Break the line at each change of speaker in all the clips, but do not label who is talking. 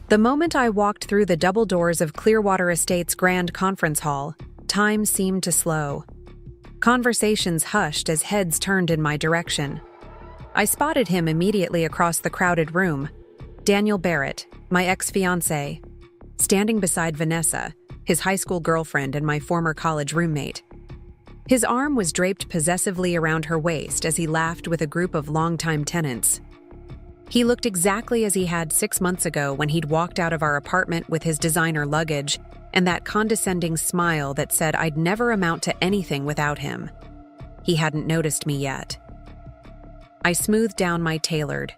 The moment I walked through the double doors of Clearwater Estate's grand conference hall, time seemed to slow. Conversations hushed as heads turned in my direction. I spotted him immediately across the crowded room, Daniel Barrett, my ex-fiancé, standing beside Vanessa, his high school girlfriend and my former college roommate. His arm was draped possessively around her waist as he laughed with a group of longtime tenants. He looked exactly as he had 6 months ago when he'd walked out of our apartment with his designer luggage and that condescending smile that said I'd never amount to anything without him. He hadn't noticed me yet. I smoothed down my tailored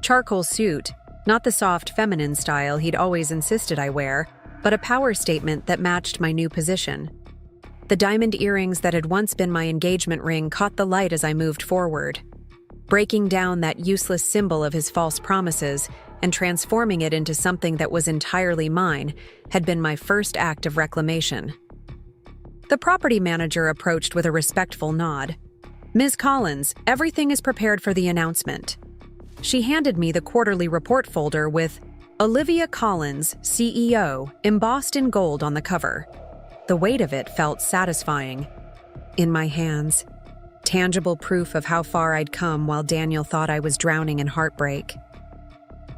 charcoal suit, not the soft feminine style he'd always insisted I wear, but a power statement that matched my new position. The diamond earrings that had once been my engagement ring caught the light as I moved forward, breaking down that useless symbol of his false promises and transforming it into something that was entirely mine had been my first act of reclamation. The property manager approached with a respectful nod. "Ms. Collins, everything is prepared for the announcement." She handed me the quarterly report folder with Olivia Collins, CEO, embossed in gold on the cover. The weight of it felt satisfying. In my hands, tangible proof of how far I'd come while Daniel thought I was drowning in heartbreak.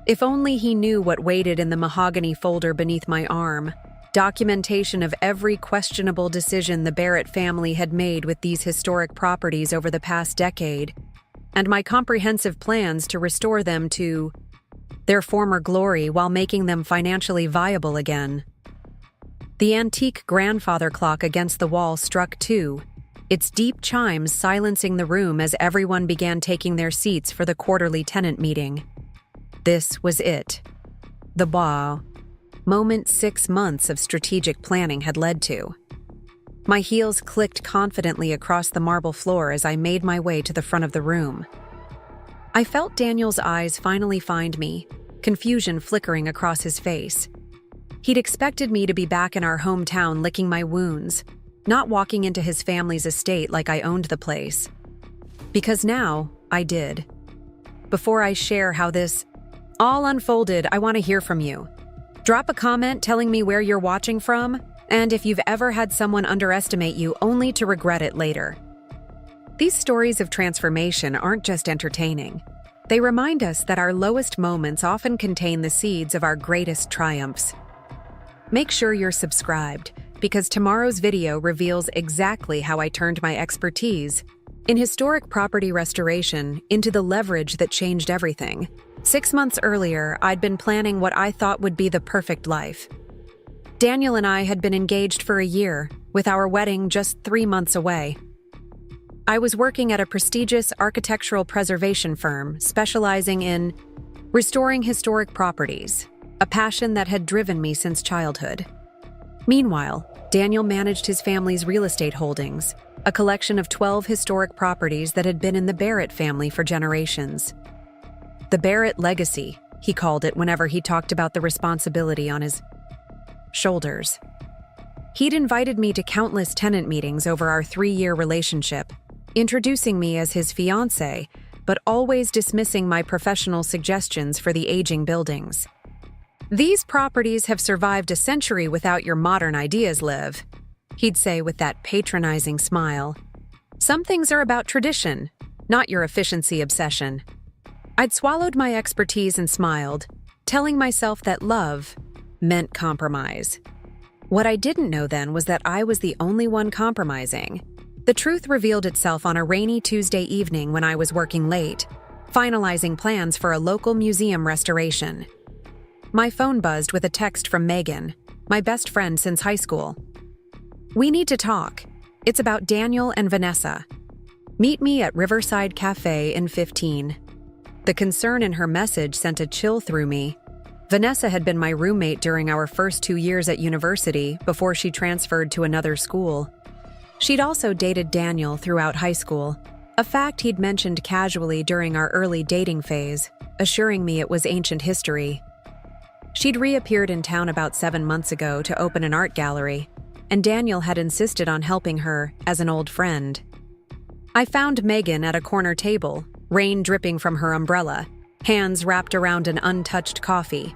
If only he knew what waited in the mahogany folder beneath my arm, documentation of every questionable decision the Barrett family had made with these historic properties over the past decade, and my comprehensive plans to restore them to their former glory while making them financially viable again. The antique grandfather clock against the wall struck 2, its deep chimes silencing the room as everyone began taking their seats for the quarterly tenant meeting. This was it. The moment 6 months of strategic planning had led to. My heels clicked confidently across the marble floor as I made my way to the front of the room. I felt Daniel's eyes finally find me, confusion flickering across his face. He'd expected me to be back in our hometown licking my wounds, not walking into his family's estate like I owned the place. Because now, I did. Before I share how this all unfolded, I want to hear from you. Drop a comment telling me where you're watching from, and if you've ever had someone underestimate you only to regret it later. These stories of transformation aren't just entertaining. They remind us that our lowest moments often contain the seeds of our greatest triumphs. Make sure you're subscribed, because tomorrow's video reveals exactly how I turned my expertise in historic property restoration into the leverage that changed everything. 6 months earlier, I'd been planning what I thought would be the perfect life. Daniel and I had been engaged for a year, with our wedding just 3 months away. I was working at a prestigious architectural preservation firm specializing in restoring historic properties, a passion that had driven me since childhood. Meanwhile, Daniel managed his family's real estate holdings, a collection of 12 historic properties that had been in the Barrett family for generations. The Barrett legacy, he called it whenever he talked about the responsibility on his shoulders. He'd invited me to countless tenant meetings over our 3-year relationship, introducing me as his fiancé, but always dismissing my professional suggestions for the aging buildings. "These properties have survived a century without your modern ideas, Liv," he'd say with that patronizing smile. "Some things are about tradition, not your efficiency obsession." I'd swallowed my expertise and smiled, telling myself that love meant compromise. What I didn't know then was that I was the only one compromising. The truth revealed itself on a rainy Tuesday evening when I was working late, finalizing plans for a local museum restoration. My phone buzzed with a text from Megan, my best friend since high school. "We need to talk. It's about Daniel and Vanessa. Meet me at Riverside Cafe in 15. The concern in her message sent a chill through me. Vanessa had been my roommate during our first 2 years at university before she transferred to another school. She'd also dated Daniel throughout high school, a fact he'd mentioned casually during our early dating phase, assuring me it was ancient history. She'd reappeared in town about 7 months ago to open an art gallery, and Daniel had insisted on helping her as an old friend. I found Megan at a corner table, rain dripping from her umbrella, hands wrapped around an untouched coffee.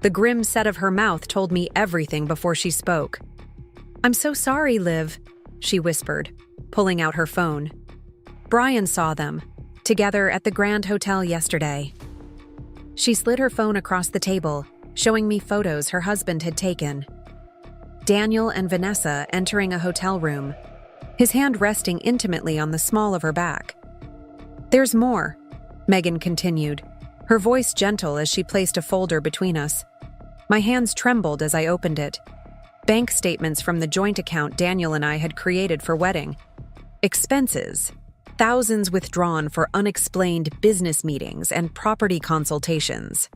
The grim set of her mouth told me everything before she spoke. "I'm so sorry, Liv," she whispered, pulling out her phone. "Brian saw them, together at the Grand Hotel yesterday." She slid her phone across the table, showing me photos her husband had taken. Daniel and Vanessa entering a hotel room, his hand resting intimately on the small of her back. "There's more," Megan continued, her voice gentle as she placed a folder between us. My hands trembled as I opened it. Bank statements from the joint account Daniel and I had created for wedding. Expenses, thousands withdrawn for unexplained business meetings and property consultations.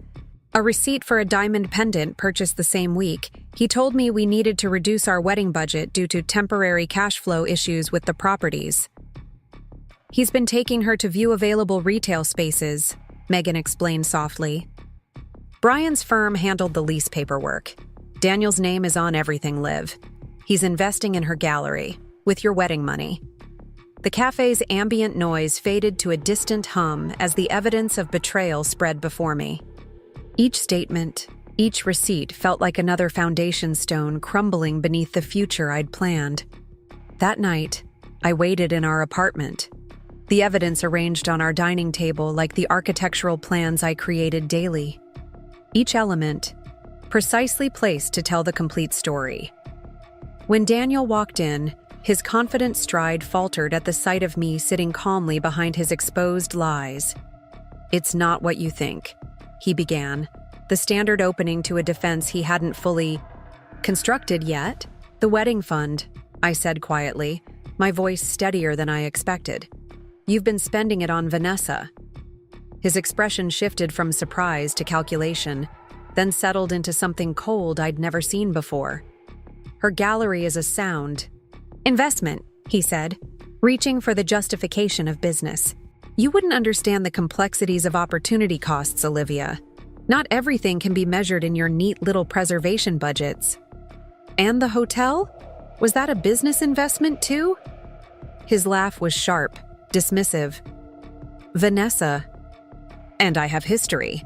A receipt for a diamond pendant purchased the same week. He told me we needed to reduce our wedding budget due to temporary cash flow issues with the properties. "He's been taking her to view available retail spaces," Megan explained softly. "Brian's firm handled the lease paperwork. Daniel's name is on everything, Liv. He's investing in her gallery, with your wedding money." The cafe's ambient noise faded to a distant hum as the evidence of betrayal spread before me. Each statement, each receipt felt like another foundation stone crumbling beneath the future I'd planned. That night, I waited in our apartment, the evidence arranged on our dining table like the architectural plans I created daily. Each element, precisely placed to tell the complete story. When Daniel walked in, his confident stride faltered at the sight of me sitting calmly behind his exposed lies. "It's not what you think," he began, the standard opening to a defense he hadn't fully constructed yet. "The wedding fund," I said quietly, my voice steadier than I expected. "You've been spending it on Vanessa." His expression shifted from surprise to calculation, then settled into something cold I'd never seen before. "Her gallery is a sound investment," he said, reaching for the justification of business. "You wouldn't understand the complexities of opportunity costs, Olivia. Not everything can be measured in your neat little preservation budgets." "And the hotel? Was that a business investment too?" His laugh was sharp, dismissive. "Vanessa, and I have history.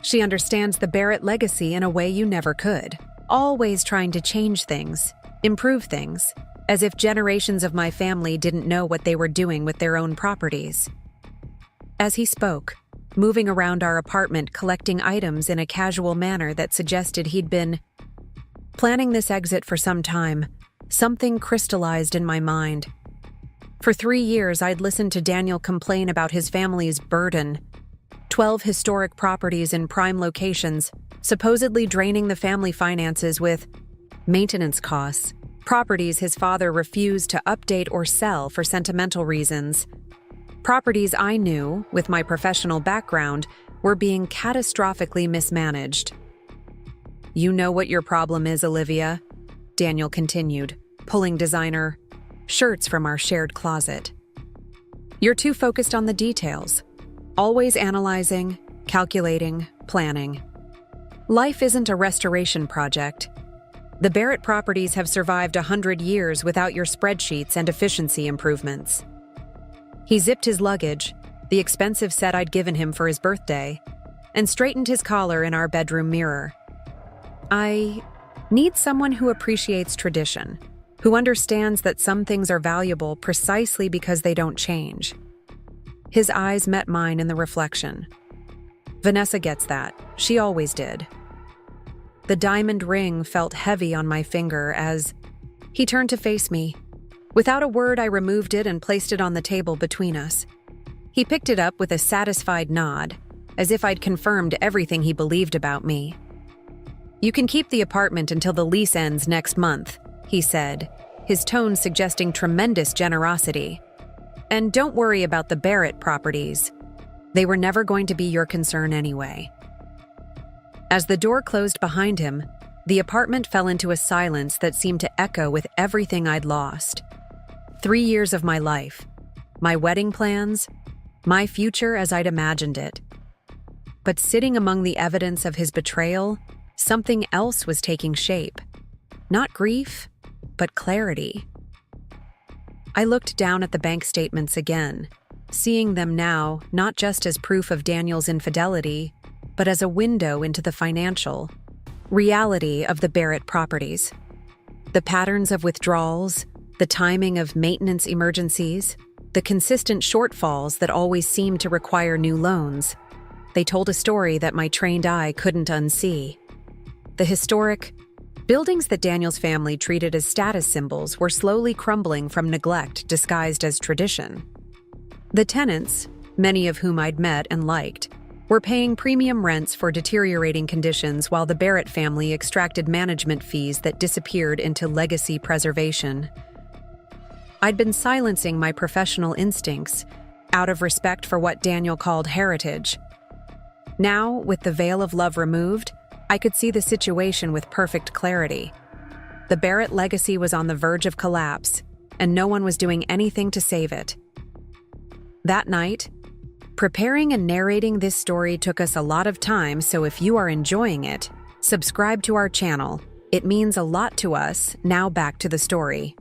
She understands the Barrett legacy in a way you never could, always trying to change things, improve things, as if generations of my family didn't know what they were doing with their own properties." As he spoke, moving around our apartment collecting items in a casual manner that suggested he'd been planning this exit for some time, something crystallized in my mind. For 3 years, I'd listened to Daniel complain about his family's burden. 12 historic properties in prime locations, supposedly draining the family finances with maintenance costs, properties his father refused to update or sell for sentimental reasons. Properties I knew, with my professional background, were being catastrophically mismanaged. "You know what your problem is, Olivia," Daniel continued, pulling designer shirts from our shared closet. "You're too focused on the details, always analyzing, calculating, planning. Life isn't a restoration project. The Barrett properties have survived 100 years without your spreadsheets and efficiency improvements." He zipped his luggage, the expensive set I'd given him for his birthday, and straightened his collar in our bedroom mirror. "I need someone who appreciates tradition, who understands that some things are valuable precisely because they don't change." His eyes met mine in the reflection. "Vanessa gets that. She always did." The diamond ring felt heavy on my finger as he turned to face me. Without a word, I removed it and placed it on the table between us. He picked it up with a satisfied nod, as if I'd confirmed everything he believed about me. "You can keep the apartment until the lease ends next month," he said, his tone suggesting tremendous generosity. "And don't worry about the Barrett properties. They were never going to be your concern anyway." As the door closed behind him, the apartment fell into a silence that seemed to echo with everything I'd lost. 3 years of my life, my wedding plans, my future as I'd imagined it. But sitting among the evidence of his betrayal, something else was taking shape. Not grief, but clarity. I looked down at the bank statements again, seeing them now not just as proof of Daniel's infidelity, but as a window into the financial, Reality of the Barrett properties. The patterns of withdrawals, the timing of maintenance emergencies, the consistent shortfalls that always seemed to require new loans. They told a story that my trained eye couldn't unsee. The historic buildings that Daniel's family treated as status symbols were slowly crumbling from neglect disguised as tradition. The tenants, many of whom I'd met and liked, were paying premium rents for deteriorating conditions while the Barrett family extracted management fees that disappeared into legacy preservation. I'd been silencing my professional instincts out of respect for what Daniel called heritage. Now, with the veil of love removed, I could see the situation with perfect clarity. The Barrett legacy was on the verge of collapse, and no one was doing anything to save it. That night, preparing and narrating this story took us a lot of time, so if you are enjoying it, subscribe to our channel. It means a lot to us. Now back to the story.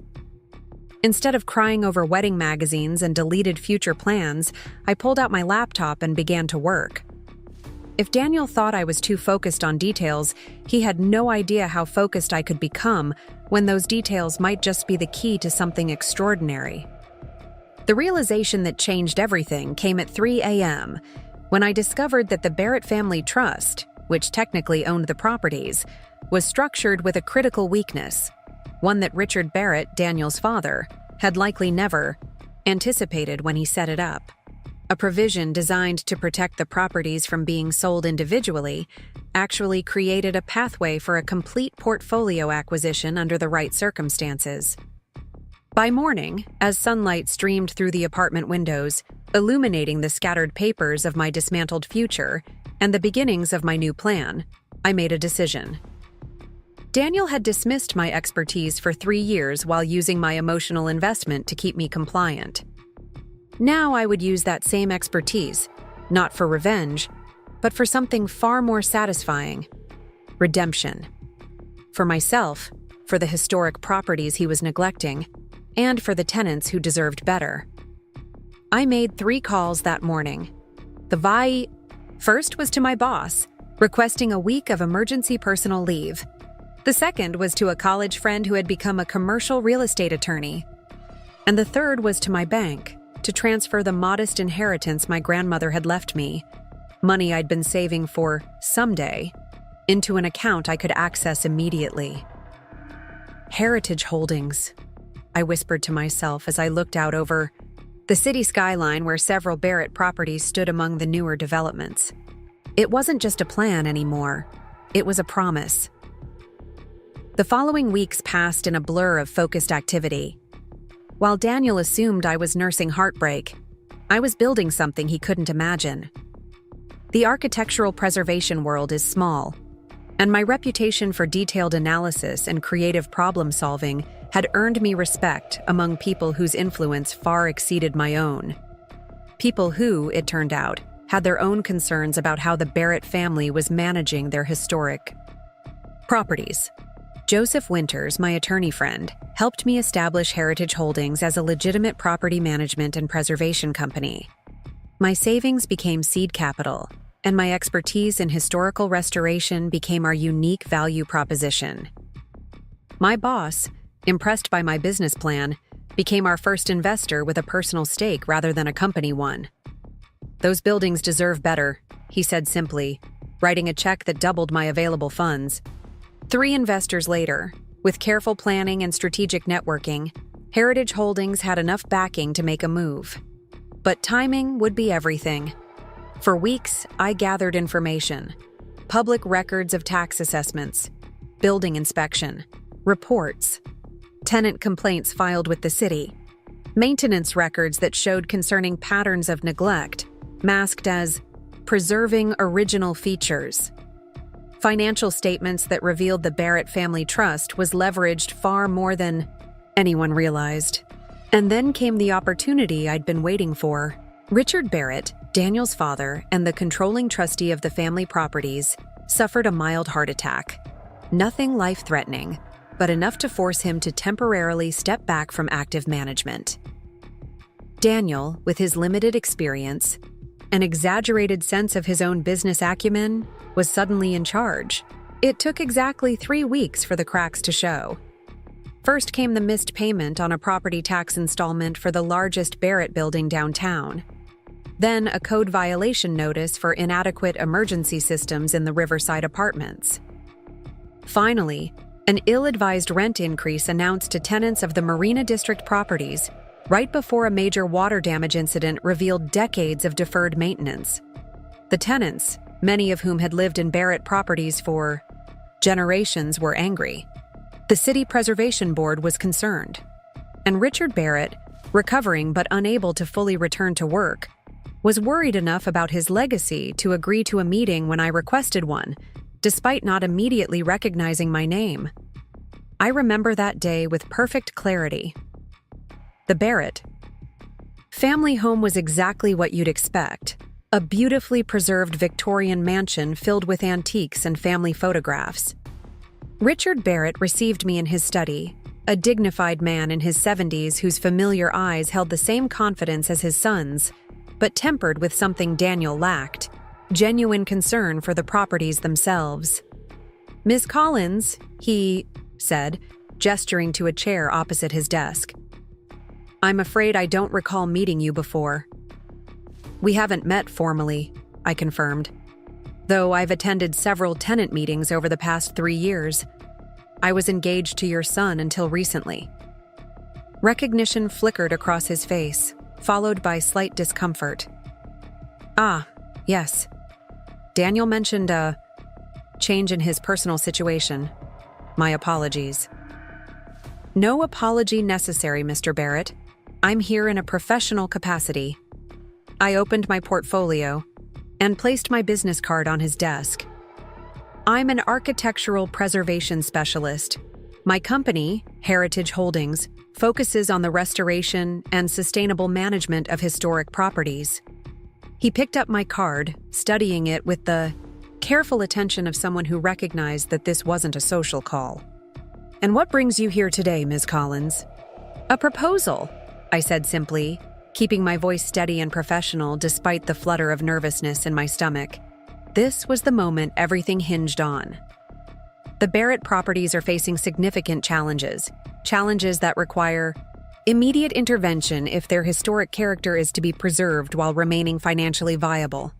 Instead of crying over wedding magazines and deleted future plans, I pulled out my laptop and began to work. If Daniel thought I was too focused on details, he had no idea how focused I could become when those details might just be the key to something extraordinary. The realization that changed everything came at 3 a.m. when I discovered that the Barrett Family Trust, which technically owned the properties, was structured with a critical weakness, one that Richard Barrett, Daniel's father, had likely never anticipated when he set it up. A provision designed to protect the properties from being sold individually actually created a pathway for a complete portfolio acquisition under the right circumstances. By morning, as sunlight streamed through the apartment windows, illuminating the scattered papers of my dismantled future and the beginnings of my new plan, I made a decision. Daniel had dismissed my expertise for 3 years while using my emotional investment to keep me compliant. Now I would use that same expertise, not for revenge, but for something far more satisfying: redemption. For myself, for the historic properties he was neglecting, and for the tenants who deserved better. I made 3 calls that morning. First was to my boss, requesting a week of emergency personal leave. The second was to a college friend who had become a commercial real estate attorney. And the third was to my bank, to transfer the modest inheritance my grandmother had left me, money I'd been saving for someday, into an account I could access immediately. Heritage holdings, I whispered to myself as I looked out over the city skyline where several Barrett properties stood among the newer developments. It wasn't just a plan anymore, it was a promise. The following weeks passed in a blur of focused activity. While Daniel assumed I was nursing heartbreak, I was building something he couldn't imagine. The architectural preservation world is small, and my reputation for detailed analysis and creative problem-solving had earned me respect among people whose influence far exceeded my own. People who, it turned out, had their own concerns about how the Barrett family was managing their historic properties. Joseph Winters, my attorney friend, helped me establish Heritage Holdings as a legitimate property management and preservation company. My savings became seed capital, and my expertise in historical restoration became our unique value proposition. My boss, impressed by my business plan, became our first investor with a personal stake rather than a company one. "Those buildings deserve better," he said simply, writing a check that doubled my available funds. 3 investors later, with careful planning and strategic networking, Heritage Holdings had enough backing to make a move. But timing would be everything. For weeks, I gathered information: public records of tax assessments, building inspection, reports, tenant complaints filed with the city, maintenance records that showed concerning patterns of neglect, masked as preserving original features. Financial statements that revealed the Barrett Family Trust was leveraged far more than anyone realized. And then came the opportunity I'd been waiting for. Richard Barrett, Daniel's father and the controlling trustee of the family properties, suffered a mild heart attack. Nothing life-threatening, but enough to force him to temporarily step back from active management. Daniel, with his limited experience, an exaggerated sense of his own business acumen, was suddenly in charge, It took exactly 3 weeks for the cracks to show. First came the missed payment on a property tax installment for the largest Barrett building downtown. Then a code violation notice for inadequate emergency systems in the Riverside apartments. Finally, an ill-advised rent increase announced to tenants of the Marina District properties right before a major water damage incident revealed decades of deferred maintenance. The tenants, many of whom had lived in Barrett properties for generations, were angry. The City Preservation Board was concerned. And Richard Barrett, recovering but unable to fully return to work, was worried enough about his legacy to agree to a meeting when I requested one, despite not immediately recognizing my name. I remember that day with perfect clarity. The Barrett family home was exactly what you'd expect, a beautifully preserved Victorian mansion filled with antiques and family photographs. Richard Barrett received me in his study, a dignified man in his 70s whose familiar eyes held the same confidence as his son's, but tempered with something Daniel lacked: genuine concern for the properties themselves. "Miss Collins," he said, gesturing to a chair opposite his desk. "I'm afraid I don't recall meeting you before." "We haven't met formally," I confirmed, "though I've attended several tenant meetings over the past 3 years. I was engaged to your son until recently." Recognition flickered across his face, followed by slight discomfort. "Ah, yes. Daniel mentioned a change in his personal situation. My apologies." "No apology necessary, Mr. Barrett. I'm here in a professional capacity." I opened my portfolio and placed my business card on his desk. "I'm an architectural preservation specialist. My company, Heritage Holdings, focuses on the restoration and sustainable management of historic properties." He picked up my card, studying it with the careful attention of someone who recognized that this wasn't a social call. "And what brings you here today, Ms. Collins?" "A proposal," I said simply, keeping my voice steady and professional despite the flutter of nervousness in my stomach. This was the moment everything hinged on. The Barrett properties are facing significant challenges that require immediate intervention if their historic character is to be preserved while remaining financially viable.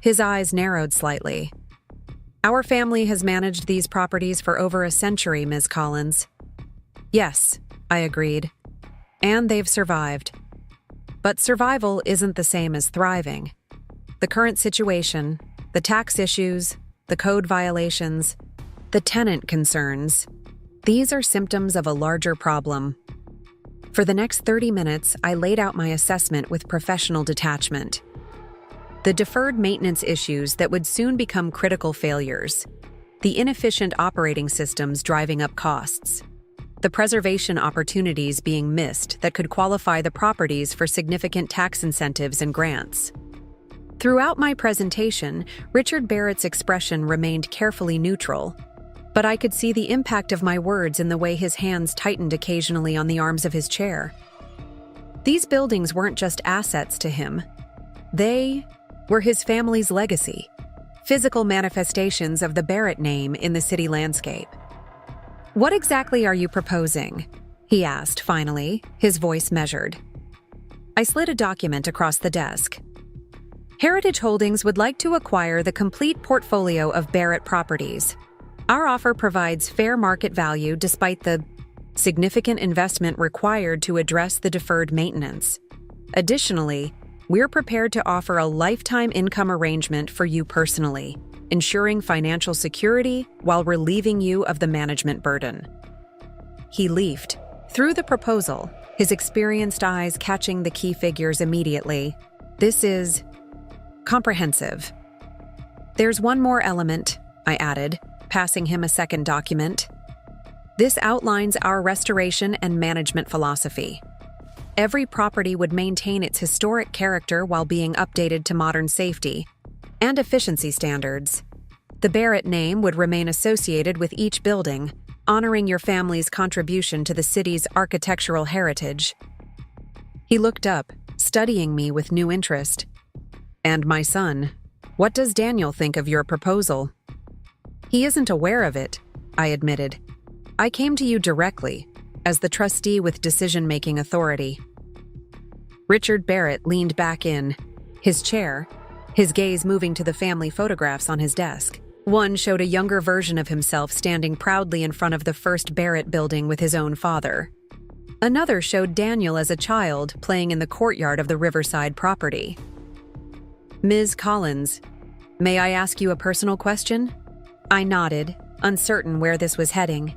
His eyes narrowed slightly. "Our family has managed these properties for over a century, Ms. Collins." "Yes," I agreed. "And they've survived. But survival isn't the same as thriving. The current situation, the tax issues, the code violations, the tenant concerns, these are symptoms of a larger problem." For the next 30 minutes, I laid out my assessment with professional detachment. The deferred maintenance issues that would soon become critical failures, the inefficient operating systems driving up costs, the preservation opportunities being missed that could qualify the properties for significant tax incentives and grants. Throughout my presentation, Richard Barrett's expression remained carefully neutral, but I could see the impact of my words in the way his hands tightened occasionally on the arms of his chair. These buildings weren't just assets to him. They were his family's legacy, physical manifestations of the Barrett name in the city landscape. "What exactly are you proposing?" he asked finally, his voice measured. I slid a document across the desk. "Heritage Holdings would like to acquire the complete portfolio of Barrett properties. Our offer provides fair market value despite the significant investment required to address the deferred maintenance. Additionally, we're prepared to offer a lifetime income arrangement for you personally, ensuring financial security while relieving you of the management burden." He leafed through the proposal, his experienced eyes catching the key figures immediately. "This is comprehensive." "There's one more element," I added, passing him a second document. "This outlines our restoration and management philosophy. Every property would maintain its historic character while being updated to modern safety and efficiency standards. The Barrett name would remain associated with each building, honoring your family's contribution to the city's architectural heritage." He looked up, studying me with new interest. "And my son, what does Daniel think of your proposal?" He isn't aware of it, I admitted. I came to you directly, as the trustee with decision-making authority. Richard Barrett leaned back in his chair, his gaze moving to the family photographs on his desk. One showed a younger version of himself standing proudly in front of the first Barrett building with his own father. Another showed Daniel as a child playing in the courtyard of the Riverside property. Ms. Collins, may I ask you a personal question? I nodded, uncertain where this was heading.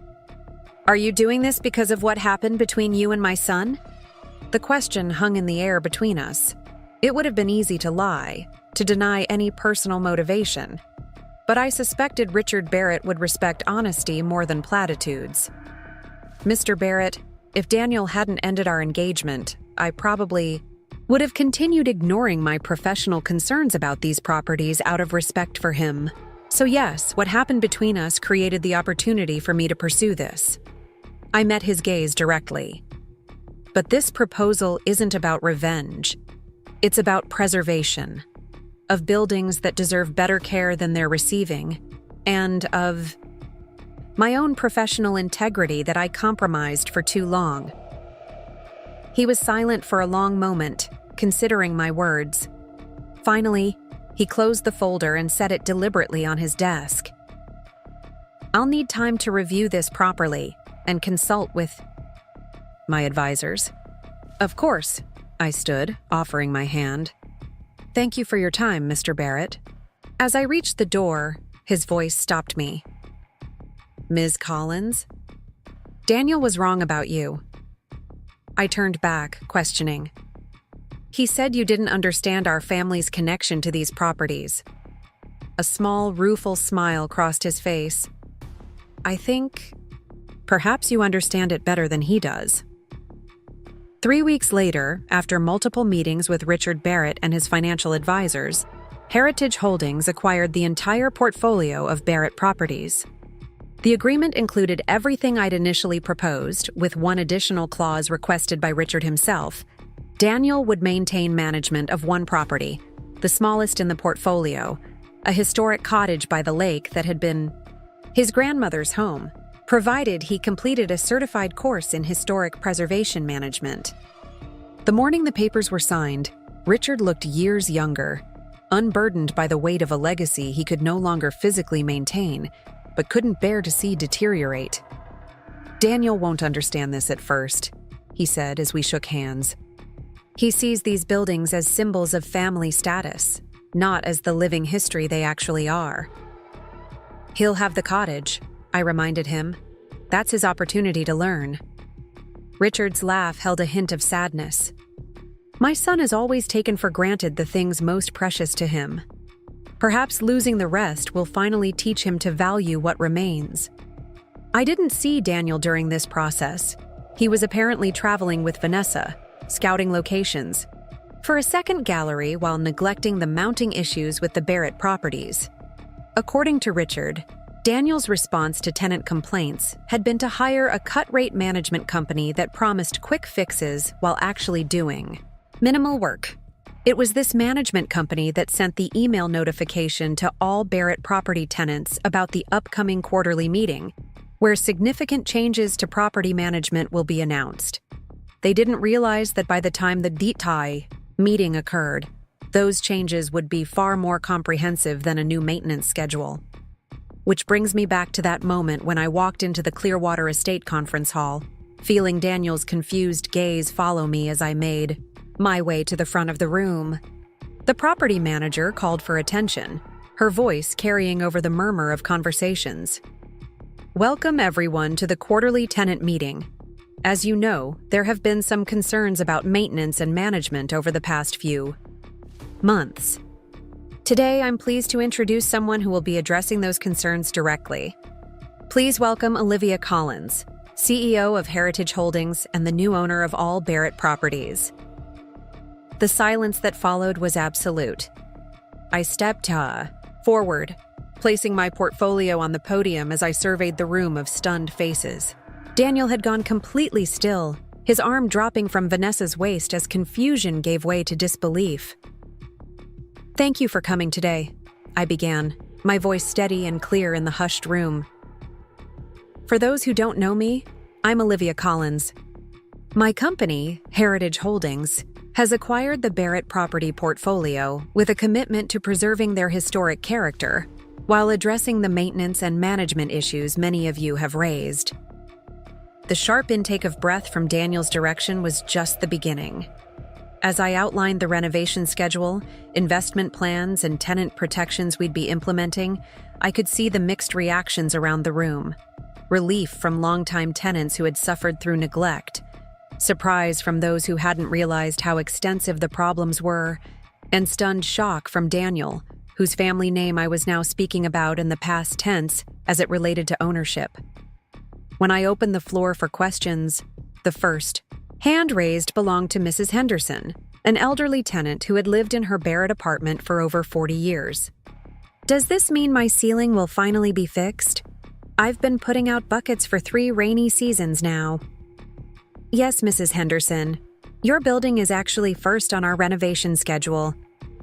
Are you doing this because of what happened between you and my son? The question hung in the air between us. It would have been easy to lie, to deny any personal motivation. But I suspected Richard Barrett would respect honesty more than platitudes. Mr. Barrett, if Daniel hadn't ended our engagement, I probably would have continued ignoring my professional concerns about these properties out of respect for him. So yes, what happened between us created the opportunity for me to pursue this. I met his gaze directly. But this proposal isn't about revenge. It's about preservation, of buildings that deserve better care than they're receiving, and of my own professional integrity that I compromised for too long. He was silent for a long moment, considering my words. Finally, he closed the folder and set it deliberately on his desk. I'll need time to review this properly and consult with my advisors. Of course, I stood, offering my hand. Thank you for your time, Mr. Barrett. As I reached the door, his voice stopped me. Ms. Collins? Daniel was wrong about you. I turned back, questioning. He said you didn't understand our family's connection to these properties. A small, rueful smile crossed his face. I think perhaps you understand it better than he does. 3 weeks later, after multiple meetings with Richard Barrett and his financial advisors, Heritage Holdings acquired the entire portfolio of Barrett properties. The agreement included everything I'd initially proposed, with one additional clause requested by Richard himself. Daniel would maintain management of one property, the smallest in the portfolio, a historic cottage by the lake that had been his grandmother's home, provided he completed a certified course in historic preservation management. The morning the papers were signed, Richard looked years younger, unburdened by the weight of a legacy he could no longer physically maintain, but couldn't bear to see deteriorate. Daniel won't understand this at first, he said as we shook hands. He sees these buildings as symbols of family status, not as the living history they actually are. He'll have the cottage, I reminded him. That's his opportunity to learn. Richard's laugh held a hint of sadness. My son has always taken for granted the things most precious to him. Perhaps losing the rest will finally teach him to value what remains. I didn't see Daniel during this process. He was apparently traveling with Vanessa, scouting locations for a second gallery while neglecting the mounting issues with the Barrett properties. According to Richard, Daniel's response to tenant complaints had been to hire a cut-rate management company that promised quick fixes while actually doing minimal work. It was this management company that sent the email notification to all Barrett property tenants about the upcoming quarterly meeting, where significant changes to property management will be announced. They didn't realize that by the time the detail meeting occurred, those changes would be far more comprehensive than a new maintenance schedule. Which brings me back to that moment when I walked into the Clearwater Estate conference hall, feeling Daniel's confused gaze follow me as I made my way to the front of the room. The property manager called for attention, her voice carrying over the murmur of conversations. Welcome everyone to the quarterly tenant meeting. As you know, there have been some concerns about maintenance and management over the past few months. Today, I'm pleased to introduce someone who will be addressing those concerns directly. Please welcome Olivia Collins, CEO of Heritage Holdings and the new owner of all Barrett properties. The silence that followed was absolute. I stepped forward, placing my portfolio on the podium as I surveyed the room of stunned faces. Daniel had gone completely still, his arm dropping from Vanessa's waist as confusion gave way to disbelief. Thank you for coming today, I began, my voice steady and clear in the hushed room. For those who don't know me, I'm Olivia Collins. My company, Heritage Holdings, has acquired the Barrett property portfolio with a commitment to preserving their historic character while addressing the maintenance and management issues many of you have raised. The sharp intake of breath from Daniel's direction was just the beginning. As I outlined the renovation schedule, investment plans, and tenant protections we'd be implementing, I could see the mixed reactions around the room. Relief from longtime tenants who had suffered through neglect, surprise from those who hadn't realized how extensive the problems were, and stunned shock from Daniel, whose family name I was now speaking about in the past tense as it related to ownership. When I opened the floor for questions, the first hand raised belonged to Mrs. Henderson, an elderly tenant who had lived in her Barrett apartment for over 40 years. "Does this mean my ceiling will finally be fixed? I've been putting out buckets for 3 rainy seasons now." "Yes, Mrs. Henderson. Your building is actually first on our renovation schedule.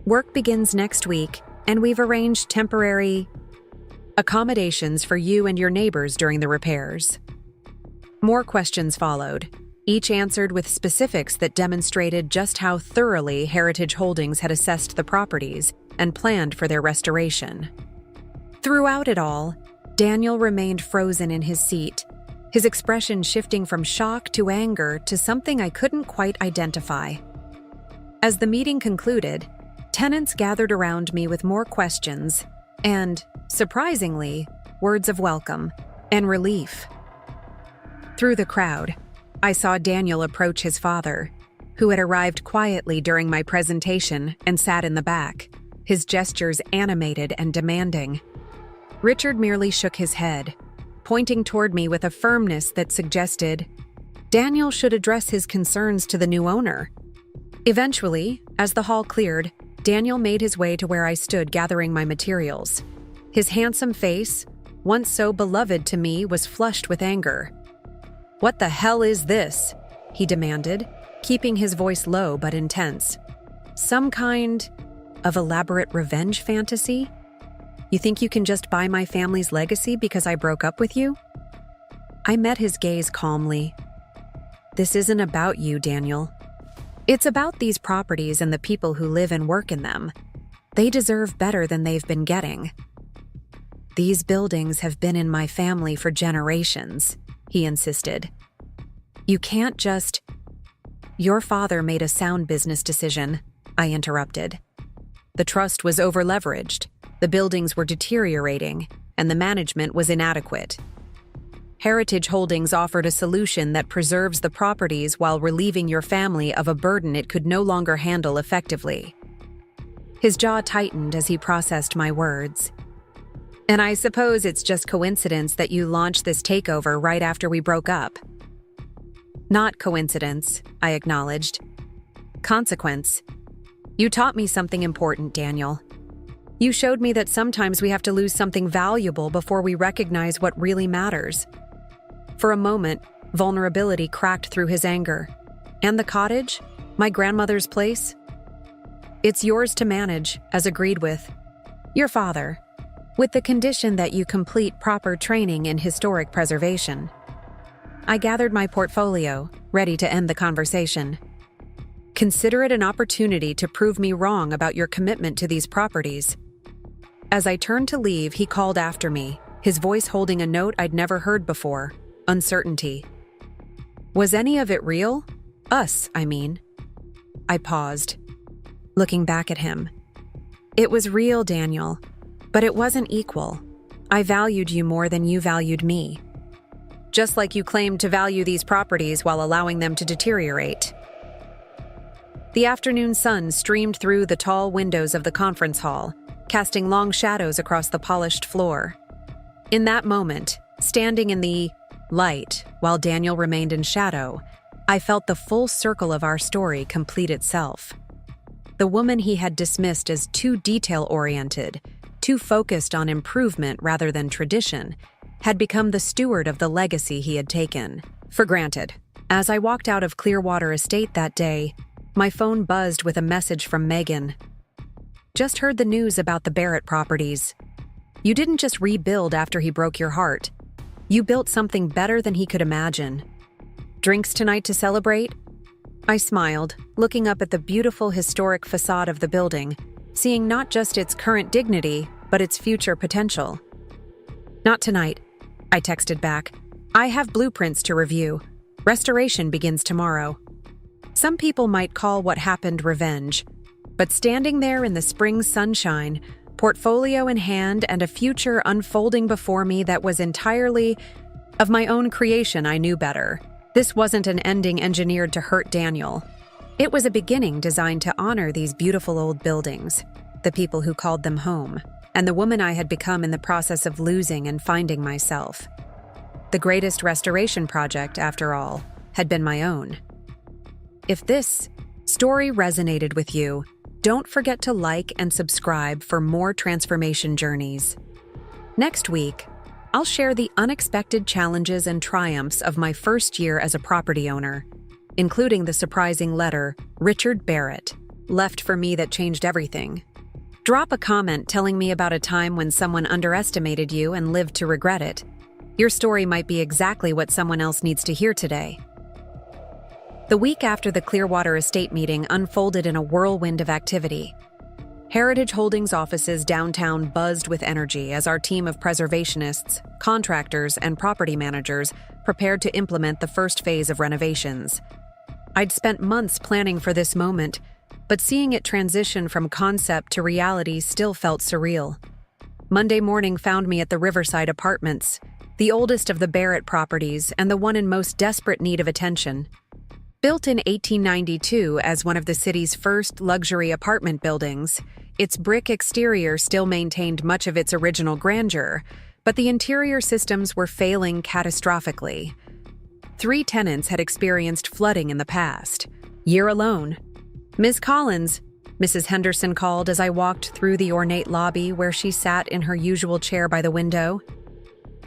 Work begins next week, and we've arranged temporary accommodations for you and your neighbors during the repairs." More questions followed, each answered with specifics that demonstrated just how thoroughly Heritage Holdings had assessed the properties and planned for their restoration. Throughout it all, Daniel remained frozen in his seat, his expression shifting from shock to anger to something I couldn't quite identify. As the meeting concluded, tenants gathered around me with more questions and, surprisingly, words of welcome and relief. Through the crowd, I saw Daniel approach his father, who had arrived quietly during my presentation and sat in the back, his gestures animated and demanding. Richard merely shook his head, pointing toward me with a firmness that suggested Daniel should address his concerns to the new owner. Eventually, as the hall cleared, Daniel made his way to where I stood gathering my materials. His handsome face, once so beloved to me, was flushed with anger. "What the hell is this?" he demanded, keeping his voice low but intense. "Some kind of elaborate revenge fantasy? You think you can just buy my family's legacy because I broke up with you?" I met his gaze calmly. "This isn't about you, Daniel. It's about these properties and the people who live and work in them. They deserve better than they've been getting. These buildings have been in my family for generations," he insisted. "You can't just—" "Your father made a sound business decision," I interrupted. "The trust was over-leveraged, the buildings were deteriorating, and the management was inadequate. Heritage Holdings offered a solution that preserves the properties while relieving your family of a burden it could no longer handle effectively." His jaw tightened as he processed my words. "And I suppose it's just coincidence that you launched this takeover right after we broke up." "Not coincidence," I acknowledged. "Consequence. You taught me something important, Daniel. You showed me that sometimes we have to lose something valuable before we recognize what really matters." For a moment, vulnerability cracked through his anger. "And the cottage? My grandmother's place?" "It's yours to manage, as agreed with your father, with the condition that you complete proper training in historic preservation." I gathered my portfolio, ready to end the conversation. "Consider it an opportunity to prove me wrong about your commitment to these properties." As I turned to leave, he called after me, his voice holding a note I'd never heard before: uncertainty. "Was any of it real? Us, I mean." I paused, looking back at him. "It was real, Daniel, but it wasn't equal. I valued you more than you valued me. Just like you claimed to value these properties while allowing them to deteriorate." The afternoon sun streamed through the tall windows of the conference hall, casting long shadows across the polished floor. In that moment, standing in the light while Daniel remained in shadow, I felt the full circle of our story complete itself. The woman he had dismissed as too detail-oriented, too focused on improvement rather than tradition, had become the steward of the legacy he had taken for granted. As I walked out of Clearwater Estate that day, my phone buzzed with a message from Megan. "Just heard the news about the Barrett properties. You didn't just rebuild after he broke your heart. You built something better than he could imagine. Drinks tonight to celebrate? I smiled, looking up at the beautiful historic facade of the building, seeing not just its current dignity, but its future potential. Not tonight, I texted back. I have blueprints to review. Restoration begins tomorrow. Some people might call what happened revenge, but standing there in the spring sunshine, portfolio in hand and a future unfolding before me that was entirely of my own creation, I knew better. This wasn't an ending engineered to hurt Daniel. It was a beginning designed to honor these beautiful old buildings, the people who called them home, and the woman I had become in the process of losing and finding myself. The greatest restoration project, after all, had been my own. If this story resonated with you, don't forget to like and subscribe for more transformation journeys. Next week, I'll share the unexpected challenges and triumphs of my first year as a property owner, including the surprising letter Richard Barrett left for me that changed everything. Drop a comment telling me about a time when someone underestimated you and lived to regret it. Your story might be exactly what someone else needs to hear today. The week after the Clearwater Estate meeting unfolded in a whirlwind of activity. Heritage Holdings offices downtown buzzed with energy as our team of preservationists, contractors, and property managers prepared to implement the first phase of renovations. I'd spent months planning for this moment, but seeing it transition from concept to reality still felt surreal. Monday morning found me at the Riverside Apartments, the oldest of the Barrett properties and the one in most desperate need of attention. Built in 1892 as one of the city's first luxury apartment buildings, its brick exterior still maintained much of its original grandeur, but the interior systems were failing catastrophically. 3 tenants had experienced flooding in the past year alone. "Ms. Collins," Mrs. Henderson called as I walked through the ornate lobby where she sat in her usual chair by the window.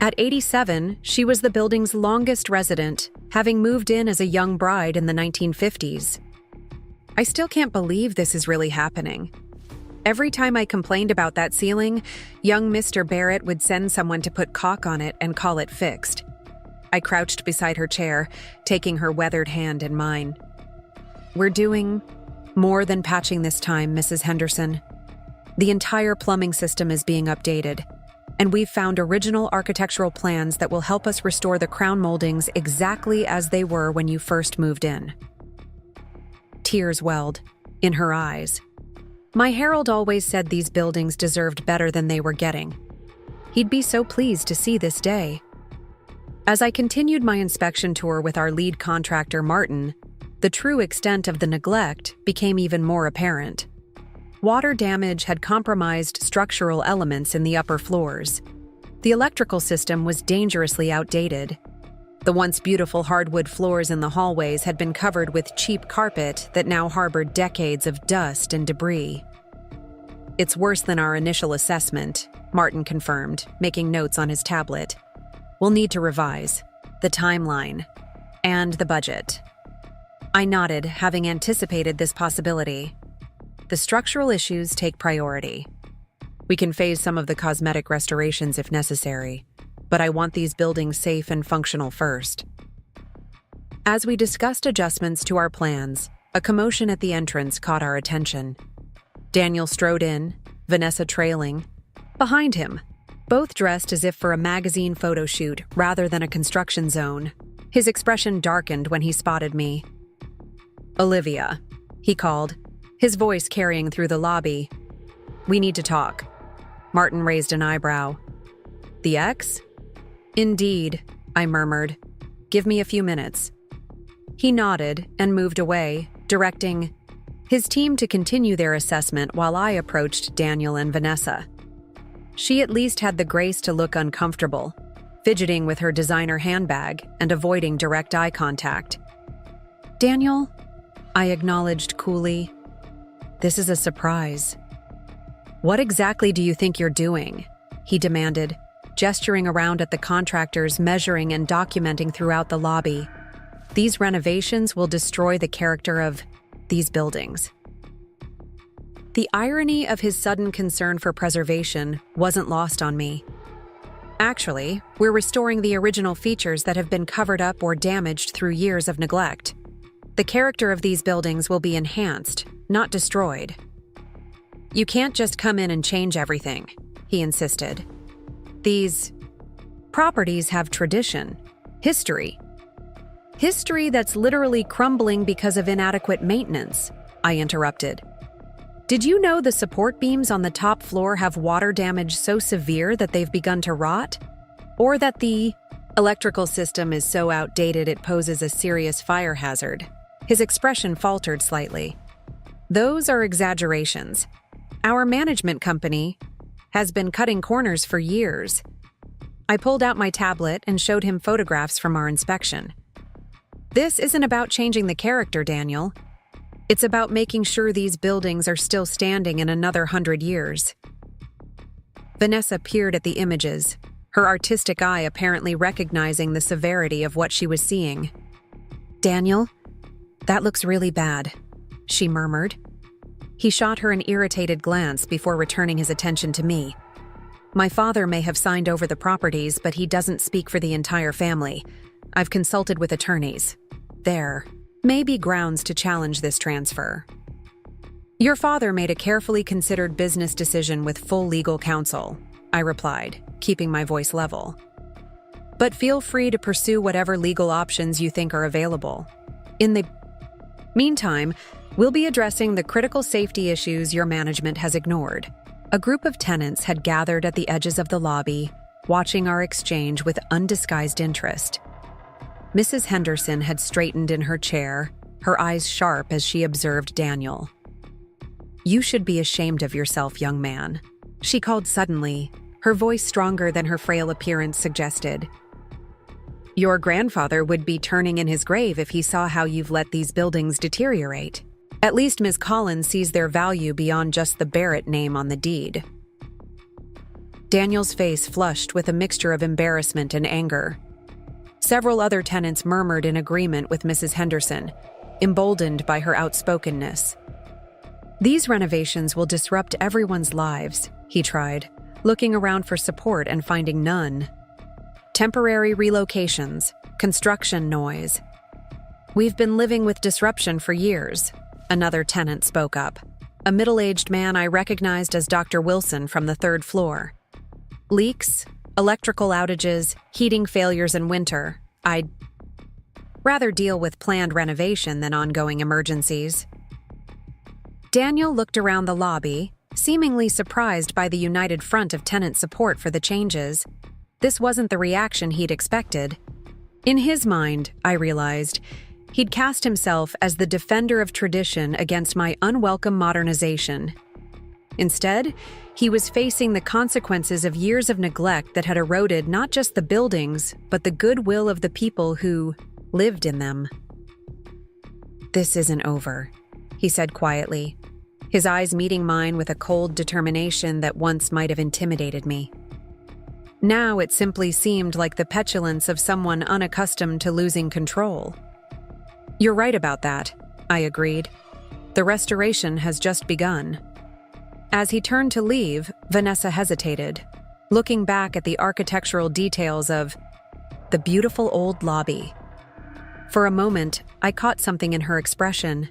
At 87, she was the building's longest resident, having moved in as a young bride in the 1950s. I still can't believe this is really happening. Every time I complained about that ceiling, young Mr. Barrett would send someone to put caulk on it and call it fixed. I crouched beside her chair, taking her weathered hand in mine. "We're doing more than patching this time, Mrs. Henderson. The entire plumbing system is being updated, and we've found original architectural plans that will help us restore the crown moldings exactly as they were when you first moved in." Tears welled in her eyes. My herald always said these buildings deserved better than they were getting. He'd be so pleased to see this day. As I continued my inspection tour with our lead contractor, Martin, the true extent of the neglect became even more apparent. Water damage had compromised structural elements in the upper floors. The electrical system was dangerously outdated. The once beautiful hardwood floors in the hallways had been covered with cheap carpet that now harbored decades of dust and debris. "It's worse than our initial assessment," Martin confirmed, making notes on his tablet. "We'll need to revise the timeline and the budget." I nodded, having anticipated this possibility. The structural issues take priority. We can phase some of the cosmetic restorations if necessary, but I want these buildings safe and functional first. As we discussed adjustments to our plans, a commotion at the entrance caught our attention. Daniel strode in, Vanessa trailing. Behind him, both dressed as if for a magazine photo shoot rather than a construction zone. His expression darkened when he spotted me. "Olivia," he called, his voice carrying through the lobby. "We need to talk." Martin raised an eyebrow. "The ex?" "Indeed," I murmured. "Give me a few minutes." He nodded and moved away, directing his team to continue their assessment while I approached Daniel and Vanessa. She at least had the grace to look uncomfortable, fidgeting with her designer handbag and avoiding direct eye contact. "Daniel," I acknowledged coolly, "this is a surprise." "What exactly do you think you're doing?" he demanded, gesturing around at the contractors measuring and documenting throughout the lobby. "These renovations will destroy the character of these buildings." The irony of his sudden concern for preservation wasn't lost on me. Actually, we're restoring the original features that have been covered up or damaged through years of neglect. The character of these buildings will be enhanced, not destroyed. You can't just come in and change everything, he insisted. These properties have tradition, history. History that's literally crumbling because of inadequate maintenance, I interrupted. Did you know the support beams on the top floor have water damage so severe that they've begun to rot? Or that the electrical system is so outdated it poses a serious fire hazard? His expression faltered slightly. Those are exaggerations. Our management company has been cutting corners for years. I pulled out my tablet and showed him photographs from our inspection. This isn't about changing the character, Daniel. It's about making sure these buildings are still standing in another 100 years. Vanessa peered at the images, her artistic eye apparently recognizing the severity of what she was seeing. Daniel, that looks really bad, she murmured. He shot her an irritated glance before returning his attention to me. My father may have signed over the properties, but he doesn't speak for the entire family. I've consulted with attorneys. There may be grounds to challenge this transfer. Your father made a carefully considered business decision with full legal counsel, I replied, keeping my voice level. But feel free to pursue whatever legal options you think are available. In the meantime, we'll be addressing the critical safety issues your management has ignored. A group of tenants had gathered at the edges of the lobby, watching our exchange with undisguised interest. Mrs. Henderson had straightened in her chair, her eyes sharp as she observed Daniel. You should be ashamed of yourself, young man, she called suddenly, her voice stronger than her frail appearance suggested. Your grandfather would be turning in his grave if he saw how you've let these buildings deteriorate. At least Ms. Collins sees their value beyond just the Barrett name on the deed. Daniel's face flushed with a mixture of embarrassment and anger. Several other tenants murmured in agreement with Mrs. Henderson, emboldened by her outspokenness. These renovations will disrupt everyone's lives, he tried, looking around for support and finding none. Temporary relocations, construction noise. We've been living with disruption for years, another tenant spoke up, a middle-aged man I recognized as Dr. Wilson from the third floor. Leaks, electrical outages, heating failures in winter. I'd rather deal with planned renovation than ongoing emergencies. Daniel looked around the lobby, seemingly surprised by the united front of tenant support for the changes. This wasn't the reaction he'd expected. In his mind, I realized, he'd cast himself as the defender of tradition against my unwelcome modernization. Instead, he was facing the consequences of years of neglect that had eroded not just the buildings, but the goodwill of the people who lived in them. This isn't over, he said quietly, his eyes meeting mine with a cold determination that once might have intimidated me. Now it simply seemed like the petulance of someone unaccustomed to losing control. You're right about that, I agreed. The restoration has just begun. As he turned to leave, Vanessa hesitated, looking back at the architectural details of the beautiful old lobby. For a moment, I caught something in her expression,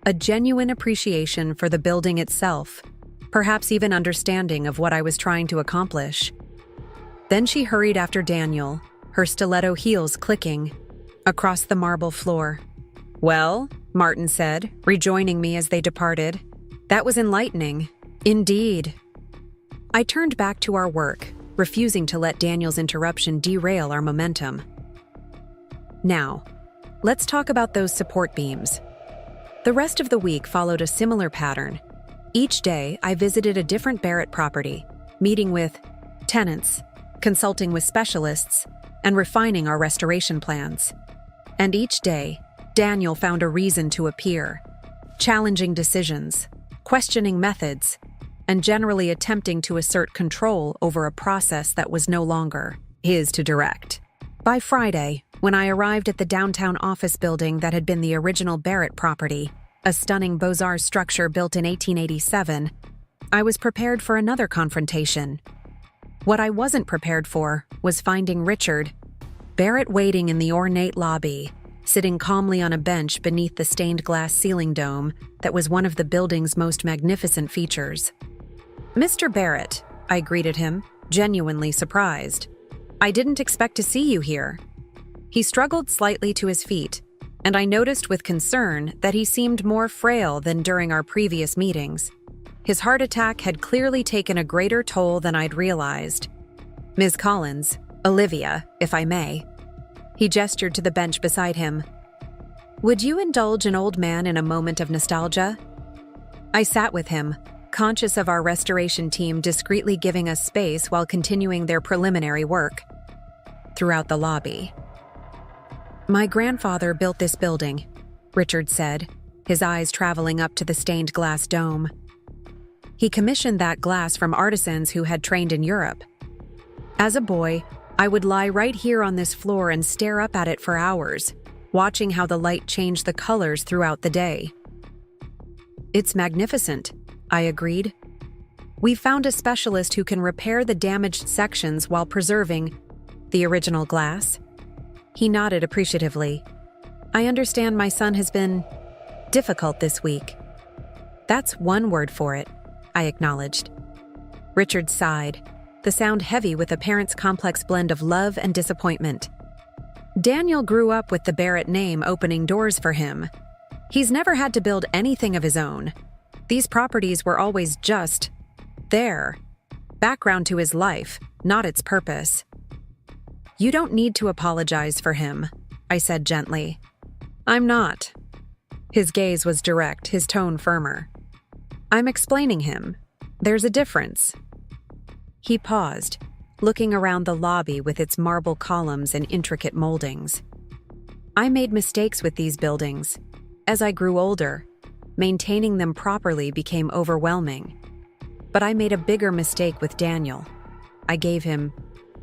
a genuine appreciation for the building itself, perhaps even understanding of what I was trying to accomplish. Then she hurried after Daniel, her stiletto heels clicking, across the marble floor. Well, Martin said, rejoining me as they departed. That was enlightening. Indeed. I turned back to our work, refusing to let Daniel's interruption derail our momentum. Now, let's talk about those support beams. The rest of the week followed a similar pattern. Each day, I visited a different Barrett property, meeting with tenants, consulting with specialists, and refining our restoration plans. And each day, Daniel found a reason to appear, challenging decisions, questioning methods, and generally attempting to assert control over a process that was no longer his to direct. By Friday, when I arrived at the downtown office building that had been the original Barrett property, a stunning Beaux-Arts structure built in 1887, I was prepared for another confrontation. What I wasn't prepared for was finding Richard, Barrett waiting in the ornate lobby, sitting calmly on a bench beneath the stained glass ceiling dome that was one of the building's most magnificent features. "Mr. Barrett," I greeted him, genuinely surprised. "I didn't expect to see you here." He struggled slightly to his feet, and I noticed with concern that he seemed more frail than during our previous meetings. His heart attack had clearly taken a greater toll than I'd realized. "Ms. Collins, Olivia, if I may." He gestured to the bench beside him. "Would you indulge an old man in a moment of nostalgia?" I sat with him, conscious of our restoration team discreetly giving us space while continuing their preliminary work. Throughout the lobby. "My grandfather built this building," Richard said, his eyes traveling up to the stained glass dome. "He commissioned that glass from artisans who had trained in Europe. As a boy, I would lie right here on this floor and stare up at it for hours, watching how the light changed the colors throughout the day." "It's magnificent," I agreed. "We found a specialist who can repair the damaged sections while preserving the original glass." He nodded appreciatively. "I understand my son has been difficult this week." "That's one word for it," I acknowledged. Richard sighed, the sound heavy with a parent's complex blend of love and disappointment. "Daniel grew up with the Barrett name opening doors for him. He's never had to build anything of his own. These properties were always just there, background to his life, not its purpose." "You don't need to apologize for him," I said gently. "I'm not." His gaze was direct, his tone firmer. "I'm explaining him. There's a difference." He paused, looking around the lobby with its marble columns and intricate moldings. "I made mistakes with these buildings. As I grew older, maintaining them properly became overwhelming. But I made a bigger mistake with Daniel. I gave him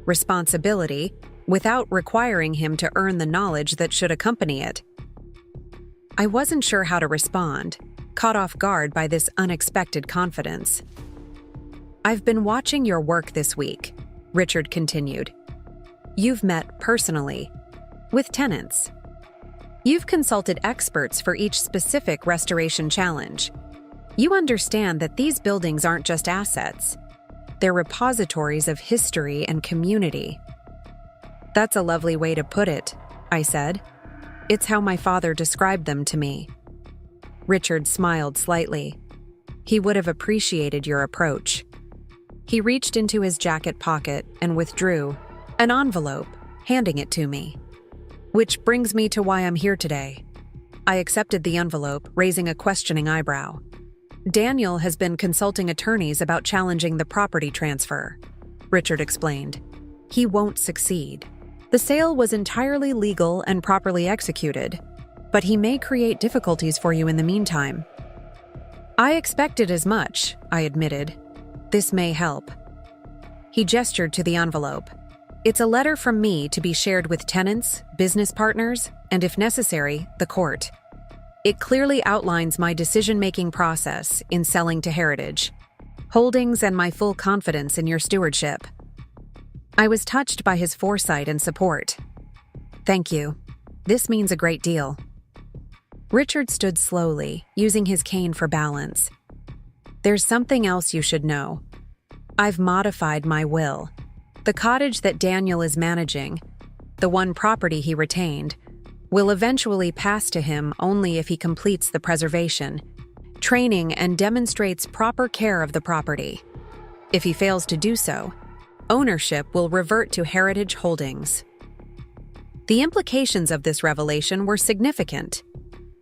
responsibility without requiring him to earn the knowledge that should accompany it." I wasn't sure how to respond, caught off guard by this unexpected confidence. "I've been watching your work this week," Richard continued. "You've met personally with tenants. You've consulted experts for each specific restoration challenge. You understand that these buildings aren't just assets. They're repositories of history and community." "That's a lovely way to put it," I said. "It's how my father described them to me." Richard smiled slightly. "He would have appreciated your approach." He reached into his jacket pocket and withdrew an envelope, handing it to me. "Which brings me to why I'm here today." I accepted the envelope, raising a questioning eyebrow. "Daniel has been consulting attorneys about challenging the property transfer," Richard explained. "He won't succeed. The sale was entirely legal and properly executed, but he may create difficulties for you in the meantime." "I expected as much," I admitted. "This may help." He gestured to the envelope. "It's a letter from me to be shared with tenants, business partners, and if necessary, the court. It clearly outlines my decision-making process in selling to Heritage, holdings, and my full confidence in your stewardship." I was touched by his foresight and support. "Thank you. This means a great deal." Richard stood slowly, using his cane for balance. "There's something else you should know. I've modified my will. The cottage that Daniel is managing, the one property he retained, will eventually pass to him only if he completes the preservation, training, and demonstrates proper care of the property. If he fails to do so, ownership will revert to Heritage Holdings." The implications of this revelation were significant.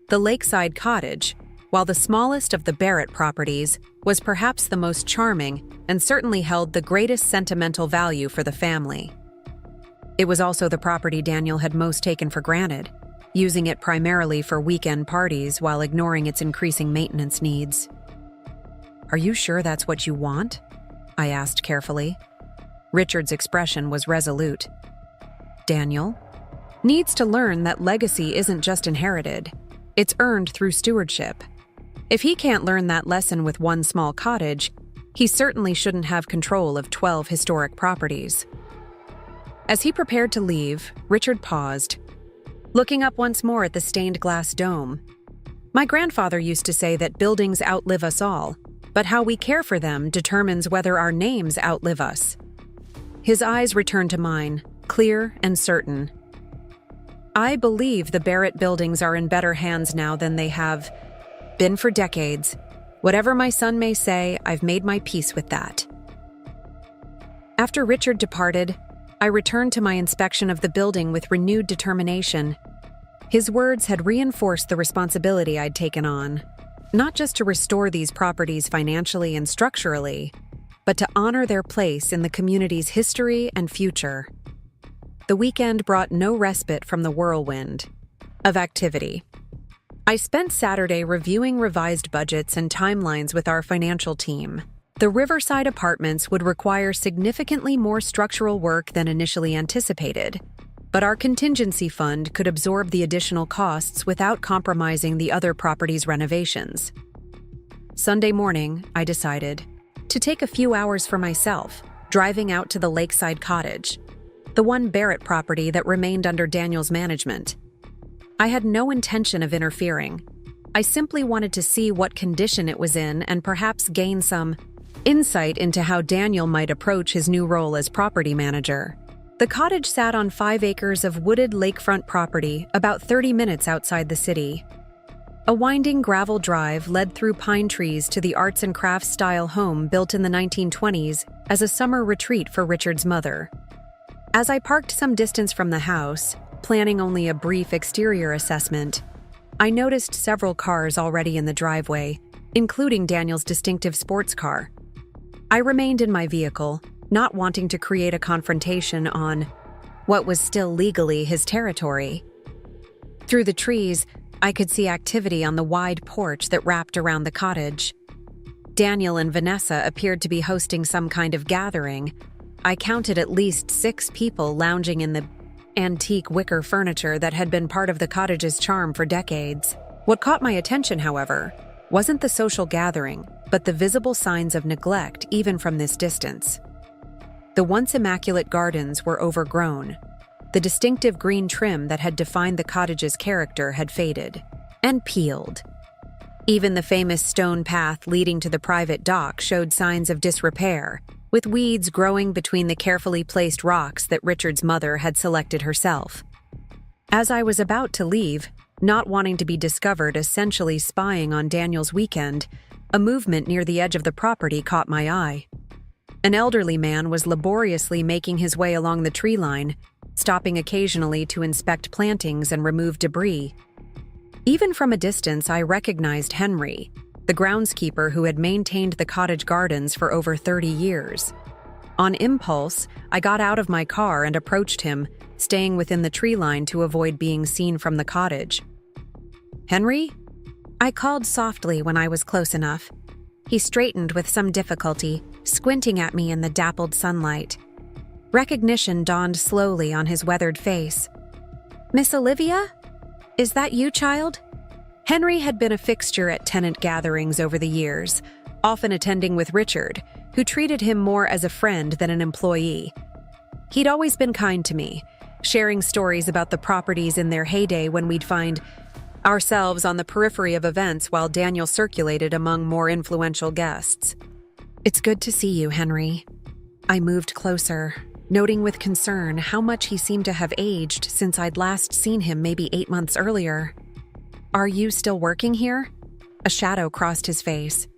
The lakeside cottage, while the smallest of the Barrett properties, was perhaps the most charming and certainly held the greatest sentimental value for the family. It was also the property Daniel had most taken for granted, using it primarily for weekend parties while ignoring its increasing maintenance needs. "Are you sure that's what you want?" I asked carefully. Richard's expression was resolute. "Daniel needs to learn that legacy isn't just inherited. It's earned through stewardship. If he can't learn that lesson with one small cottage, he certainly shouldn't have control of 12 historic properties. As he prepared to leave, Richard paused, looking up once more at the stained glass dome. My grandfather used to say that buildings outlive us all, but how we care for them determines whether our names outlive us. His eyes returned to mine, clear and certain. I believe the Barrett buildings are in better hands now than they have been for decades. Whatever my son may say, I've made my peace with that. After Richard departed, I returned to my inspection of the building with renewed determination. His words had reinforced the responsibility I'd taken on, not just to restore these properties financially and structurally, but to honor their place in the community's history and future. The weekend brought no respite from the whirlwind of activity. I spent Saturday reviewing revised budgets and timelines with our financial team. The Riverside apartments would require significantly more structural work than initially anticipated, but our contingency fund could absorb the additional costs without compromising the other properties' renovations. Sunday morning, I decided to take a few hours for myself, driving out to the lakeside cottage, the one Barrett property that remained under Daniel's management. I had no intention of interfering. I simply wanted to see what condition it was in and perhaps gain some insight into how Daniel might approach his new role as property manager. The cottage sat on 5 acres of wooded lakefront property about 30 minutes outside the city. A winding gravel drive led through pine trees to the arts and crafts style home built in the 1920s as a summer retreat for Richard's mother. As I parked some distance from the house, planning only a brief exterior assessment, I noticed several cars already in the driveway, including Daniel's distinctive sports car. I remained in my vehicle, not wanting to create a confrontation on what was still legally his territory. Through the trees, I could see activity on the wide porch that wrapped around the cottage. Daniel and Vanessa appeared to be hosting some kind of gathering. I counted at least 6 people lounging in the antique wicker furniture that had been part of the cottage's charm for decades. What caught my attention, however, wasn't the social gathering, but the visible signs of neglect even from this distance. The once immaculate gardens were overgrown. The distinctive green trim that had defined the cottage's character had faded and peeled. Even the famous stone path leading to the private dock showed signs of disrepair, with weeds growing between the carefully placed rocks that Richard's mother had selected herself. As I was about to leave, not wanting to be discovered essentially spying on Daniel's weekend, a movement near the edge of the property caught my eye. An elderly man was laboriously making his way along the tree line, stopping occasionally to inspect plantings and remove debris. Even from a distance, I recognized Henry, the groundskeeper who had maintained the cottage gardens for over 30 years. On impulse, I got out of my car and approached him, staying within the tree line to avoid being seen from the cottage. "Henry?" I called softly when I was close enough. He straightened with some difficulty, squinting at me in the dappled sunlight. Recognition dawned slowly on his weathered face. "Miss Olivia? Is that you, child?" Henry had been a fixture at tenant gatherings over the years, often attending with Richard, who treated him more as a friend than an employee. He'd always been kind to me, sharing stories about the properties in their heyday when we'd find ourselves on the periphery of events while Daniel circulated among more influential guests. "It's good to see you, Henry." I moved closer, noting with concern how much he seemed to have aged since I'd last seen him maybe 8 months earlier. "Are you still working here?" A shadow crossed his face.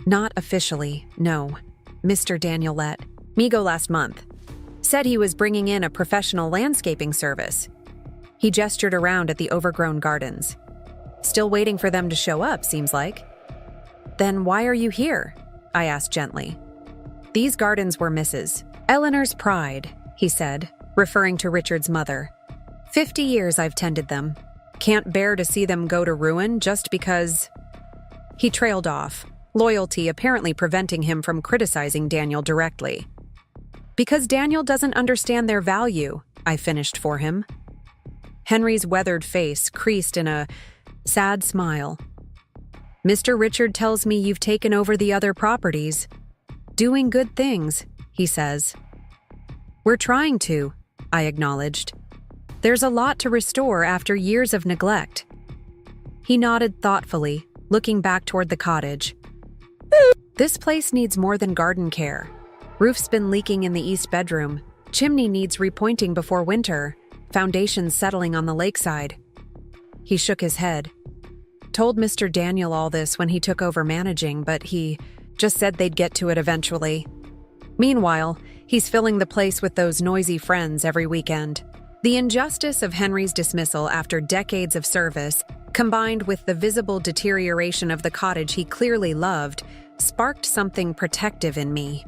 "Not officially, no. Mr. Daniel let me go last month. Said he was bringing in a professional landscaping service." He gestured around at the overgrown gardens. "Still waiting for them to show up, seems like." "Then why are you here?" I asked gently. "These gardens were Mrs. Eleanor's pride," he said, referring to Richard's mother. 50 years I've tended them. Can't bear to see them go to ruin just because—" He trailed off, loyalty apparently preventing him from criticizing Daniel directly. "Because Daniel doesn't understand their value," I finished for him. Henry's weathered face creased in a Sad smile. Mr. Richard tells me you've taken over the other properties. Doing good things, he says. We're trying to, I acknowledged. There's a lot to restore after years of neglect. He nodded thoughtfully, looking back toward the cottage. This place needs more than garden care. Roof's been leaking in the east bedroom. Chimney needs repointing before winter. Foundations settling on the lakeside. He shook his head. Told Mr. Daniel all this when he took over managing, but he just said they'd get to it eventually. Meanwhile, he's filling the place with those noisy friends every weekend. The injustice of Henry's dismissal after decades of service, combined with the visible deterioration of the cottage he clearly loved, sparked something protective in me.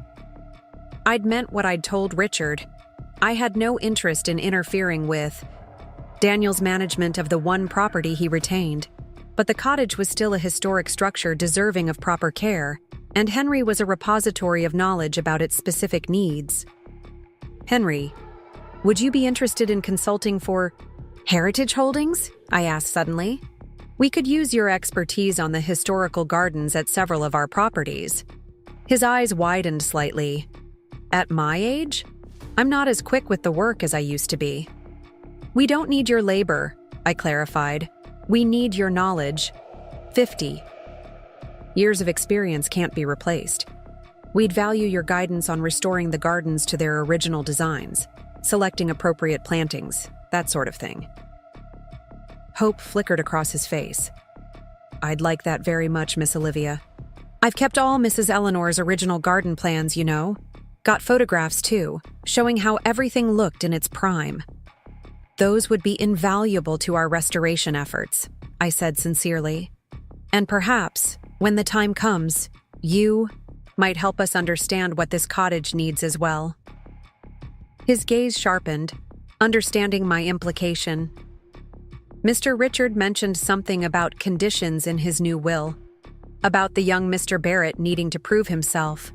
I'd meant what I'd told Richard. I had no interest in interfering with Daniel's management of the one property he retained, but the cottage was still a historic structure deserving of proper care, and Henry was a repository of knowledge about its specific needs. Henry, would you be interested in consulting for Heritage Holdings? I asked suddenly. We could use your expertise on the historical gardens at several of our properties. His eyes widened slightly. At my age? I'm not as quick with the work as I used to be. We don't need your labor, I clarified. We need your knowledge. 50. Years of experience can't be replaced. We'd value your guidance on restoring the gardens to their original designs, selecting appropriate plantings, that sort of thing. Hope flickered across his face. I'd like that very much, Miss Olivia. I've kept all Mrs. Eleanor's original garden plans, you know. Got photographs, too, showing how everything looked in its prime. Those would be invaluable to our restoration efforts, I said sincerely. And perhaps, when the time comes, you might help us understand what this cottage needs as well. His gaze sharpened, understanding my implication. Mr. Richard mentioned something about conditions in his new will, about the young Mr. Barrett needing to prove himself.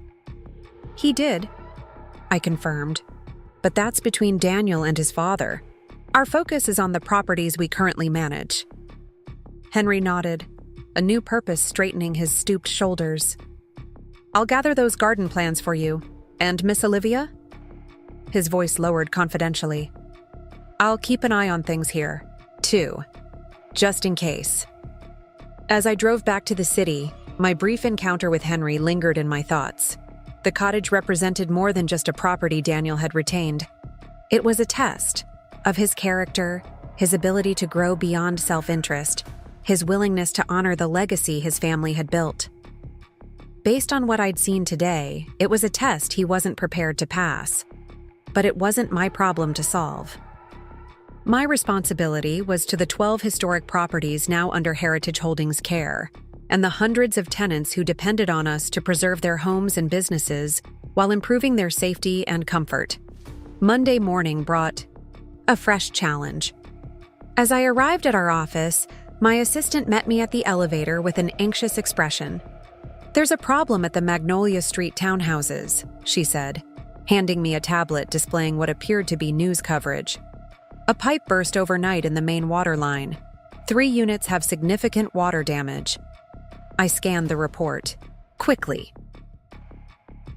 He did, I confirmed, but that's between Daniel and his father. Our focus is on the properties we currently manage. Henry nodded, a new purpose straightening his stooped shoulders. I'll gather those garden plans for you. And Miss Olivia? His voice lowered confidentially. I'll keep an eye on things here, too, just in case. As I drove back to the city, my brief encounter with Henry lingered in my thoughts. The cottage represented more than just a property Daniel had retained. It was a test of his character, his ability to grow beyond self-interest, his willingness to honor the legacy his family had built. Based on what I'd seen today, it was a test he wasn't prepared to pass. But it wasn't my problem to solve. My responsibility was to the 12 historic properties now under Heritage Holdings' care, and the hundreds of tenants who depended on us to preserve their homes and businesses while improving their safety and comfort. Monday morning brought a fresh challenge. As I arrived at our office, my assistant met me at the elevator with an anxious expression. There's a problem at the Magnolia Street townhouses, she said, handing me a tablet displaying what appeared to be news coverage. A pipe burst overnight in the main water line. 3 units have significant water damage. I scanned the report. Quickly.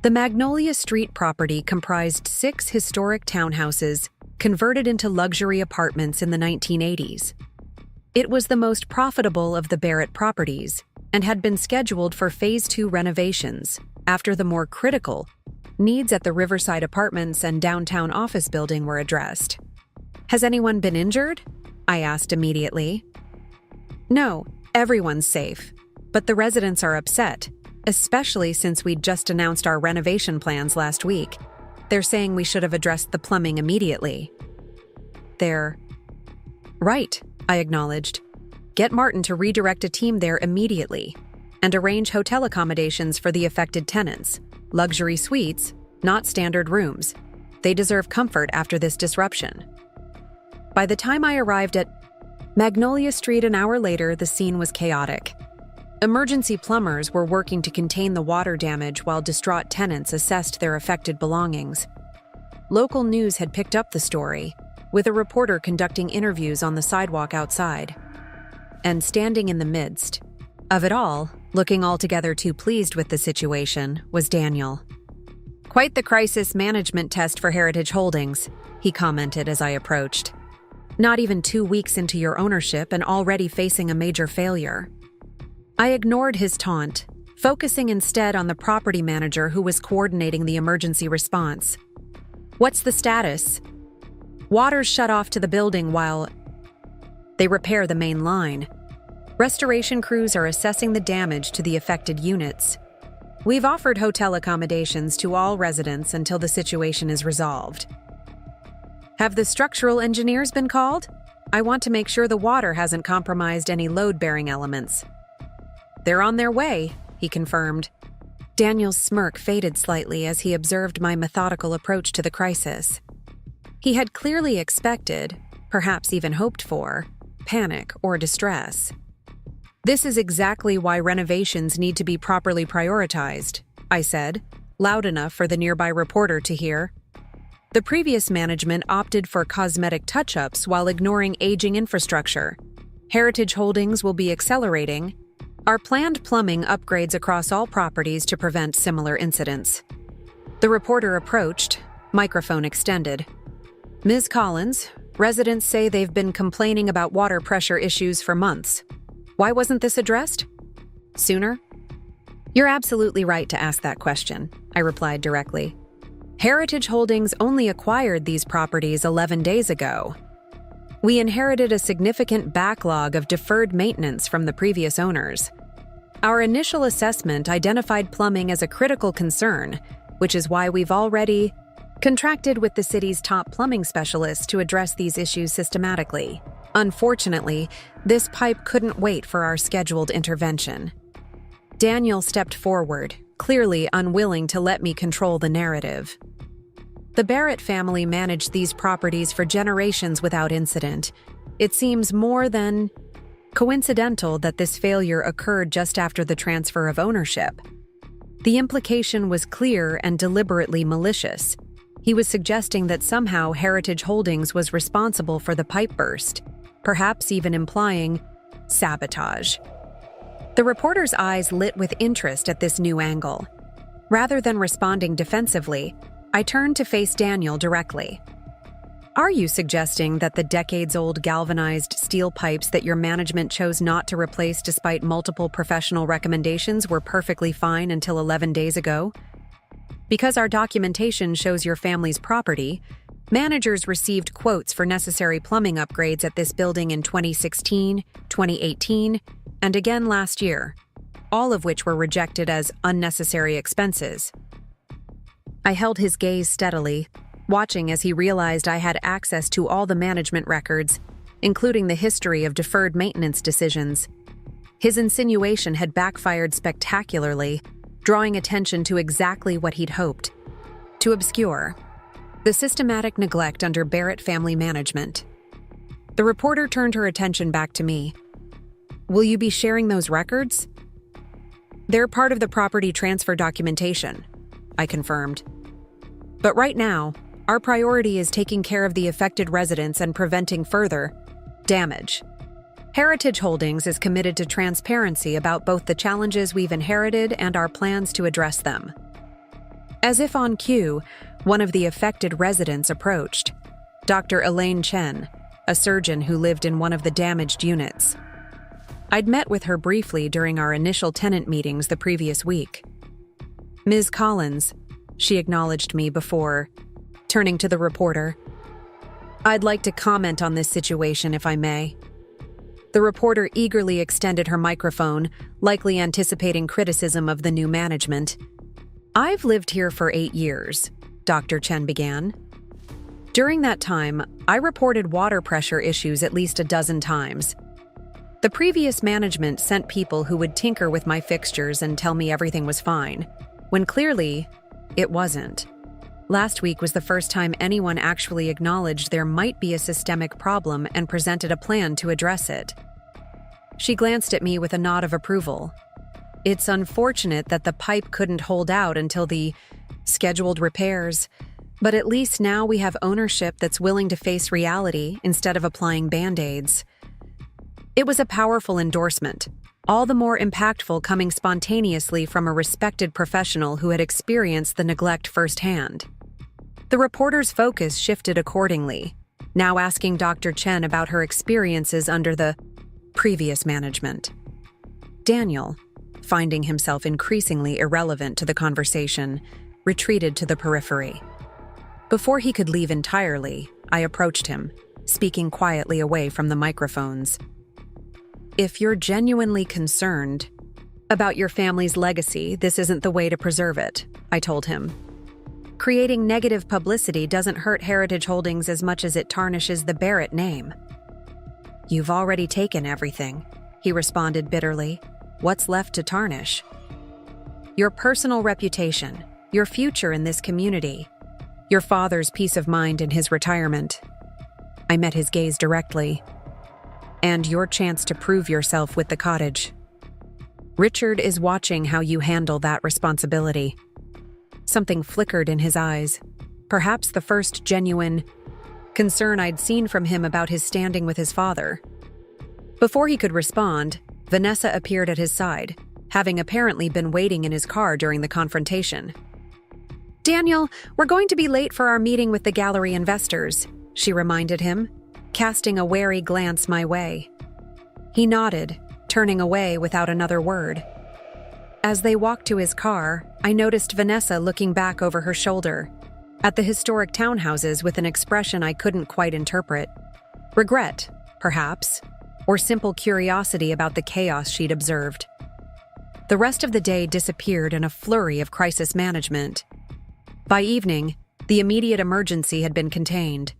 The Magnolia Street property comprised 6 historic townhouses converted into luxury apartments in the 1980s. It was the most profitable of the Barrett properties and had been scheduled for Phase 2 renovations after the more critical needs at the Riverside Apartments and downtown office building were addressed. Has anyone been injured? I asked immediately. No, everyone's safe, but the residents are upset, especially since we'd just announced our renovation plans last week. They're saying we should have addressed the plumbing immediately. They're right, I acknowledged. Get Martin to redirect a team there immediately and arrange hotel accommodations for the affected tenants. Luxury suites, not standard rooms. They deserve comfort after this disruption. By the time I arrived at Magnolia Street an hour later, the scene was chaotic. Emergency plumbers were working to contain the water damage while distraught tenants assessed their affected belongings. Local news had picked up the story, with a reporter conducting interviews on the sidewalk outside. and standing in the midst of it all, looking altogether too pleased with the situation, was Daniel. "Quite the crisis management test for Heritage Holdings," he commented as I approached. "Not even 2 weeks into your ownership and already facing a major failure." I ignored his taunt, focusing instead on the property manager who was coordinating the emergency response. "What's the status?" "Water's shut off to the building while they repair the main line. Restoration crews are assessing the damage to the affected units. We've offered hotel accommodations to all residents until the situation is resolved." "Have the structural engineers been called? I want to make sure the water hasn't compromised any load-bearing elements." "They're on their way," he confirmed. Daniel's smirk faded slightly as he observed my methodical approach to the crisis. He had clearly expected, perhaps even hoped for, panic or distress. "This is exactly why renovations need to be properly prioritized," I said, loud enough for the nearby reporter to hear. "The previous management opted for cosmetic touch-ups while ignoring aging infrastructure. Heritage Holdings will be accelerating our planned plumbing upgrades across all properties to prevent similar incidents." The reporter approached, microphone extended. "Ms. Collins, residents say they've been complaining about water pressure issues for months. Why wasn't this addressed sooner?" "You're absolutely right to ask that question," I replied directly. "Heritage Holdings only acquired these properties 11 days ago. We inherited a significant backlog of deferred maintenance from the previous owners. Our initial assessment identified plumbing as a critical concern, which is why we've already contracted with the city's top plumbing specialists to address these issues systematically. Unfortunately, this pipe couldn't wait for our scheduled intervention." Daniel stepped forward, clearly unwilling to let me control the narrative. "The Barrett family managed these properties for generations without incident. It seems more than coincidental that this failure occurred just after the transfer of ownership." The implication was clear and deliberately malicious. He was suggesting that somehow Heritage Holdings was responsible for the pipe burst, perhaps even implying sabotage. The reporter's eyes lit with interest at this new angle. Rather than responding defensively, I turned to face Daniel directly. "Are you suggesting that the decades-old galvanized steel pipes that your management chose not to replace despite multiple professional recommendations were perfectly fine until 11 days ago? Because our documentation shows your family's property, managers received quotes for necessary plumbing upgrades at this building in 2016, 2018, and again last year, all of which were rejected as unnecessary expenses." I held his gaze steadily, watching as he realized I had access to all the management records, including the history of deferred maintenance decisions. His insinuation had backfired spectacularly, drawing attention to exactly what he'd hoped to obscure: the systematic neglect under Barrett family management. The reporter turned her attention back to me. "Will you be sharing those records?" "They're part of the property transfer documentation," I confirmed. "But right now, our priority is taking care of the affected residents and preventing further damage. Heritage Holdings is committed to transparency about both the challenges we've inherited and our plans to address them." As if on cue, one of the affected residents approached, Dr. Elaine Chen, a surgeon who lived in one of the damaged units. I'd met with her briefly during our initial tenant meetings the previous week. "Ms. Collins," she acknowledged me before turning to the reporter. "I'd like to comment on this situation if I may." The reporter eagerly extended her microphone, likely anticipating criticism of the new management. "I've lived here for 8 years," Dr. Chen began. "During that time, I reported water pressure issues at least a dozen times. The previous management sent people who would tinker with my fixtures and tell me everything was fine, when clearly it wasn't. Last week was the first time anyone actually acknowledged there might be a systemic problem and presented a plan to address it." She glanced at me with a nod of approval. "It's unfortunate that the pipe couldn't hold out until the scheduled repairs, but at least now we have ownership that's willing to face reality instead of applying band-aids. It was a powerful endorsement, all the more impactful coming spontaneously from a respected professional who had experienced the neglect firsthand. The reporter's focus shifted accordingly, now asking Dr. Chen about her experiences under the previous management. Daniel, finding himself increasingly irrelevant to the conversation, retreated to the periphery. Before he could leave entirely, I approached him, speaking quietly away from the microphones. If you're genuinely concerned about your family's legacy, this isn't the way to preserve it, I told him. Creating negative publicity doesn't hurt Heritage Holdings as much as it tarnishes the Barrett name. You've already taken everything, he responded bitterly. What's left to tarnish? Your personal reputation, your future in this community, your father's peace of mind in his retirement. I met his gaze directly. And your chance to prove yourself with the cottage. Richard is watching how you handle that responsibility. Something flickered in his eyes, perhaps the first genuine concern I'd seen from him about his standing with his father. Before he could respond, Vanessa appeared at his side, having apparently been waiting in his car during the confrontation. Daniel, we're going to be late for our meeting with the gallery investors, she reminded him, casting a wary glance my way. He nodded, turning away without another word. As they walked to his car, I noticed Vanessa looking back over her shoulder, at the historic townhouses with an expression I couldn't quite interpret. Regret, perhaps, or simple curiosity about the chaos she'd observed. The rest of the day disappeared in a flurry of crisis management. By evening, the immediate emergency had been contained.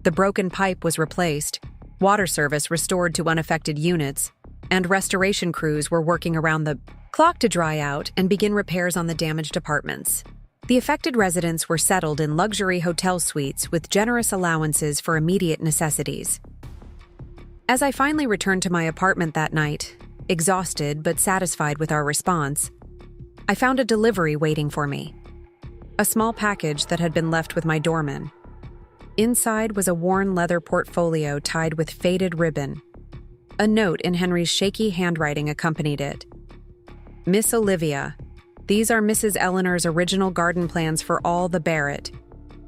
The broken pipe was replaced, water service restored to unaffected units, and restoration crews were working around the clock to dry out and begin repairs on the damaged apartments. The affected residents were settled in luxury hotel suites with generous allowances for immediate necessities. As I finally returned to my apartment that night, exhausted but satisfied with our response, I found a delivery waiting for me. A small package that had been left with my doorman. Inside was a worn leather portfolio tied with faded ribbon. A note in Henry's shaky handwriting accompanied it. Miss Olivia, these are Mrs. Eleanor's original garden plans for all the Barrett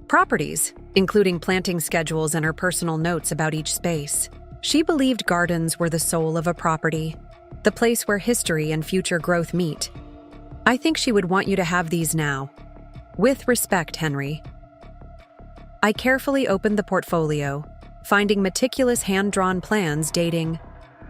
properties, including planting schedules and her personal notes about each space. She believed gardens were the soul of a property, the place where history and future growth meet. I think she would want you to have these now. With respect, Henry. I carefully opened the portfolio, finding meticulous hand-drawn plans dating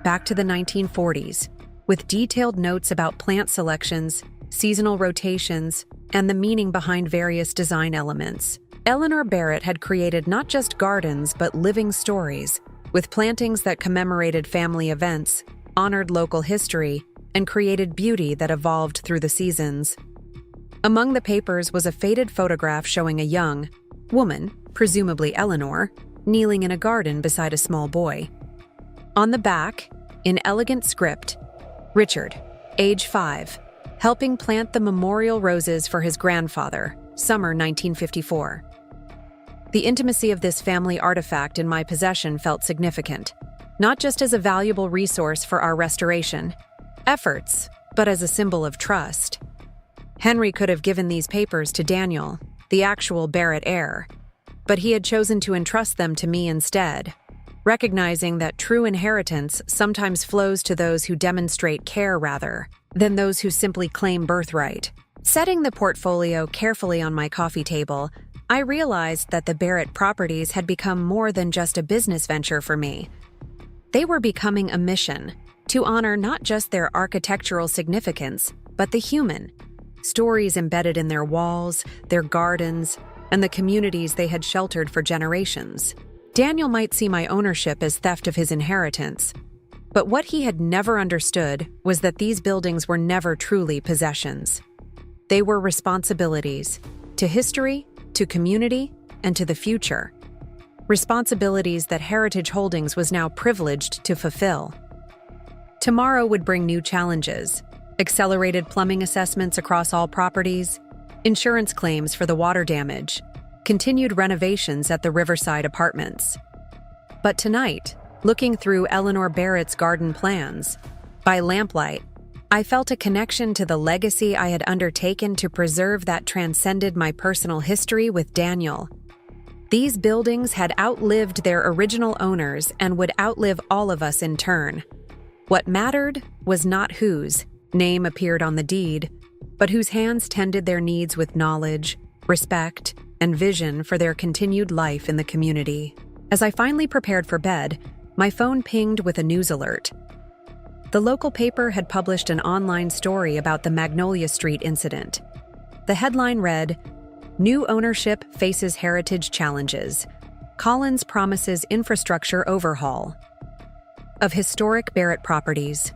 back to the 1940s, with detailed notes about plant selections, seasonal rotations, and the meaning behind various design elements. Eleanor Barrett had created not just gardens but living stories, with plantings that commemorated family events, honored local history, and created beauty that evolved through the seasons. Among the papers was a faded photograph showing a young woman, presumably Eleanor, kneeling in a garden beside a small boy. On the back, in elegant script, Richard, age 5, helping plant the memorial roses for his grandfather, summer 1954. The intimacy of this family artifact in my possession felt significant, not just as a valuable resource for our restoration efforts, but as a symbol of trust. Henry could have given these papers to Daniel, the actual Barrett heir, but he had chosen to entrust them to me instead, recognizing that true inheritance sometimes flows to those who demonstrate care rather than those who simply claim birthright. Setting the portfolio carefully on my coffee table, I realized that the Barrett properties had become more than just a business venture for me. They were becoming a mission to honor not just their architectural significance, but the human stories embedded in their walls, their gardens, and the communities they had sheltered for generations. Daniel might see my ownership as theft of his inheritance, but what he had never understood was that these buildings were never truly possessions. They were responsibilities to history, to community, and to the future. Responsibilities that Heritage Holdings was now privileged to fulfill. Tomorrow would bring new challenges: accelerated plumbing assessments across all properties, insurance claims for the water damage, continued renovations at the Riverside apartments. But tonight, looking through Eleanor Barrett's garden plans. By lamplight, I felt a connection to the legacy I had undertaken to preserve that transcended my personal history with Daniel. These buildings had outlived their original owners and would outlive all of us in turn. What mattered was not whose name appeared on the deed, but whose hands tended their needs with knowledge, respect, and vision for their continued life in the community. As I finally prepared for bed, my phone pinged with a news alert. The local paper had published an online story about the Magnolia Street incident. The headline read, "New ownership faces heritage challenges. Collins promises infrastructure overhaul." Of historic Barrett properties.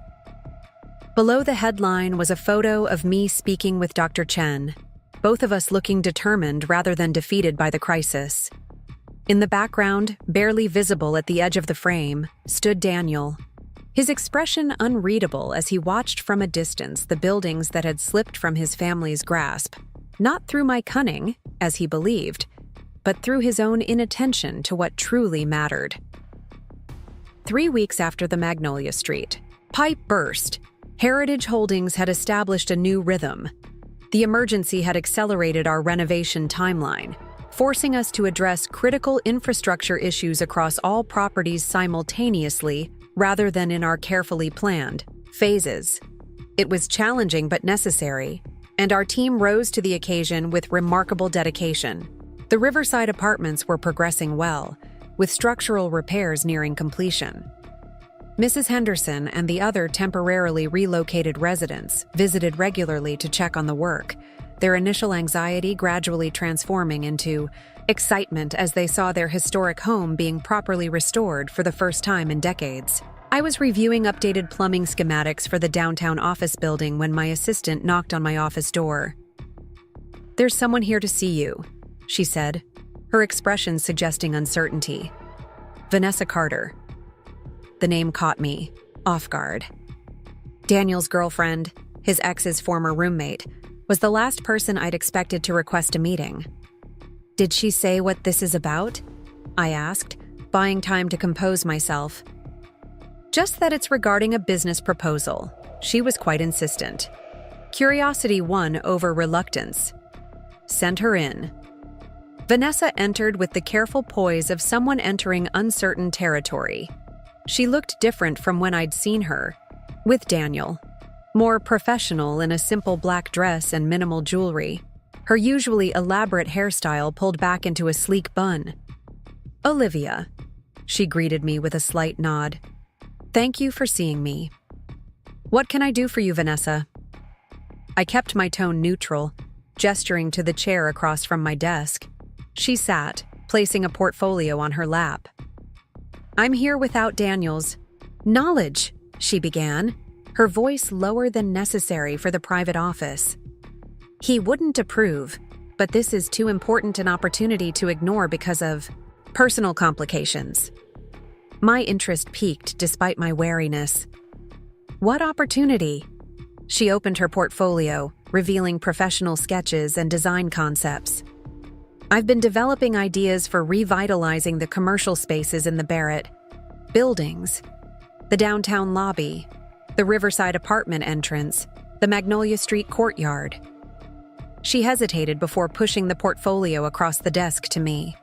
Below the headline was a photo of me speaking with Dr. Chen, both of us looking determined rather than defeated by the crisis. In the background, barely visible at the edge of the frame, stood Daniel. His expression unreadable as he watched from a distance the buildings that had slipped from his family's grasp, not through my cunning, as he believed, but through his own inattention to what truly mattered. 3 weeks after the Magnolia Street pipe burst, Heritage Holdings had established a new rhythm. The emergency had accelerated our renovation timeline, forcing us to address critical infrastructure issues across all properties simultaneously rather than in our carefully planned phases. It was challenging but necessary, and our team rose to the occasion with remarkable dedication. The Riverside apartments were progressing well, with structural repairs nearing completion. Mrs. Henderson and the other temporarily relocated residents visited regularly to check on the work, their initial anxiety gradually transforming into excitement as they saw their historic home being properly restored for the first time in decades. I was reviewing updated plumbing schematics for the downtown office building when my assistant knocked on my office door. "There's someone here to see you," she said, her expression suggesting uncertainty. "Vanessa Carter." The name caught me, off guard. Daniel's girlfriend, his ex's former roommate, was the last person I'd expected to request a meeting. "Did she say what this is about?" I asked, buying time to compose myself. "Just that it's regarding a business proposal." She was quite insistent. Curiosity won over reluctance. "Send her in." Vanessa entered with the careful poise of someone entering uncertain territory. She looked different from when I'd seen her, with Daniel. More professional in a simple black dress and minimal jewelry, her usually elaborate hairstyle pulled back into a sleek bun. "Olivia," she greeted me with a slight nod. "Thank you for seeing me." "What can I do for you, Vanessa?" I kept my tone neutral, gesturing to the chair across from my desk. She sat, placing a portfolio on her lap. "I'm here without Daniel's knowledge," she began, her voice lower than necessary for the private office. "He wouldn't approve, but this is too important an opportunity to ignore because of personal complications." My interest piqued despite my wariness. "What opportunity?" She opened her portfolio, revealing professional sketches and design concepts. "I've been developing ideas for revitalizing the commercial spaces in the Barrett buildings, the downtown lobby, the Riverside apartment entrance, the Magnolia Street courtyard." She hesitated before pushing the portfolio across the desk to me.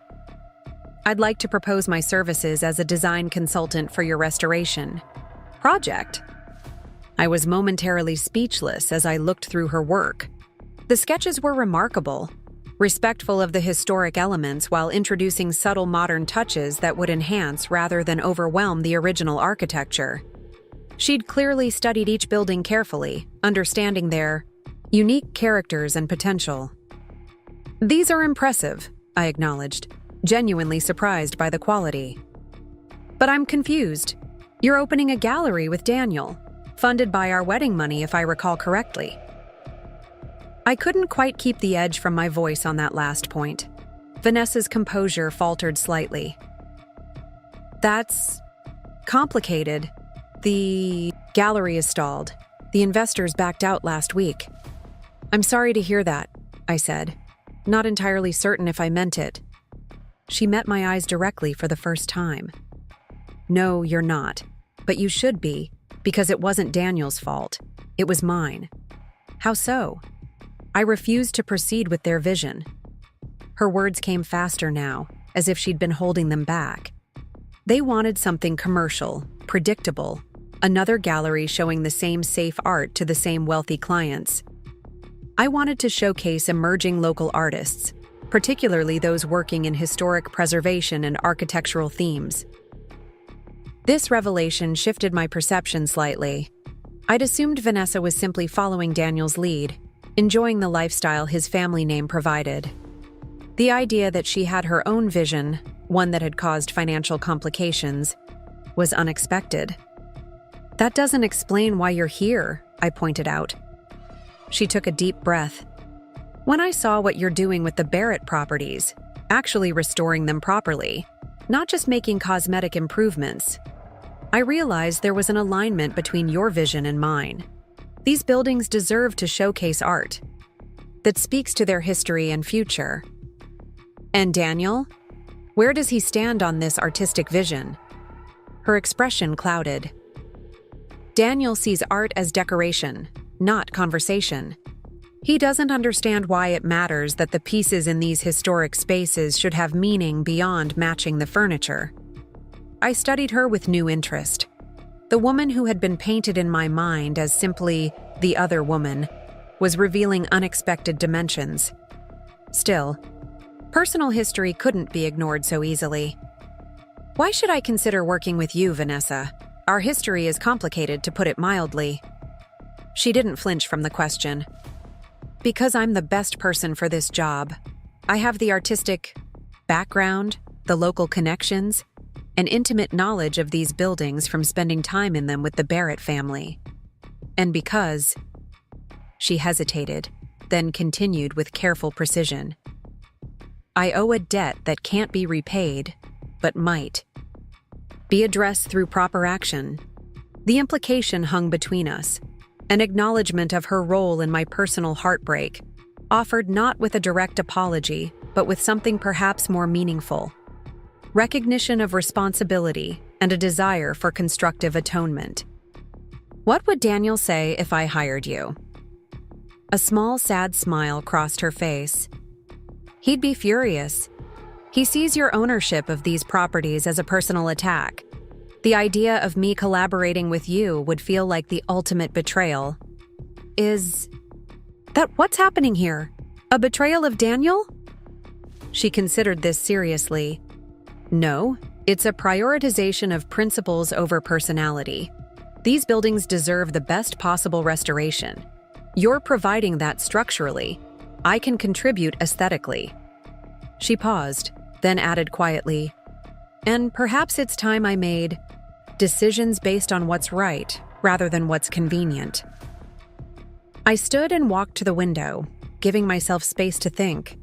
"I'd like to propose my services as a design consultant for your restoration project." I was momentarily speechless as I looked through her work. The sketches were remarkable, respectful of the historic elements while introducing subtle modern touches that would enhance rather than overwhelm the original architecture. She'd clearly studied each building carefully, understanding their unique characters and potential. "These are impressive," I acknowledged, genuinely surprised by the quality. "But I'm confused. You're opening a gallery with Daniel, funded by our wedding money if I recall correctly." I couldn't quite keep the edge from my voice on that last point. Vanessa's composure faltered slightly. "That's complicated. The gallery is stalled. The investors backed out last week." "I'm sorry to hear that," I said, not entirely certain if I meant it. She met my eyes directly for the first time. No, you're not. But you should be, because it wasn't Daniel's fault. It was mine. How so? I refused to proceed with their vision. Her words came faster now, as if she'd been holding them back. They wanted something commercial, predictable, another gallery showing the same safe art to the same wealthy clients. I wanted to showcase emerging local artists, particularly those working in historic preservation and architectural themes. This revelation shifted my perception slightly. I'd assumed Vanessa was simply following Daniel's lead, enjoying the lifestyle his family name provided. The idea that she had her own vision, one that had caused financial complications, was unexpected. That doesn't explain why you're here, I pointed out. She took a deep breath. When I saw what you're doing with the Barrett properties, actually restoring them properly, not just making cosmetic improvements, I realized there was an alignment between your vision and mine. These buildings deserve to showcase art that speaks to their history and future. And Daniel? Where does he stand on this artistic vision? Her expression clouded. Daniel sees art as decoration, not conversation. He doesn't understand why it matters that the pieces in these historic spaces should have meaning beyond matching the furniture. I studied her with new interest. The woman who had been painted in my mind as simply the other woman was revealing unexpected dimensions. Still, personal history couldn't be ignored so easily. Why should I consider working with you, Vanessa? Our history is complicated, to put it mildly. She didn't flinch from the question. Because I'm the best person for this job. I have the artistic background, the local connections, and intimate knowledge of these buildings from spending time in them with the Barrett family. And because... She hesitated, then continued with careful precision. I owe a debt that can't be repaid, but might be addressed through proper action. The implication hung between us, an acknowledgement of her role in my personal heartbreak, offered not with a direct apology, but with something perhaps more meaningful. Recognition of responsibility and a desire for constructive atonement. What would Daniel say if I hired you? A small, sad smile crossed her face. He'd be furious. He sees your ownership of these properties as a personal attack. The idea of me collaborating with you would feel like the ultimate betrayal. Is that what's happening here? A betrayal of Daniel? She considered this seriously. No, it's a prioritization of principles over personality. These buildings deserve the best possible restoration. You're providing that structurally. I can contribute aesthetically. She paused, then added quietly, and perhaps it's time I made decisions based on what's right rather than what's convenient. I stood and walked to the window, giving myself space to think.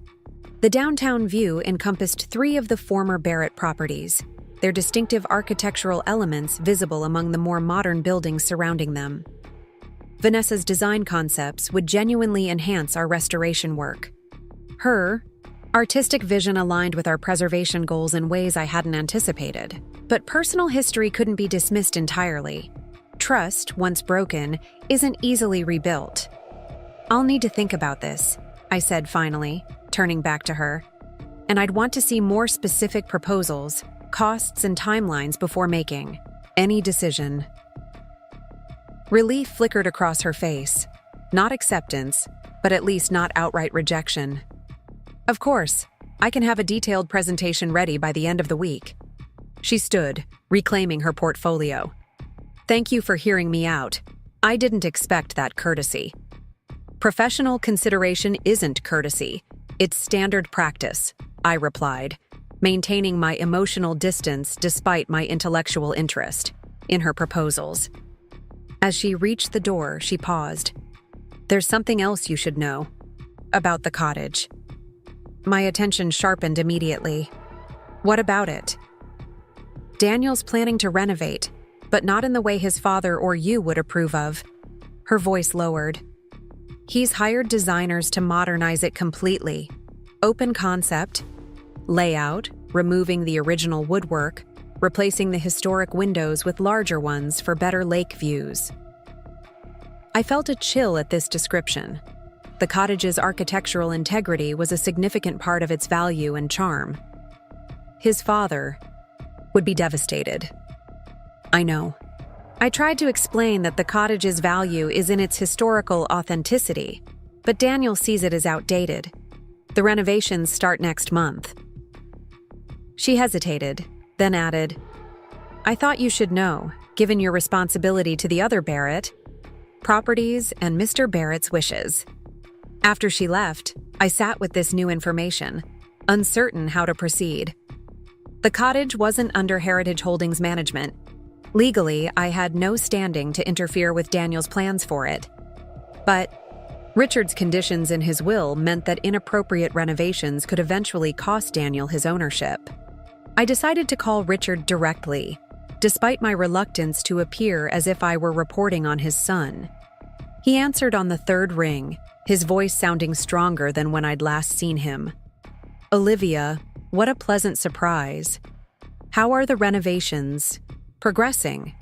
The downtown view encompassed 3 of the former Barrett properties, their distinctive architectural elements visible among the more modern buildings surrounding them. Vanessa's design concepts would genuinely enhance our restoration work. Her artistic vision aligned with our preservation goals in ways I hadn't anticipated. But personal history couldn't be dismissed entirely. Trust, once broken, isn't easily rebuilt. I'll need to think about this, I said finally, turning back to her. And I'd want to see more specific proposals, costs, and timelines before making any decision. Relief flickered across her face. Not acceptance, but at least not outright rejection. Of course, I can have a detailed presentation ready by the end of the week. She stood, reclaiming her portfolio. Thank you for hearing me out. I didn't expect that courtesy. Professional consideration isn't courtesy. It's standard practice, I replied, maintaining my emotional distance despite my intellectual interest in her proposals. As she reached the door, she paused. There's something else you should know about the cottage. My attention sharpened immediately. What about it? Daniel's planning to renovate, but not in the way his father or you would approve of. Her voice lowered. He's hired designers to modernize it completely. Open concept, layout, removing the original woodwork, replacing the historic windows with larger ones for better lake views. I felt a chill at this description. The cottage's architectural integrity was a significant part of its value and charm. His father would be devastated. I know. I tried to explain that the cottage's value is in its historical authenticity, but Daniel sees it as outdated. The renovations start next month. She hesitated, then added, I thought you should know, given your responsibility to the other Barrett, properties and Mr. Barrett's wishes. After she left, I sat with this new information, uncertain how to proceed. The cottage wasn't under Heritage Holdings management. Legally, I had no standing to interfere with Daniel's plans for it. But Richard's conditions in his will meant that inappropriate renovations could eventually cost Daniel his ownership. I decided to call Richard directly, despite my reluctance to appear as if I were reporting on his son. He answered on the third ring, his voice sounding stronger than when I'd last seen him. Olivia, what a pleasant surprise. How are the renovations progressing?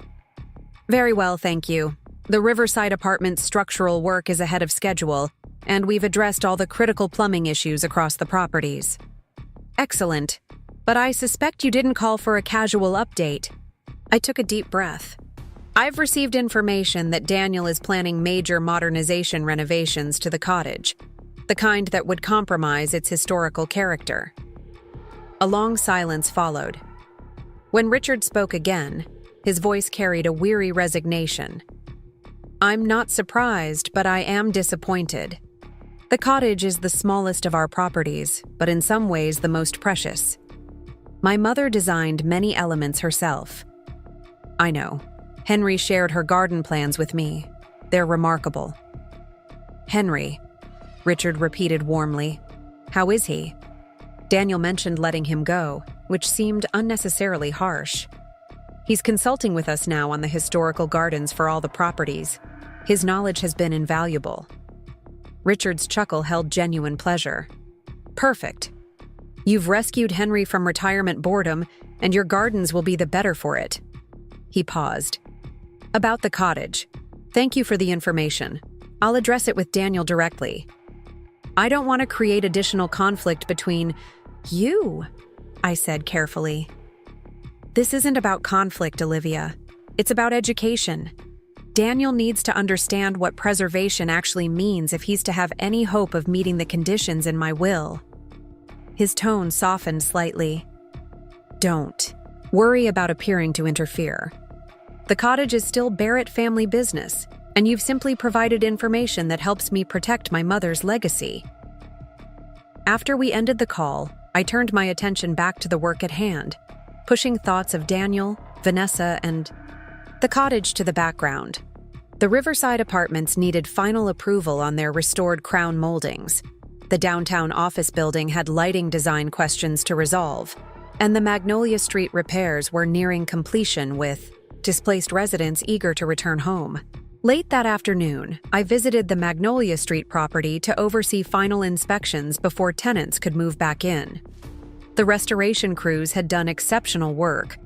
Very well, thank you. The Riverside apartment's structural work is ahead of schedule, and we've addressed all the critical plumbing issues across the properties. Excellent. But I suspect you didn't call for a casual update. I took a deep breath. I've received information that Daniel is planning major modernization renovations to the cottage, the kind that would compromise its historical character. A long silence followed. When Richard spoke again, his voice carried a weary resignation. I'm not surprised, but I am disappointed. The cottage is the smallest of our properties, but in some ways the most precious. My mother designed many elements herself. I know. Henry shared her garden plans with me. They're remarkable. Henry, Richard repeated warmly. How is he? Daniel mentioned letting him go, which seemed unnecessarily harsh. He's consulting with us now on the historical gardens for all the properties. His knowledge has been invaluable. Richard's chuckle held genuine pleasure. Perfect. You've rescued Henry from retirement boredom, and your gardens will be the better for it. He paused. About the cottage. Thank you for the information. I'll address it with Daniel directly. I don't want to create additional conflict between you, I said carefully. This isn't about conflict, Olivia. It's about education. Daniel needs to understand what preservation actually means if he's to have any hope of meeting the conditions in my will. His tone softened slightly. Don't worry about appearing to interfere. The cottage is still Barrett family business, and you've simply provided information that helps me protect my mother's legacy. After we ended the call, I turned my attention back to the work at hand, pushing thoughts of Daniel, Vanessa, and the cottage to the background. The Riverside apartments needed final approval on their restored crown moldings. The downtown office building had lighting design questions to resolve, and the Magnolia Street repairs were nearing completion with displaced residents eager to return home. Late that afternoon, I visited the Magnolia Street property to oversee final inspections before tenants could move back in. The restoration crews had done exceptional work,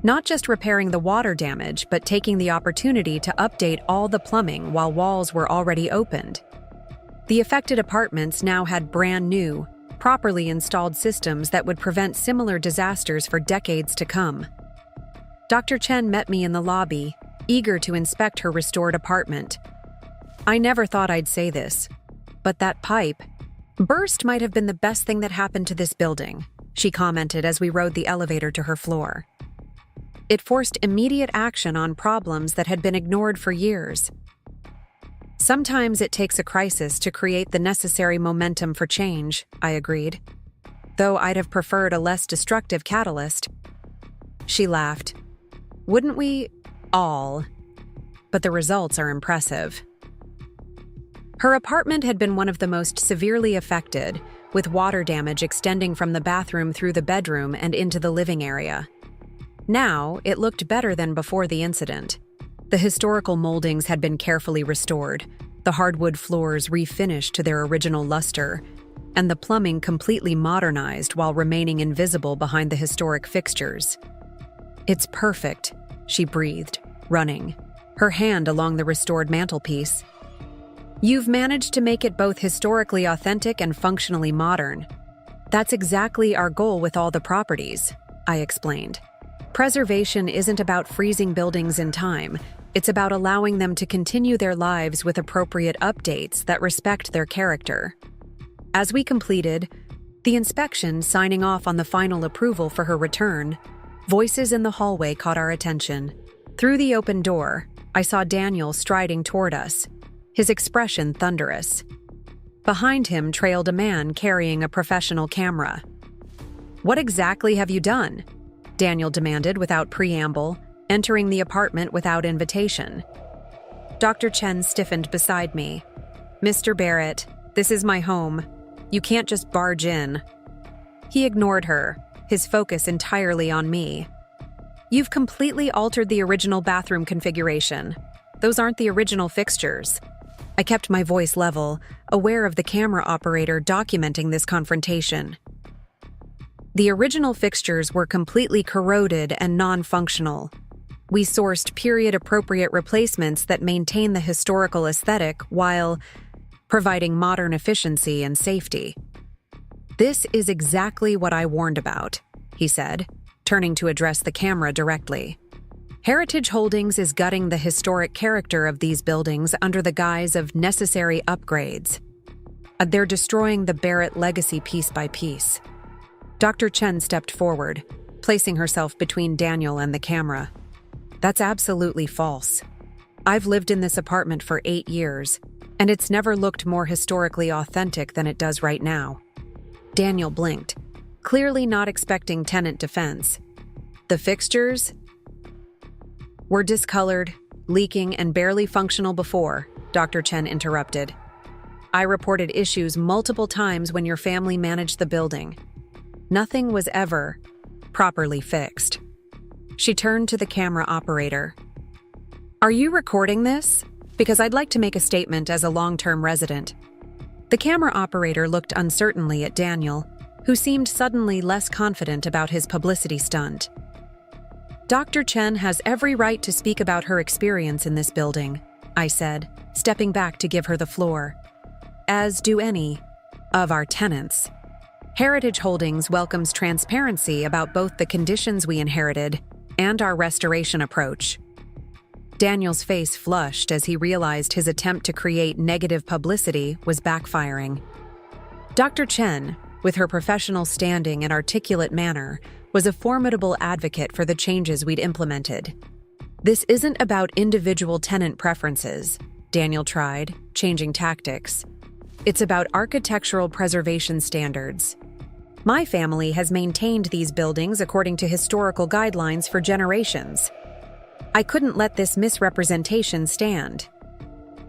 not just repairing the water damage, but taking the opportunity to update all the plumbing while walls were already opened. The affected apartments now had brand new, properly installed systems that would prevent similar disasters for decades to come. Dr. Chen met me in the lobby, eager to inspect her restored apartment. I never thought I'd say this, but that pipe burst might have been the best thing that happened to this building, she commented as we rode the elevator to her floor. It forced immediate action on problems that had been ignored for years. Sometimes it takes a crisis to create the necessary momentum for change, I agreed, though I'd have preferred a less destructive catalyst. She laughed. Wouldn't we all? But the results are impressive. Her apartment had been one of the most severely affected, with water damage extending from the bathroom through the bedroom and into the living area. Now, it looked better than before the incident. The historical moldings had been carefully restored, the hardwood floors refinished to their original luster, and the plumbing completely modernized while remaining invisible behind the historic fixtures. "It's perfect," she breathed, running, her hand along the restored mantelpiece. "You've managed to make it both historically authentic and functionally modern. That's exactly our goal with all the properties," I explained. "Preservation isn't about freezing buildings in time. It's about allowing them to continue their lives with appropriate updates that respect their character." As we completed the inspection, signing off on the final approval for her return, voices in the hallway caught our attention. Through the open door, I saw Daniel striding toward us, his expression thunderous. Behind him trailed a man carrying a professional camera. "What exactly have you done?" Daniel demanded without preamble, entering the apartment without invitation. Dr. Chen stiffened beside me. "Mr. Barrett, this is my home. You can't just barge in." He ignored her, his focus entirely on me. "You've completely altered the original bathroom configuration. Those aren't the original fixtures." I kept my voice level, aware of the camera operator documenting this confrontation. "The original fixtures were completely corroded and non-functional. We sourced period-appropriate replacements that maintain the historical aesthetic while providing modern efficiency and safety." "This is exactly what I warned about," he said, turning to address the camera directly. "Heritage Holdings is gutting the historic character of these buildings under the guise of necessary upgrades. They're destroying the Barrett legacy piece by piece." Dr. Chen stepped forward, placing herself between Daniel and the camera. "That's absolutely false. I've lived in this apartment for 8 years, and it's never looked more historically authentic than it does right now." Daniel blinked, clearly not expecting tenant defense. "The fixtures were discolored, leaking, and barely functional before," Dr. Chen interrupted. "I reported issues multiple times when your family managed the building. Nothing was ever properly fixed." She turned to the camera operator. "Are you recording this? Because I'd like to make a statement as a long-term resident." The camera operator looked uncertainly at Daniel, who seemed suddenly less confident about his publicity stunt. "Dr. Chen has every right to speak about her experience in this building," I said, stepping back to give her the floor. "As do any of our tenants. Heritage Holdings welcomes transparency about both the conditions we inherited and our restoration approach." Daniel's face flushed as he realized his attempt to create negative publicity was backfiring. Dr. Chen, with her professional standing and articulate manner, was a formidable advocate for the changes we'd implemented. "This isn't about individual tenant preferences," Daniel tried, changing tactics. "It's about architectural preservation standards. My family has maintained these buildings according to historical guidelines for generations. I couldn't let this misrepresentation stand."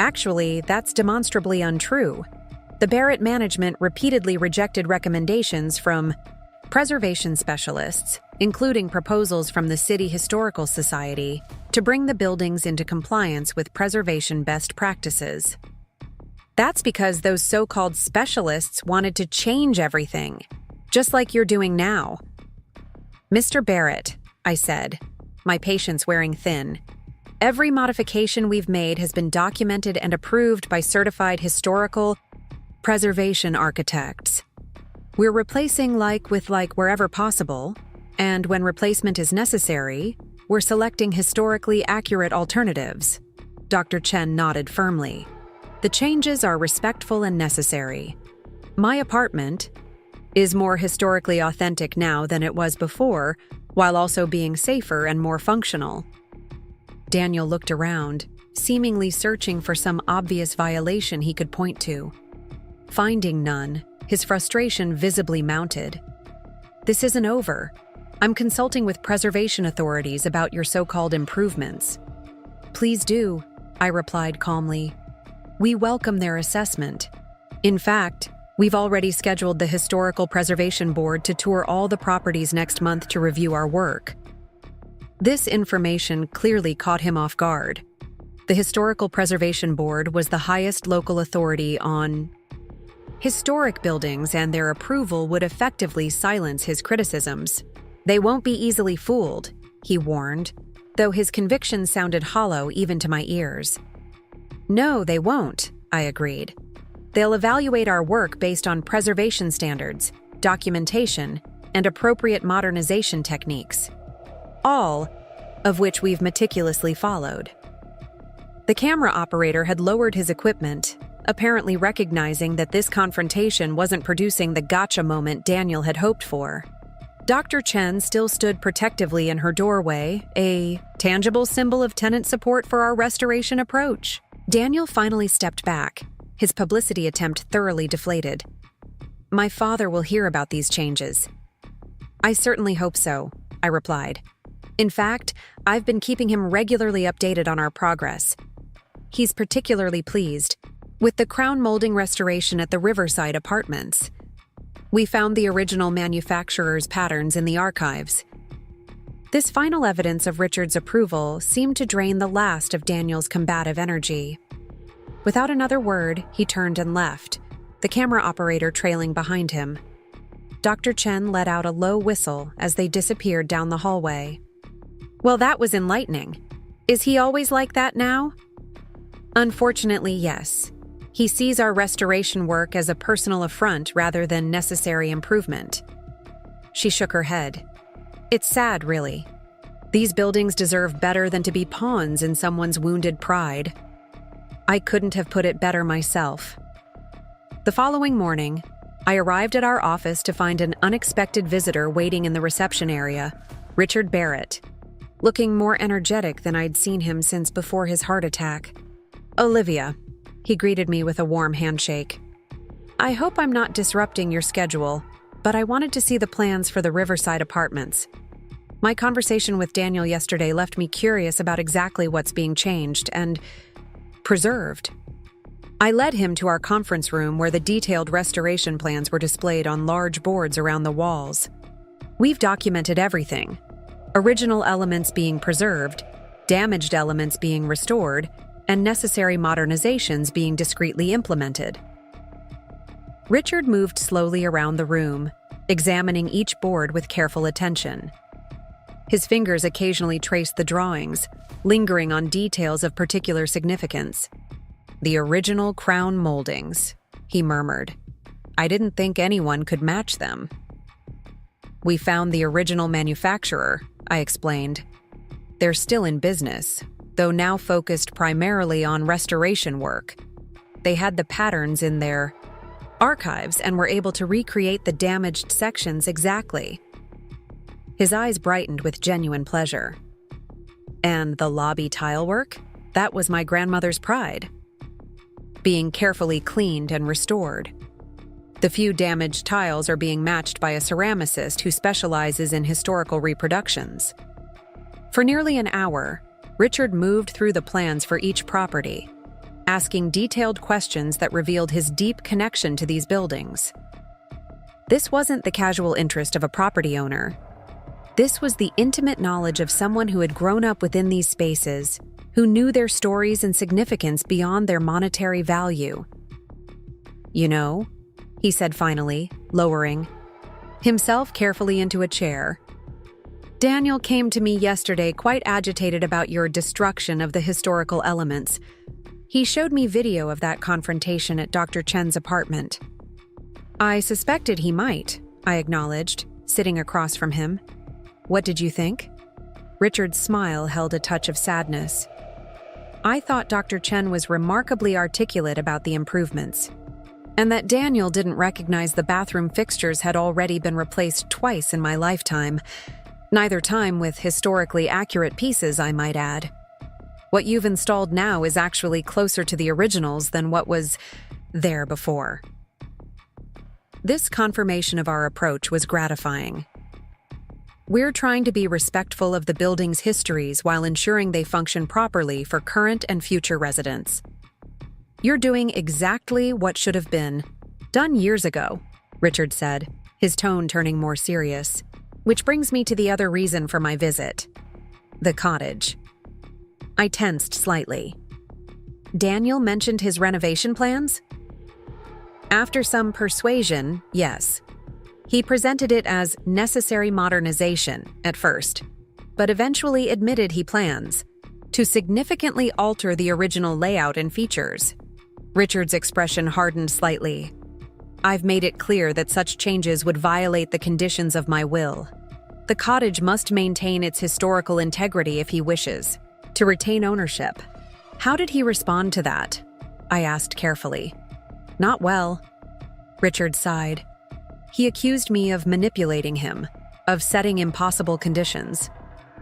Actually, that's demonstrably untrue. The Barrett management repeatedly rejected recommendations from preservation specialists, including proposals from the City Historical Society, to bring the buildings into compliance with preservation best practices. That's because those so-called specialists wanted to change everything, just like you're doing now. "Mr. Barrett," I said, my patience wearing thin, "every modification we've made has been documented and approved by certified historical preservation architects. We're replacing like with like wherever possible, and when replacement is necessary, we're selecting historically accurate alternatives." Dr. Chen nodded firmly. "The changes are respectful and necessary. My apartment is more historically authentic now than it was before, while also being safer and more functional." Daniel looked around, seemingly searching for some obvious violation he could point to. Finding none, his frustration visibly mounted. "This isn't over. I'm consulting with preservation authorities about your so-called improvements." "Please do," I replied calmly. "We welcome their assessment. In fact, we've already scheduled the Historical Preservation Board to tour all the properties next month to review our work." This information clearly caught him off guard. The Historical Preservation Board was the highest local authority on historic buildings, and their approval would effectively silence his criticisms. "They won't be easily fooled," he warned, though his conviction sounded hollow even to my ears. No, they won't, I agreed. They'll evaluate our work based on preservation standards, documentation, and appropriate modernization techniques, all of which we've meticulously followed. The camera operator had lowered his equipment, apparently recognizing that this confrontation wasn't producing the gotcha moment Daniel had hoped for. Dr. Chen still stood protectively in her doorway, a tangible symbol of tenant support for our restoration approach. Daniel finally stepped back, his publicity attempt thoroughly deflated. My father will hear about these changes. I certainly hope so, I replied. In fact, I've been keeping him regularly updated on our progress. He's particularly pleased with the crown molding restoration at the Riverside Apartments. We found the original manufacturer's patterns in the archives. This final evidence of Richard's approval seemed to drain the last of Daniel's combative energy. Without another word, he turned and left, the camera operator trailing behind him. Dr. Chen let out a low whistle as they disappeared down the hallway. Well, that was enlightening. Is he always like that now? Unfortunately, yes. He sees our restoration work as a personal affront rather than necessary improvement. She shook her head. It's sad, really. These buildings deserve better than to be pawns in someone's wounded pride. I couldn't have put it better myself. The following morning, I arrived at our office to find an unexpected visitor waiting in the reception area, Richard Barrett, looking more energetic than I'd seen him since before his heart attack. Olivia, he greeted me with a warm handshake. I hope I'm not disrupting your schedule, but I wanted to see the plans for the Riverside Apartments. My conversation with Daniel yesterday left me curious about exactly what's being changed and preserved. I led him to our conference room where the detailed restoration plans were displayed on large boards around the walls. We've documented everything. Original elements being preserved, damaged elements being restored, and necessary modernizations being discreetly implemented. Richard moved slowly around the room, examining each board with careful attention. His fingers occasionally traced the drawings, lingering on details of particular significance. The original crown moldings, he murmured. I didn't think anyone could match them. We found the original manufacturer, I explained. They're still in business, though now focused primarily on restoration work. They had the patterns in their archives and were able to recreate the damaged sections exactly. His eyes brightened with genuine pleasure. And the lobby tile work? That was my grandmother's pride. Being carefully cleaned and restored. The few damaged tiles are being matched by a ceramicist who specializes in historical reproductions. For nearly an hour, Richard moved through the plans for each property, asking detailed questions that revealed his deep connection to these buildings. This wasn't the casual interest of a property owner. This was the intimate knowledge of someone who had grown up within these spaces, who knew their stories and significance beyond their monetary value. You know, he said finally, lowering himself carefully into a chair. Daniel came to me yesterday quite agitated about your destruction of the historical elements. He showed me video of that confrontation at Dr. Chen's apartment. I suspected he might, I acknowledged, sitting across from him. What did you think? Richard's smile held a touch of sadness. I thought Dr. Chen was remarkably articulate about the improvements, and that Daniel didn't recognize the bathroom fixtures had already been replaced twice in my lifetime, neither time with historically accurate pieces, I might add. What you've installed now is actually closer to the originals than what was there before. This confirmation of our approach was gratifying. We're trying to be respectful of the building's histories while ensuring they function properly for current and future residents. You're doing exactly what should have been done years ago, Richard said, his tone turning more serious. Which brings me to the other reason for my visit. The cottage. I tensed slightly. Daniel mentioned his renovation plans? After some persuasion, yes. He presented it as necessary modernization at first. but eventually admitted he plans to significantly alter the original layout and features. Richard's expression hardened slightly. I've made it clear that such changes would violate the conditions of my will. The cottage must maintain its historical integrity if he wishes to retain ownership. How did he respond to that? I asked carefully. Not well. Richard sighed. He accused me of manipulating him, of setting impossible conditions.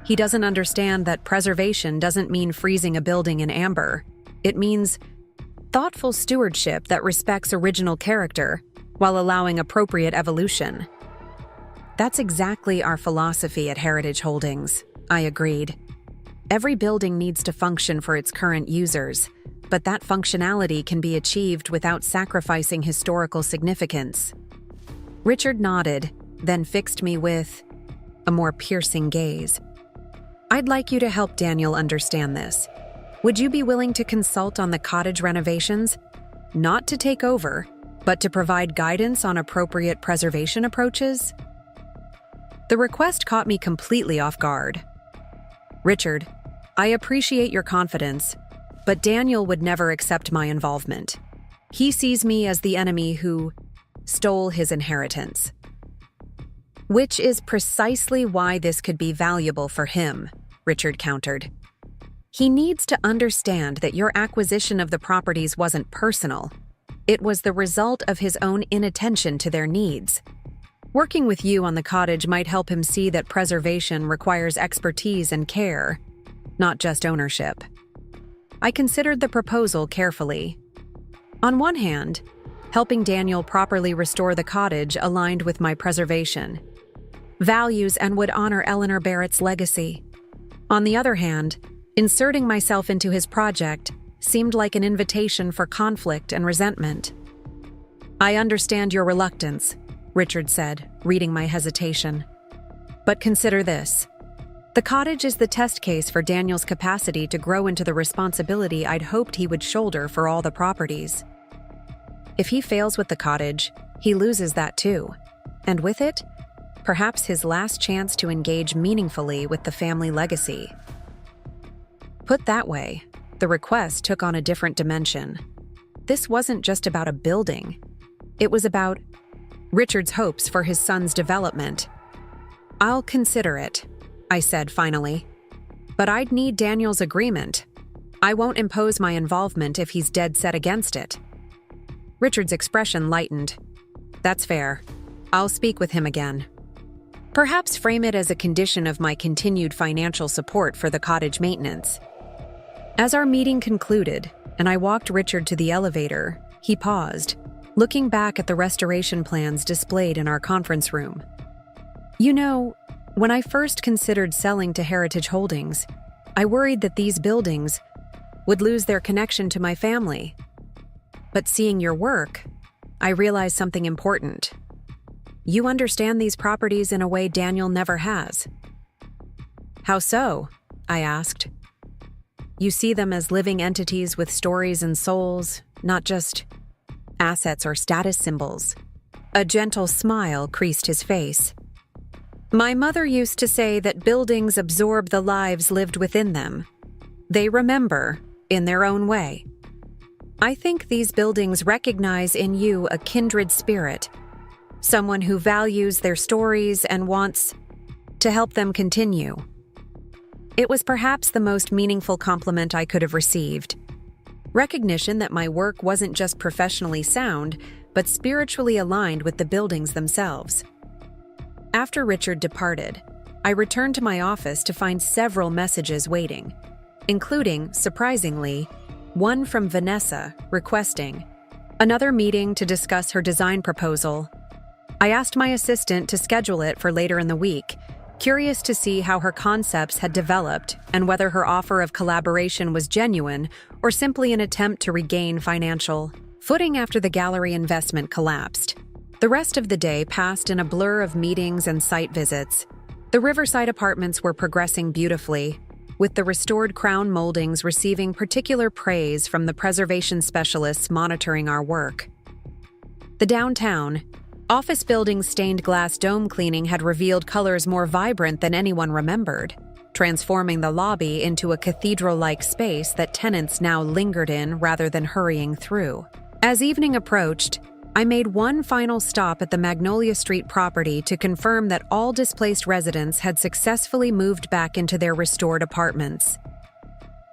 He doesn't understand that preservation doesn't mean freezing a building in amber. It means thoughtful stewardship that respects original character while allowing appropriate evolution. That's exactly our philosophy at Heritage Holdings, I agreed. Every building needs to function for its current users, but that functionality can be achieved without sacrificing historical significance. Richard nodded, then fixed me with a more piercing gaze. I'd like you to help Daniel understand this. Would you be willing to consult on the cottage renovations? Not to take over, but to provide guidance on appropriate preservation approaches? The request caught me completely off guard. Richard, I appreciate your confidence, but Daniel would never accept my involvement. He sees me as the enemy who stole his inheritance. Which is precisely why this could be valuable for him, Richard countered. He needs to understand that your acquisition of the properties wasn't personal. It was the result of his own inattention to their needs. Working with you on the cottage might help him see that preservation requires expertise and care, not just ownership. I considered the proposal carefully. On one hand, helping Daniel properly restore the cottage aligned with my preservation values and would honor Eleanor Barrett's legacy. On the other hand, inserting myself into his project seemed like an invitation for conflict and resentment. I understand your reluctance, Richard said, reading my hesitation. But consider this. The cottage is the test case for Daniel's capacity to grow into the responsibility I'd hoped he would shoulder for all the properties. If he fails with the cottage, he loses that too. And with it, perhaps his last chance to engage meaningfully with the family legacy. Put that way, the request took on a different dimension. This wasn't just about a building. It was about Richard's hopes for his son's development. I'll consider it, I said finally. But I'd need Daniel's agreement. I won't impose my involvement if he's dead set against it. Richard's expression lightened. That's fair. I'll speak with him again. Perhaps frame it as a condition of my continued financial support for the cottage maintenance. As our meeting concluded, and I walked Richard to the elevator, he paused, looking back at the restoration plans displayed in our conference room. You know, when I first considered selling to Heritage Holdings, I worried that these buildings would lose their connection to my family. But seeing your work, I realized something important. You understand these properties in a way Daniel never has. How so? I asked. You see them as living entities with stories and souls, not just assets or status symbols. A gentle smile creased his face. My mother used to say that buildings absorb the lives lived within them. They remember in their own way. I think these buildings recognize in you a kindred spirit, someone who values their stories and wants to help them continue. It was perhaps the most meaningful compliment I could have received. Recognition that my work wasn't just professionally sound, but spiritually aligned with the buildings themselves. After Richard departed, I returned to my office to find several messages waiting, including, surprisingly, one from Vanessa requesting another meeting to discuss her design proposal. I asked my assistant to schedule it for later in the week, curious to see how her concepts had developed and whether her offer of collaboration was genuine or simply an attempt to regain financial footing after the gallery investment collapsed. The rest of the day passed in a blur of meetings and site visits. The Riverside apartments were progressing beautifully, with the restored crown moldings receiving particular praise from the preservation specialists monitoring our work. The downtown, office building's stained glass dome cleaning had revealed colors more vibrant than anyone remembered. transforming the lobby into a cathedral-like space that tenants now lingered in rather than hurrying through. As evening approached, I made one final stop at the Magnolia Street property to confirm that all displaced residents had successfully moved back into their restored apartments.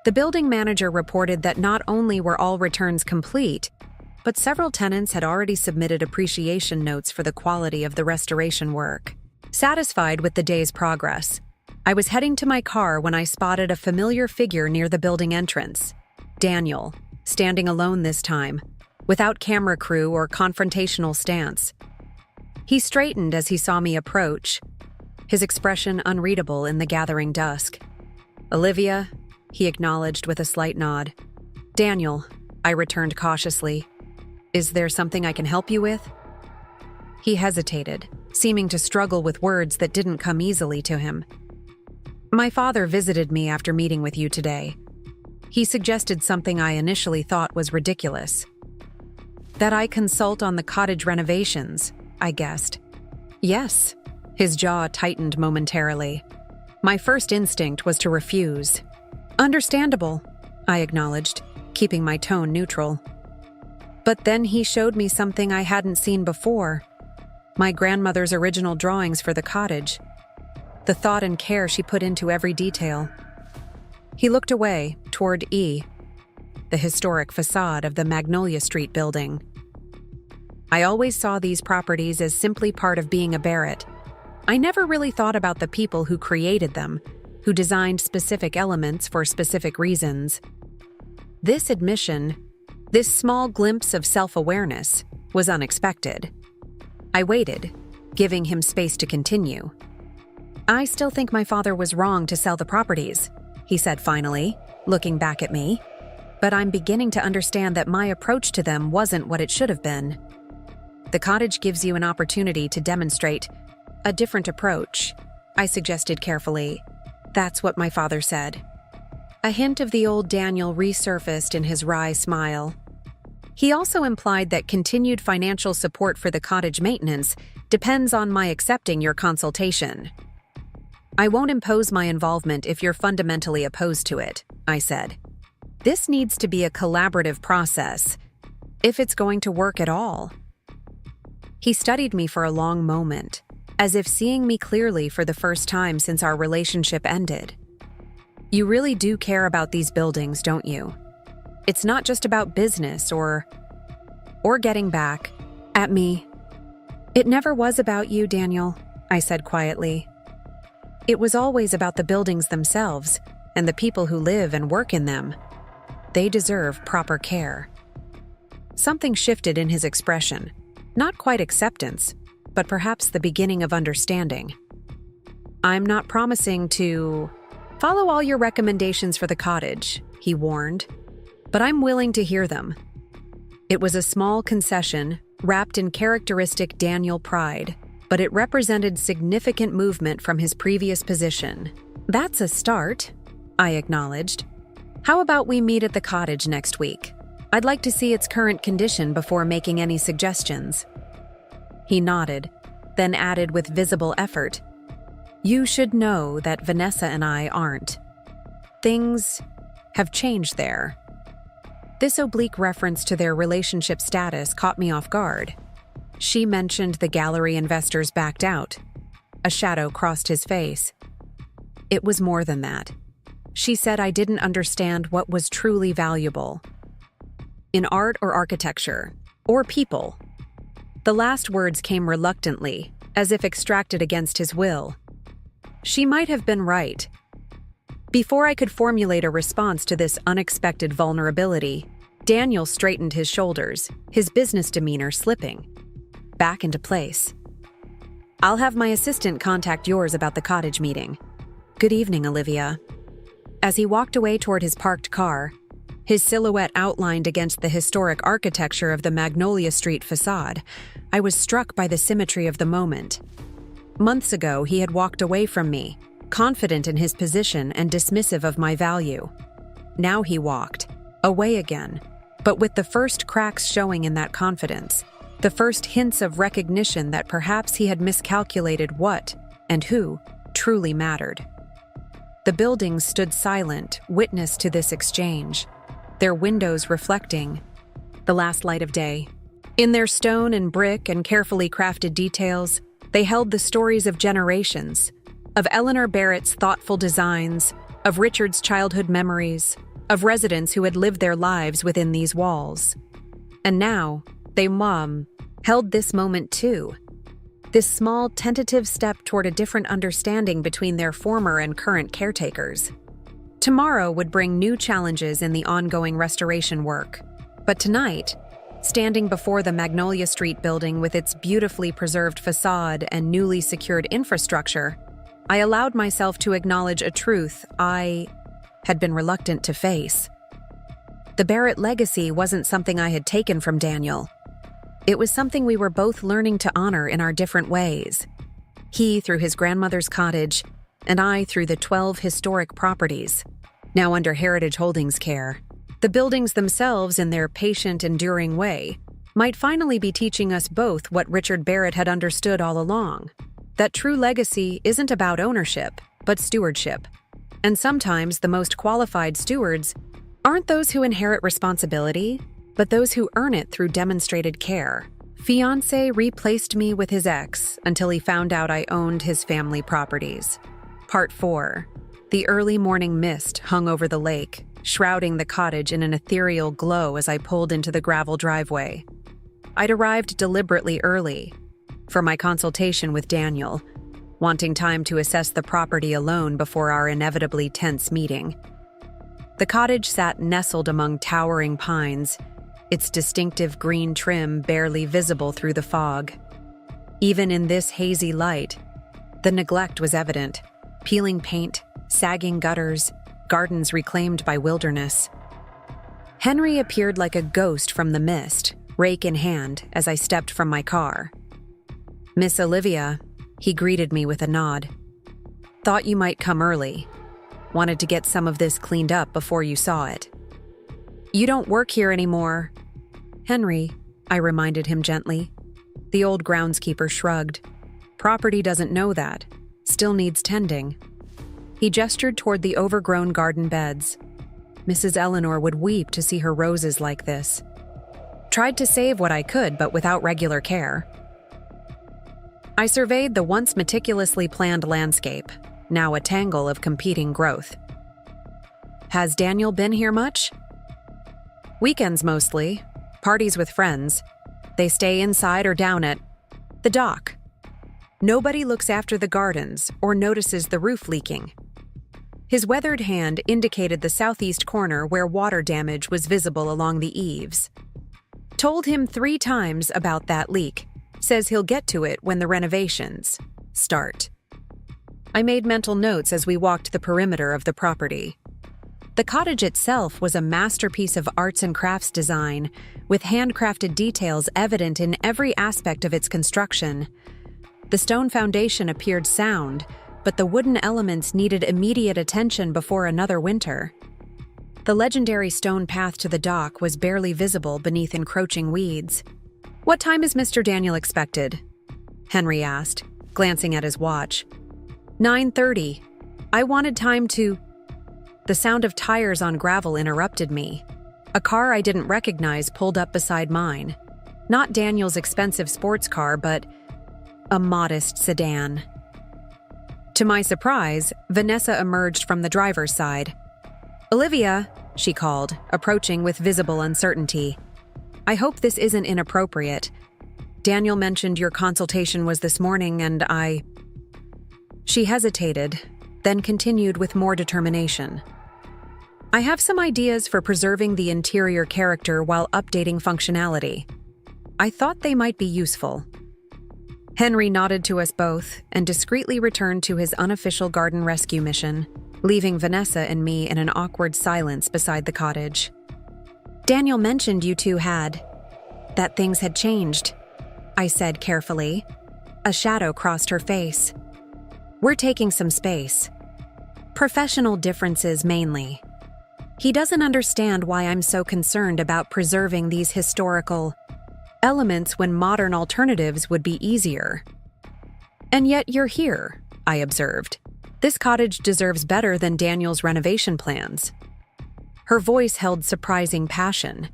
The building manager reported that not only were all returns complete, but several tenants had already submitted appreciation notes for the quality of the restoration work. Satisfied with the day's progress, I was heading to my car when I spotted a familiar figure near the building entrance. Daniel, standing alone this time, without camera crew or confrontational stance. He straightened as he saw me approach, his expression unreadable in the gathering dusk. "Olivia," he acknowledged with a slight nod. "Daniel," I returned cautiously. "Is there something I can help you with?" He hesitated, seeming to struggle with words that didn't come easily to him. "My father visited me after meeting with you today. He suggested something I initially thought was ridiculous. That I consult on the cottage renovations," I guessed. "Yes." His jaw tightened momentarily. My first instinct was to refuse. "Understandable," I acknowledged, keeping my tone neutral. But then he showed me something I hadn't seen before. My grandmother's original drawings for the cottage. The thought and care she put into every detail. He looked away, toward the historic facade of the Magnolia Street building. "I always saw these properties as simply part of being a Barrett. I never really thought about the people who created them, who designed specific elements for specific reasons." This admission, this small glimpse of self-awareness, was unexpected. I waited, giving him space to continue. "I still think my father was wrong to sell the properties," he said finally, looking back at me. "But I'm beginning to understand that my approach to them wasn't what it should have been. The cottage gives you an opportunity to demonstrate a different approach," I suggested carefully. "That's what my father said." A hint of the old Daniel resurfaced in his wry smile. He also implied that continued financial support for the cottage maintenance depends on my accepting your consultation. "I won't impose my involvement if you're fundamentally opposed to it," I said. "This needs to be a collaborative process, if it's going to work at all." He studied me for a long moment, as if seeing me clearly for the first time since our relationship ended. "You really do care about these buildings, don't you? It's not just about business or getting back at me." "It never was about you, Daniel," I said quietly. "It was always about the buildings themselves and the people who live and work in them. They deserve proper care." Something shifted in his expression, not quite acceptance, but perhaps the beginning of understanding. "I'm not promising to follow all your recommendations for the cottage," he warned, "but I'm willing to hear them." It was a small concession, wrapped in characteristic Daniel pride, but it represented significant movement from his previous position. "That's a start," I acknowledged. "How about we meet at the cottage next week? I'd like to see its current condition before making any suggestions." He nodded, then added with visible effort, "You should know that Vanessa and I aren't. Things have changed there." This oblique reference to their relationship status caught me off guard. She mentioned the gallery investors backed out. A shadow crossed his face. It was more than that. She said I didn't understand what was truly valuable. In art or architecture, or people. The last words came reluctantly, as if extracted against his will. She might have been right. Before I could formulate a response to this unexpected vulnerability, Daniel straightened his shoulders, his business demeanor slipping back into place. "I'll have my assistant contact yours about the cottage meeting. Good evening, Olivia." As he walked away toward his parked car, his silhouette outlined against the historic architecture of the Magnolia Street facade, I was struck by the symmetry of the moment. Months ago, he had walked away from me, confident in his position and dismissive of my value. Now he walked, away again, but with the first cracks showing in that confidence, the first hints of recognition that perhaps he had miscalculated what, and who, truly mattered. The buildings stood silent, witness to this exchange, their windows reflecting the last light of day. In their stone and brick and carefully crafted details, they held the stories of generations, of Eleanor Barrett's thoughtful designs, of Richard's childhood memories, of residents who had lived their lives within these walls. And now, they held this moment too. This small, tentative step toward a different understanding between their former and current caretakers. Tomorrow would bring new challenges in the ongoing restoration work. But tonight, standing before the Magnolia Street building with its beautifully preserved facade and newly secured infrastructure, I allowed myself to acknowledge a truth I had been reluctant to face. The Barrett legacy wasn't something I had taken from Daniel. It was something we were both learning to honor in our different ways. He through his grandmother's cottage, and I through the 12 historic properties, now under Heritage Holdings' care. The buildings themselves, in their patient, enduring way, might finally be teaching us both what Richard Barrett had understood all along, that true legacy isn't about ownership, but stewardship. And sometimes the most qualified stewards aren't those who inherit responsibility, but those who earn it through demonstrated care. Fiancé replaced me with his ex until he found out I owned his family properties. Part 4. The early morning mist hung over the lake, shrouding the cottage in an ethereal glow as I pulled into the gravel driveway. I'd arrived deliberately early for my consultation with Daniel, wanting time to assess the property alone before our inevitably tense meeting. The cottage sat nestled among towering pines, its distinctive green trim barely visible through the fog. Even in this hazy light, the neglect was evident: peeling paint, sagging gutters, gardens reclaimed by wilderness. Henry appeared like a ghost from the mist, rake in hand, as I stepped from my car. "Miss Olivia," he greeted me with a nod. "Thought you might come early. Wanted to get some of this cleaned up before you saw it." "You don't work here anymore." "Henry," I reminded him gently. The old groundskeeper shrugged. "Property doesn't know that. Still needs tending." He gestured toward the overgrown garden beds. Mrs. Eleanor would weep to see her roses like this. Tried to save what I could, but without regular care. I surveyed the once meticulously planned landscape, now a tangle of competing growth. "Has Daniel been here much?" "Weekends mostly. Parties with friends. They stay inside or down at the dock. Nobody looks after the gardens or notices the roof leaking." His weathered hand indicated the southeast corner where water damage was visible along the eaves. "Told him 3 times about that leak. Says he'll get to it when the renovations start." I made mental notes as we walked the perimeter of the property. The cottage itself was a masterpiece of arts and crafts design, with handcrafted details evident in every aspect of its construction. The stone foundation appeared sound, but the wooden elements needed immediate attention before another winter. The legendary stone path to the dock was barely visible beneath encroaching weeds. "What time is Mr. Daniel expected?" Henry asked, glancing at his watch. 9:30. I wanted time to..." The sound of tires on gravel interrupted me. A car I didn't recognize pulled up beside mine. Not Daniel's expensive sports car, but a modest sedan. To my surprise, Vanessa emerged from the driver's side. "Olivia," she called, approaching with visible uncertainty. "I hope this isn't inappropriate. Daniel mentioned your consultation was this morning and I..." She hesitated, then continued with more determination. "I have some ideas for preserving the interior character while updating functionality. I thought they might be useful." Henry nodded to us both and discreetly returned to his unofficial garden rescue mission, leaving Vanessa and me in an awkward silence beside the cottage. "Daniel mentioned you two that things had changed," I said carefully. A shadow crossed her face. "We're taking some space. Professional differences mainly. He doesn't understand why I'm so concerned about preserving these historical elements when modern alternatives would be easier." "And yet you're here," I observed. This cottage deserves better than Daniel's renovation plans. Her voice held surprising passion.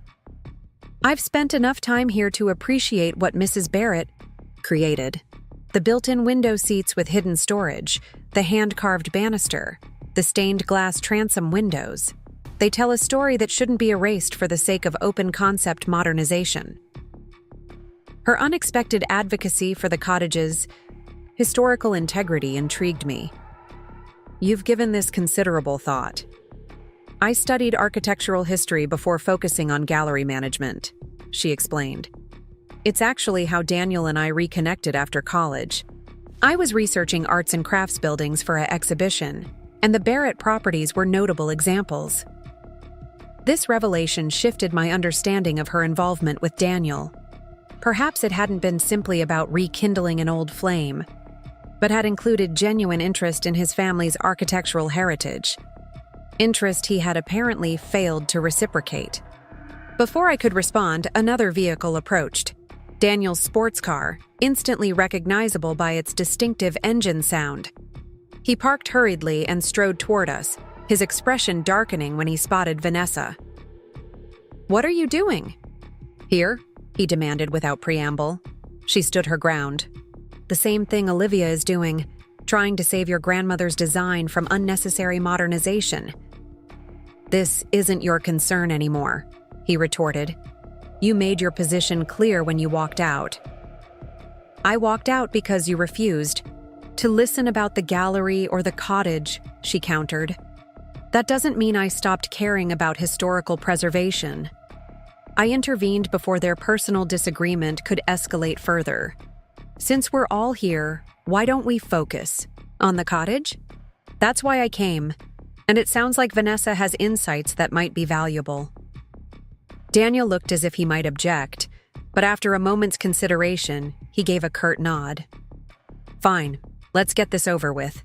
I've spent enough time here to appreciate what Mrs. Barrett created. The built-in window seats with hidden storage, the hand-carved banister, the stained glass transom windows. They tell a story that shouldn't be erased for the sake of open-concept modernization. Her unexpected advocacy for the cottage's historical integrity intrigued me. You've given this considerable thought. I studied architectural history before focusing on gallery management, she explained. It's actually how Daniel and I reconnected after college. I was researching arts and crafts buildings for an exhibition, and the Barrett properties were notable examples. This revelation shifted my understanding of her involvement with Daniel. Perhaps it hadn't been simply about rekindling an old flame, but had included genuine interest in his family's architectural heritage. Interest he had apparently failed to reciprocate. Before I could respond, another vehicle approached. Daniel's sports car, instantly recognizable by its distinctive engine sound. He parked hurriedly and strode toward us, his expression darkening when he spotted Vanessa. "What are you doing?" "Here," he demanded without preamble. She stood her ground. "The same thing Olivia is doing, trying to save your grandmother's design from unnecessary modernization." "This isn't your concern anymore," he retorted. "You made your position clear when you walked out." "I walked out because you refused to listen about the gallery or the cottage," she countered. "That doesn't mean I stopped caring about historical preservation." I intervened before their personal disagreement could escalate further. "Since we're all here, why don't we focus on the cottage? That's why I came, and it sounds like Vanessa has insights that might be valuable." Daniel looked as if he might object, but after a moment's consideration, he gave a curt nod. "Fine, let's get this over with."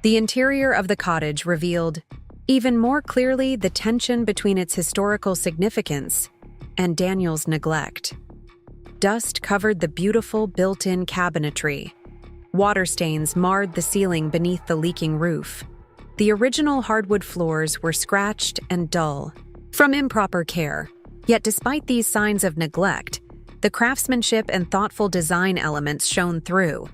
The interior of the cottage revealed even more clearly the tension between its historical significance and Daniel's neglect. Dust covered the beautiful built-in cabinetry. Water stains marred the ceiling beneath the leaking roof. The original hardwood floors were scratched and dull from improper care. Yet despite these signs of neglect, the craftsmanship and thoughtful design elements shone through.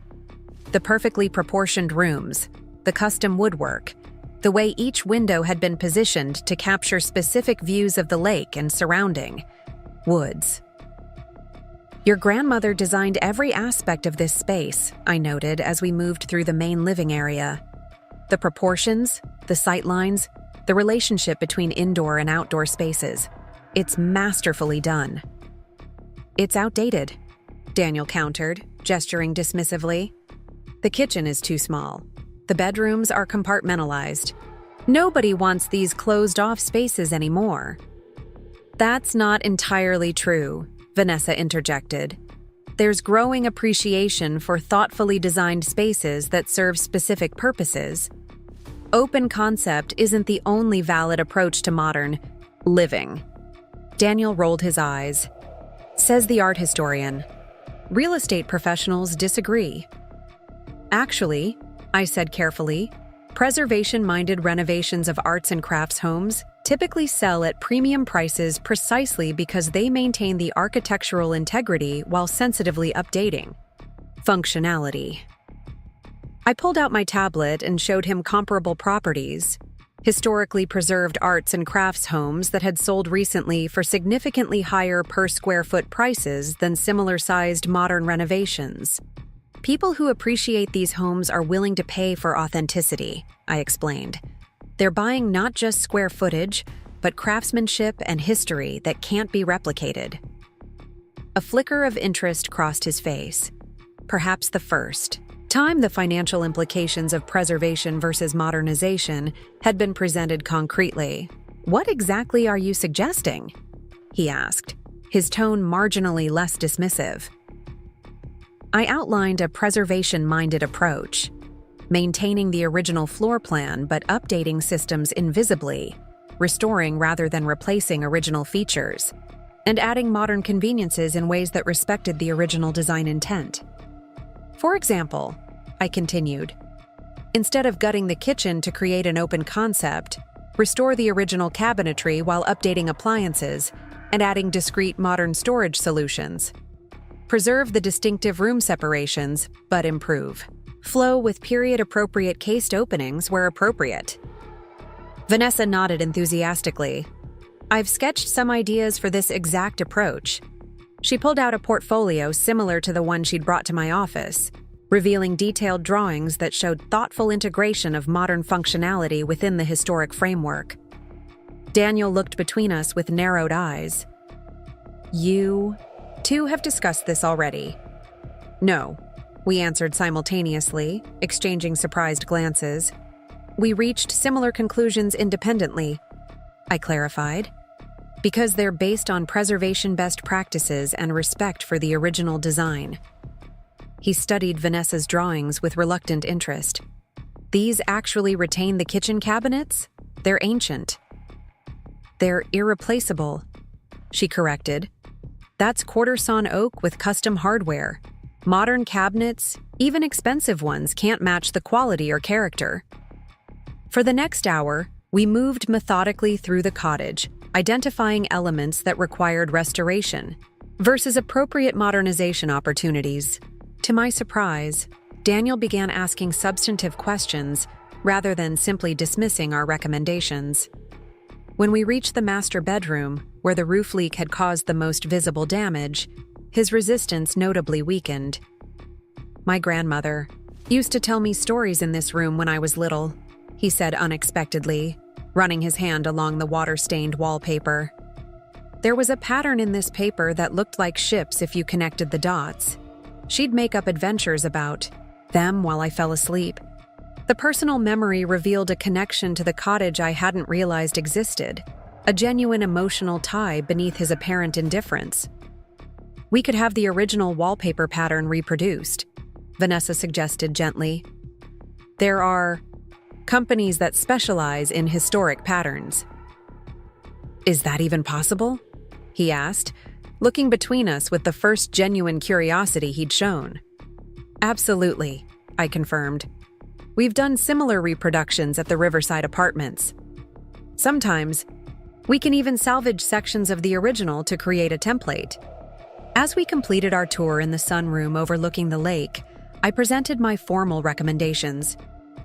The perfectly proportioned rooms, the custom woodwork, the way each window had been positioned to capture specific views of the lake and surrounding woods. "Your grandmother designed every aspect of this space," I noted as we moved through the main living area. The proportions, the sightlines, the relationship between indoor and outdoor spaces. It's masterfully done. "It's outdated," Daniel countered, gesturing dismissively. "The kitchen is too small. The bedrooms are compartmentalized. Nobody wants these closed-off spaces anymore." "That's not entirely true," Vanessa interjected. "There's growing appreciation for thoughtfully designed spaces that serve specific purposes. Open concept isn't the only valid approach to modern living." Daniel rolled his eyes. Says the art historian. Real estate professionals disagree. "Actually," I said carefully, preservation-minded renovations of arts and crafts homes typically sell at premium prices precisely because they maintain the architectural integrity while sensitively updating functionality. I pulled out my tablet and showed him comparable properties, historically preserved arts and crafts homes that had sold recently for significantly higher per-square-foot prices than similar-sized modern renovations. People who appreciate these homes are willing to pay for authenticity, I explained. They're buying not just square footage, but craftsmanship and history that can't be replicated. A flicker of interest crossed his face. Perhaps the first time the financial implications of preservation versus modernization had been presented concretely. "What exactly are you suggesting?" he asked, his tone marginally less dismissive. I outlined a preservation-minded approach, maintaining the original floor plan but updating systems invisibly, restoring rather than replacing original features, and adding modern conveniences in ways that respected the original design intent. For example, I continued, Instead of gutting the kitchen to create an open concept, restore the original cabinetry while updating appliances and adding discrete modern storage solutions. Preserve the distinctive room separations, but improve. Flow with period-appropriate cased openings where appropriate. Vanessa nodded enthusiastically. I've sketched some ideas for this exact approach. She pulled out a portfolio similar to the one she'd brought to my office, revealing detailed drawings that showed thoughtful integration of modern functionality within the historic framework. Daniel looked between us with narrowed eyes. You two have discussed this already. No, we answered simultaneously, exchanging surprised glances. We reached similar conclusions independently, I clarified, because they're based on preservation best practices and respect for the original design. He studied Vanessa's drawings with reluctant interest. These actually retain the kitchen cabinets? They're ancient. They're irreplaceable, she corrected. That's quarter-sawn oak with custom hardware. Modern cabinets, even expensive ones, can't match the quality or character. For the next hour, we moved methodically through the cottage, identifying elements that required restoration versus appropriate modernization opportunities. To my surprise, Daniel began asking substantive questions rather than simply dismissing our recommendations. When we reached the master bedroom, where the roof leak had caused the most visible damage, his resistance notably weakened. My grandmother used to tell me stories in this room when I was little, he said unexpectedly, running his hand along the water-stained wallpaper. There was a pattern in this paper that looked like ships if you connected the dots. She'd make up adventures about them while I fell asleep. The personal memory revealed a connection to the cottage I hadn't realized existed, a genuine emotional tie beneath his apparent indifference. We could have the original wallpaper pattern reproduced, Vanessa suggested gently. There are companies that specialize in historic patterns. Is that even possible? He asked, looking between us with the first genuine curiosity he'd shown. Absolutely, I confirmed. We've done similar reproductions at the Riverside Apartments. Sometimes, we can even salvage sections of the original to create a template. As we completed our tour in the sunroom overlooking the lake, I presented my formal recommendations.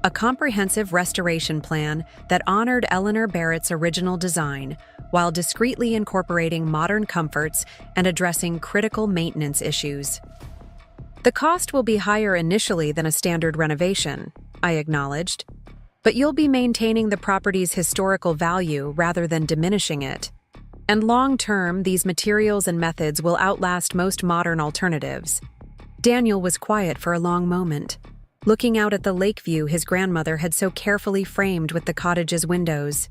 A comprehensive restoration plan that honored Eleanor Barrett's original design while discreetly incorporating modern comforts and addressing critical maintenance issues. The cost will be higher initially than a standard renovation, I acknowledged, but you'll be maintaining the property's historical value rather than diminishing it. And long-term, these materials and methods will outlast most modern alternatives. Daniel was quiet for a long moment, looking out at the lake view his grandmother had so carefully framed with the cottage's windows.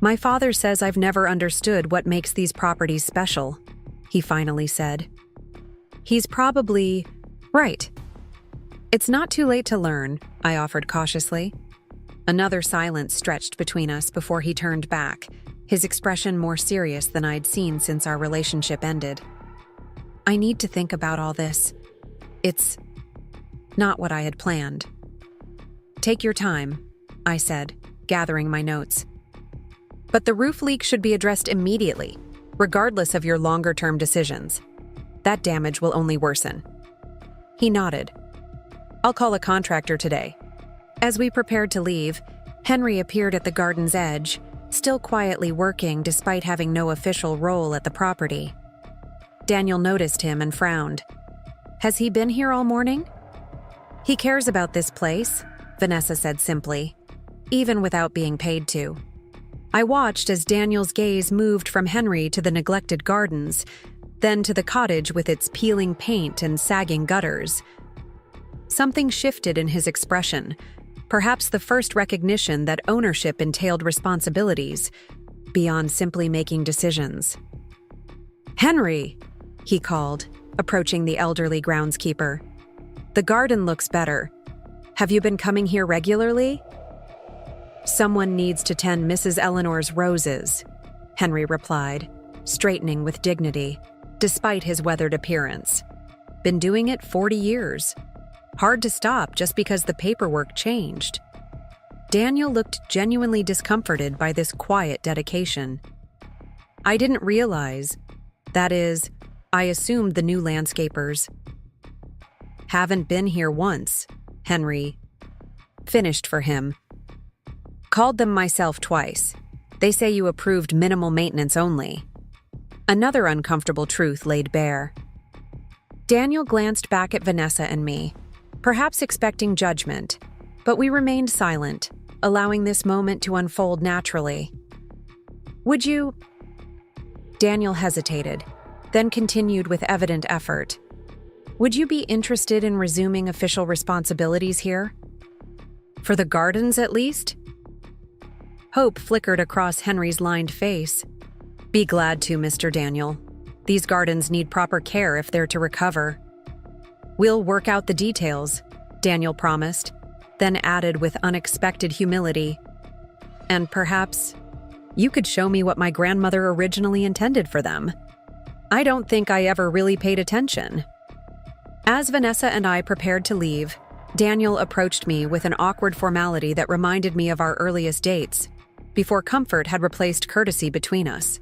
My father says I've never understood what makes these properties special, he finally said. He's probably right. It's not too late to learn, I offered cautiously. Another silence stretched between us before he turned back, his expression more serious than I'd seen since our relationship ended. I need to think about all this. It's not what I had planned. Take your time, I said, gathering my notes. But the roof leak should be addressed immediately, regardless of your longer-term decisions. That damage will only worsen. He nodded. I'll call a contractor today. As we prepared to leave, Henry appeared at the garden's edge, still quietly working despite having no official role at the property. Daniel noticed him and frowned. Has he been here all morning? He cares about this place, Vanessa said simply, even without being paid to. I watched as Daniel's gaze moved from Henry to the neglected gardens, then to the cottage with its peeling paint and sagging gutters. Something shifted in his expression, perhaps the first recognition that ownership entailed responsibilities, beyond simply making decisions. Henry, he called, approaching the elderly groundskeeper. The garden looks better. Have you been coming here regularly? Someone needs to tend Mrs. Eleanor's roses, Henry replied, straightening with dignity, despite his weathered appearance. Been doing it 40 years. Hard to stop just because the paperwork changed. Daniel looked genuinely discomforted by this quiet dedication. I didn't realize, that is, I assumed the new landscapers haven't been here once, Henry finished for him. Called them myself twice. They say you approved minimal maintenance only. Another uncomfortable truth laid bare. Daniel glanced back at Vanessa and me, perhaps expecting judgment, but we remained silent, allowing this moment to unfold naturally. Would you? Daniel hesitated, then continued with evident effort. Would you be interested in resuming official responsibilities here? For the gardens, at least? Hope flickered across Henry's lined face. Be glad to, Mr. Daniel. These gardens need proper care if they're to recover. We'll work out the details, Daniel promised, then added with unexpected humility. And perhaps you could show me what my grandmother originally intended for them. I don't think I ever really paid attention. As Vanessa and I prepared to leave, Daniel approached me with an awkward formality that reminded me of our earliest dates, before comfort had replaced courtesy between us.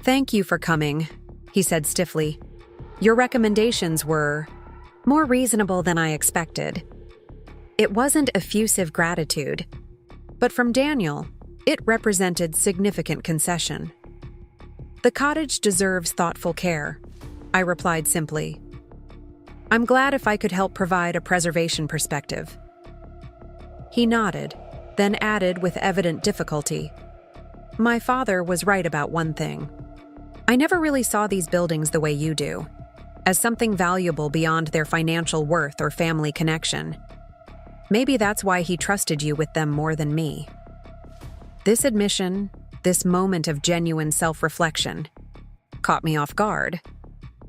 Thank you for coming, he said stiffly. Your recommendations were more reasonable than I expected. It wasn't effusive gratitude, but from Daniel, it represented significant concession. The cottage deserves thoughtful care, I replied simply. I'm glad if I could help provide a preservation perspective. He nodded, then added with evident difficulty. My father was right about one thing. I never really saw these buildings the way you do, as something valuable beyond their financial worth or family connection. Maybe that's why he trusted you with them more than me. This admission, this moment of genuine self-reflection, caught me off guard.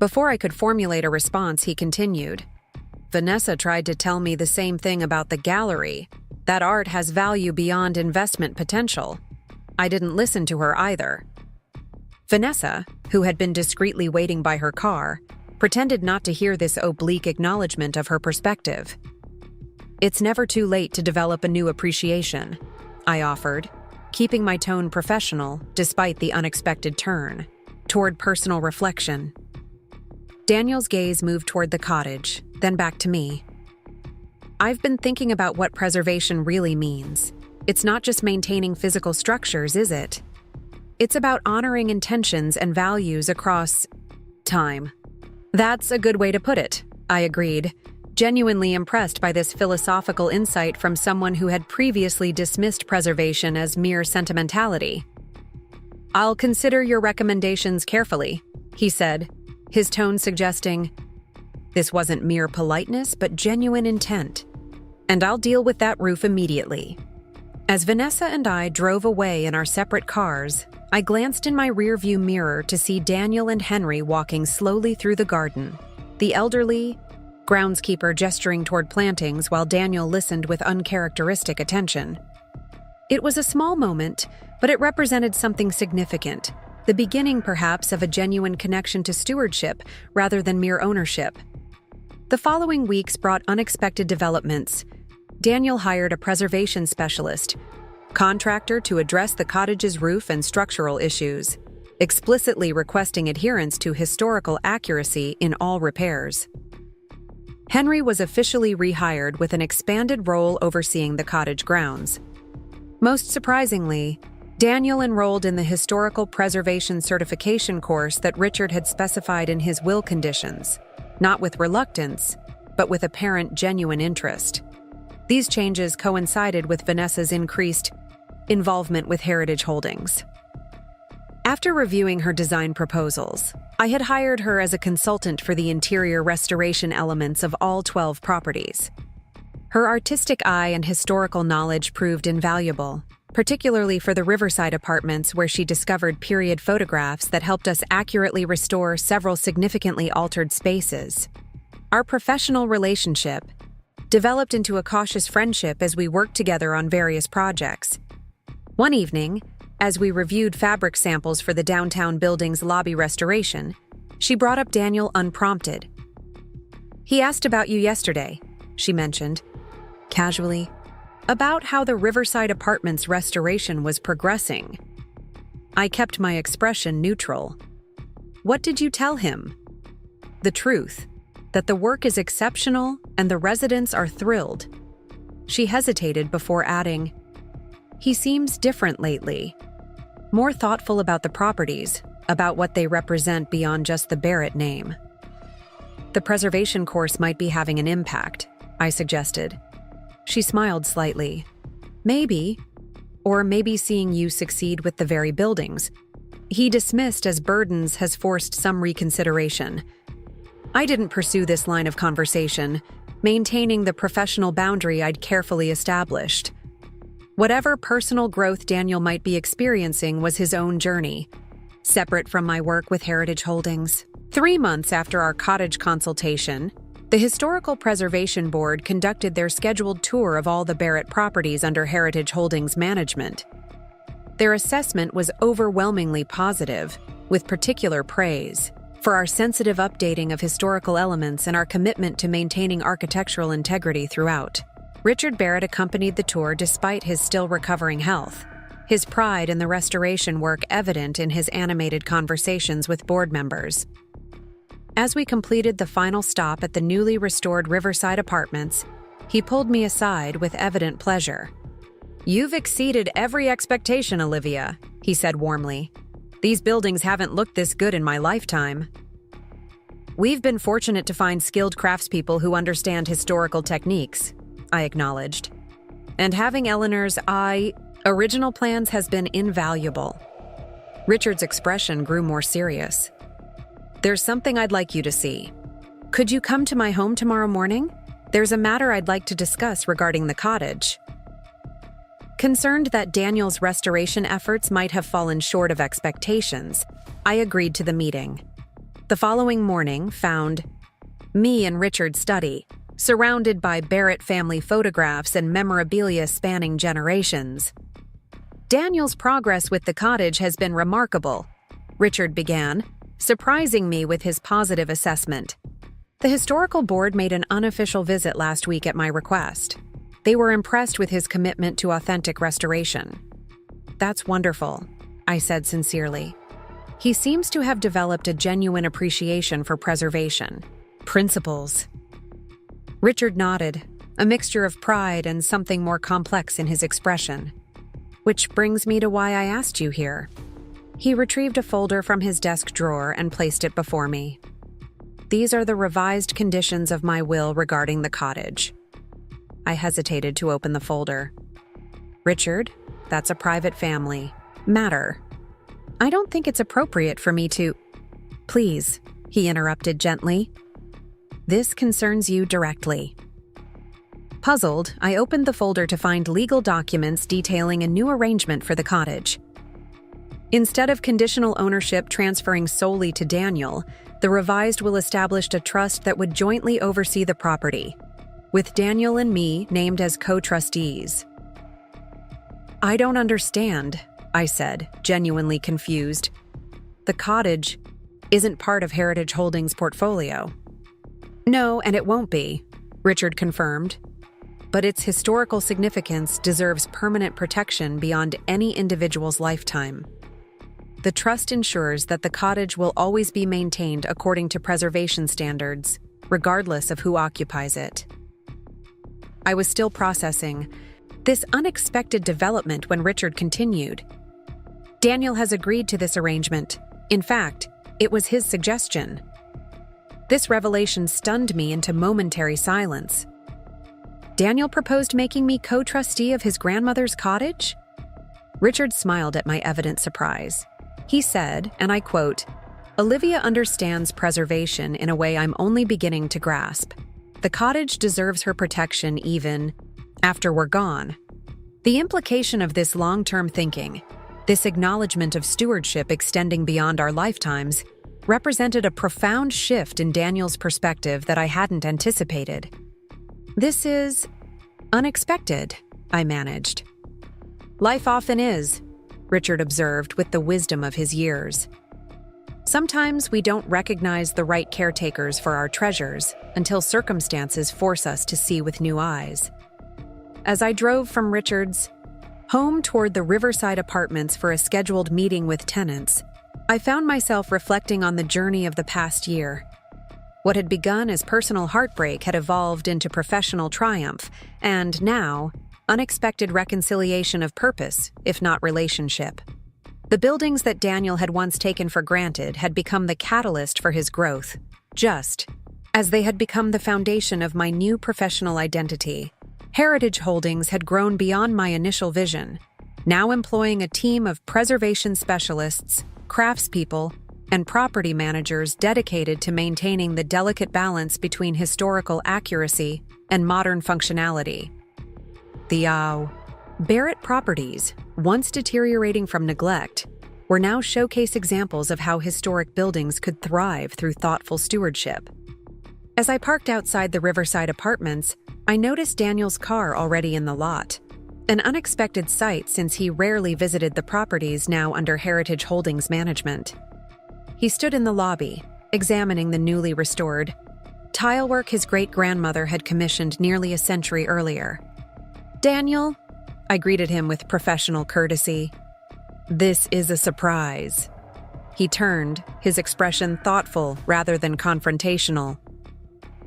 Before I could formulate a response, he continued. Vanessa tried to tell me the same thing about the gallery, that art has value beyond investment potential. I didn't listen to her either. Vanessa, who had been discreetly waiting by her car, pretended not to hear this oblique acknowledgement of her perspective. It's never too late to develop a new appreciation, I offered, keeping my tone professional despite the unexpected turn, toward personal reflection. Daniel's gaze moved toward the cottage, then back to me. I've been thinking about what preservation really means. It's not just maintaining physical structures, is it? It's about honoring intentions and values across time. That's a good way to put it, I agreed, genuinely impressed by this philosophical insight from someone who had previously dismissed preservation as mere sentimentality. I'll consider your recommendations carefully, he said, his tone suggesting this wasn't mere politeness but genuine intent. And I'll deal with that roof immediately. As Vanessa and I drove away in our separate cars, I glanced in my rearview mirror to see Daniel and Henry walking slowly through the garden, the elderly groundskeeper gesturing toward plantings while Daniel listened with uncharacteristic attention. It was a small moment, but it represented something significant, the beginning perhaps of a genuine connection to stewardship rather than mere ownership. The following weeks brought unexpected developments. Daniel hired a preservation specialist, contractor to address the cottage's roof and structural issues, explicitly requesting adherence to historical accuracy in all repairs. Henry was officially rehired with an expanded role overseeing the cottage grounds. Most surprisingly, Daniel enrolled in the historical preservation certification course that Richard had specified in his will conditions, not with reluctance, but with apparent genuine interest. These changes coincided with Vanessa's increased involvement with Heritage Holdings. After reviewing her design proposals, I had hired her as a consultant for the interior restoration elements of all 12 properties. Her artistic eye and historical knowledge proved invaluable, particularly for the Riverside apartments where she discovered period photographs that helped us accurately restore several significantly altered spaces. Our professional relationship developed into a cautious friendship as we worked together on various projects. One evening, as we reviewed fabric samples for the downtown building's lobby restoration, she brought up Daniel unprompted. He asked about you yesterday, she mentioned, casually, about how the Riverside Apartments restoration was progressing. I kept my expression neutral. What did you tell him? The truth, that the work is exceptional and the residents are thrilled. She hesitated before adding, he seems different lately. More thoughtful about the properties, about what they represent beyond just the Barrett name. The preservation course might be having an impact, I suggested. She smiled slightly. Maybe. Or maybe seeing you succeed with the very buildings he dismissed as burdens has forced some reconsideration. I didn't pursue this line of conversation, maintaining the professional boundary I'd carefully established. Whatever personal growth Daniel might be experiencing was his own journey, separate from my work with Heritage Holdings. 3 months after our cottage consultation, the Historical Preservation Board conducted their scheduled tour of all the Barrett properties under Heritage Holdings management. Their assessment was overwhelmingly positive, with particular praise for our sensitive updating of historical elements and our commitment to maintaining architectural integrity throughout. Richard Barrett accompanied the tour despite his still recovering health, his pride in the restoration work evident in his animated conversations with board members. As we completed the final stop at the newly restored Riverside Apartments, he pulled me aside with evident pleasure. "You've exceeded every expectation, Olivia," he said warmly. "These buildings haven't looked this good in my lifetime." "We've been fortunate to find skilled craftspeople who understand historical techniques," I acknowledged. "And having Eleanor's original plans has been invaluable." Richard's expression grew more serious. "There's something I'd like you to see. Could you come to my home tomorrow morning? There's a matter I'd like to discuss regarding the cottage." Concerned that Daniel's restoration efforts might have fallen short of expectations, I agreed to the meeting. The following morning found me in Richard's study, surrounded by Barrett family photographs and memorabilia spanning generations. "Daniel's progress with the cottage has been remarkable," Richard began, surprising me with his positive assessment. "The historical board made an unofficial visit last week at my request. They were impressed with his commitment to authentic restoration." "That's wonderful," I said sincerely. "He seems to have developed a genuine appreciation for preservation. Principles." Richard nodded, a mixture of pride and something more complex in his expression. "Which brings me to why I asked you here." He retrieved a folder from his desk drawer and placed it before me. "These are the revised conditions of my will regarding the cottage." I hesitated to open the folder. "Richard, that's a private family matter. I don't think it's appropriate for me to—" "Please," he interrupted gently. "This concerns you directly." Puzzled, I opened the folder to find legal documents detailing a new arrangement for the cottage. Instead of conditional ownership transferring solely to Daniel, the revised will established a trust that would jointly oversee the property, with Daniel and me named as co-trustees. "I don't understand," I said, genuinely confused. "The cottage isn't part of Heritage Holdings' portfolio." "No, and it won't be," Richard confirmed. "But its historical significance deserves permanent protection beyond any individual's lifetime. The trust ensures that the cottage will always be maintained according to preservation standards, regardless of who occupies it." I was still processing this unexpected development when Richard continued. "Daniel has agreed to this arrangement. In fact, it was his suggestion." This revelation stunned me into momentary silence. "Daniel proposed making me co-trustee of his grandmother's cottage?" Richard smiled at my evident surprise. He said, and I quote, "Olivia understands preservation in a way I'm only beginning to grasp. The cottage deserves her protection even after we're gone." The implication of this long-term thinking, this acknowledgement of stewardship extending beyond our lifetimes, represented a profound shift in Daniel's perspective that I hadn't anticipated. "This is unexpected," I managed. "Life often is," Richard observed with the wisdom of his years. Sometimes we don't recognize the right caretakers for our treasures until circumstances force us to see with new eyes. As I drove from Richard's home toward the Riverside Apartments for a scheduled meeting with tenants, I found myself reflecting on the journey of the past year. What had begun as personal heartbreak had evolved into professional triumph, and now, unexpected reconciliation of purpose, if not relationship. The buildings that Daniel had once taken for granted had become the catalyst for his growth, just as they had become the foundation of my new professional identity. Heritage Holdings had grown beyond my initial vision, now employing a team of preservation specialists, craftspeople, and property managers dedicated to maintaining the delicate balance between historical accuracy and modern functionality. The Barrett properties, once deteriorating from neglect, were now showcase examples of how historic buildings could thrive through thoughtful stewardship. As I parked outside the Riverside Apartments, I noticed Daniel's car already in the lot, an unexpected sight since he rarely visited the properties now under Heritage Holdings management. He stood in the lobby, examining the newly restored tilework his great-grandmother had commissioned nearly a century earlier. "Daniel," I greeted him with professional courtesy. "This is a surprise." He turned, his expression thoughtful rather than confrontational.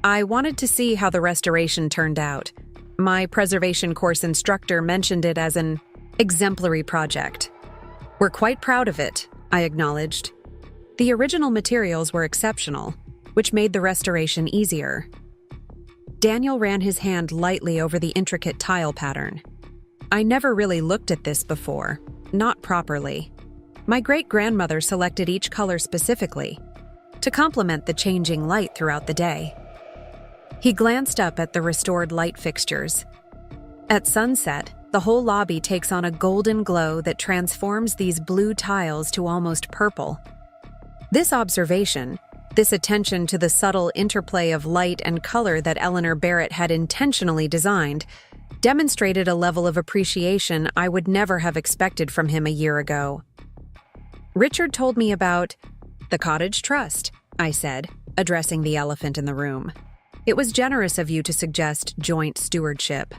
"I wanted to see how the restoration turned out. My preservation course instructor mentioned it as an exemplary project." "We're quite proud of it," I acknowledged. The original materials were exceptional, which made the restoration easier. Daniel ran his hand lightly over the intricate tile pattern. "I never really looked at this before, not properly. My great-grandmother selected each color specifically to complement the changing light throughout the day." He glanced up at the restored light fixtures. At sunset, the whole lobby takes on a golden glow that transforms these blue tiles to almost purple. This observation, this attention to the subtle interplay of light and color that Eleanor Barrett had intentionally designed, demonstrated a level of appreciation I would never have expected from him a year ago. "Richard told me about the Cottage Trust," I said, addressing the elephant in the room. "It was generous of you to suggest joint stewardship."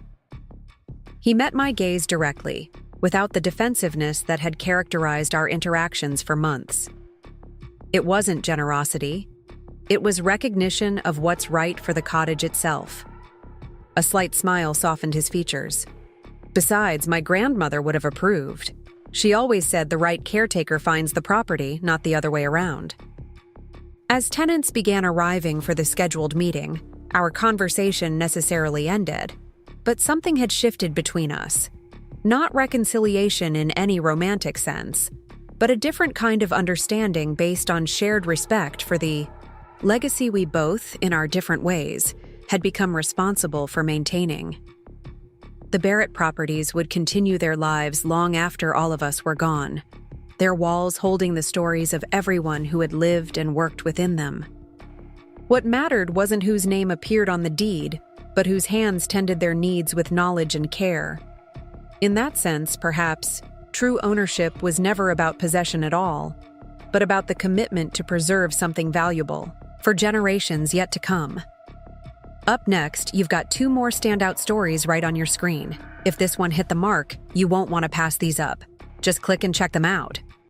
He met my gaze directly, without the defensiveness that had characterized our interactions for months. It wasn't generosity. It was recognition of what's right for the cottage itself. A slight smile softened his features. "Besides, my grandmother would have approved. She always said the right caretaker finds the property, not the other way around." As tenants began arriving for the scheduled meeting, our conversation necessarily ended, but something had shifted between us. Not reconciliation in any romantic sense, but a different kind of understanding based on shared respect for the legacy we both, in our different ways, had become responsible for maintaining. The Barrett properties would continue their lives long after all of us were gone, their walls holding the stories of everyone who had lived and worked within them. What mattered wasn't whose name appeared on the deed, but whose hands tended their needs with knowledge and care. In that sense, perhaps, true ownership was never about possession at all, but about the commitment to preserve something valuable for generations yet to come. Up next, you've got 2 more standout stories right on your screen. If this one hit the mark, you won't want to pass these up. Just click and check them out.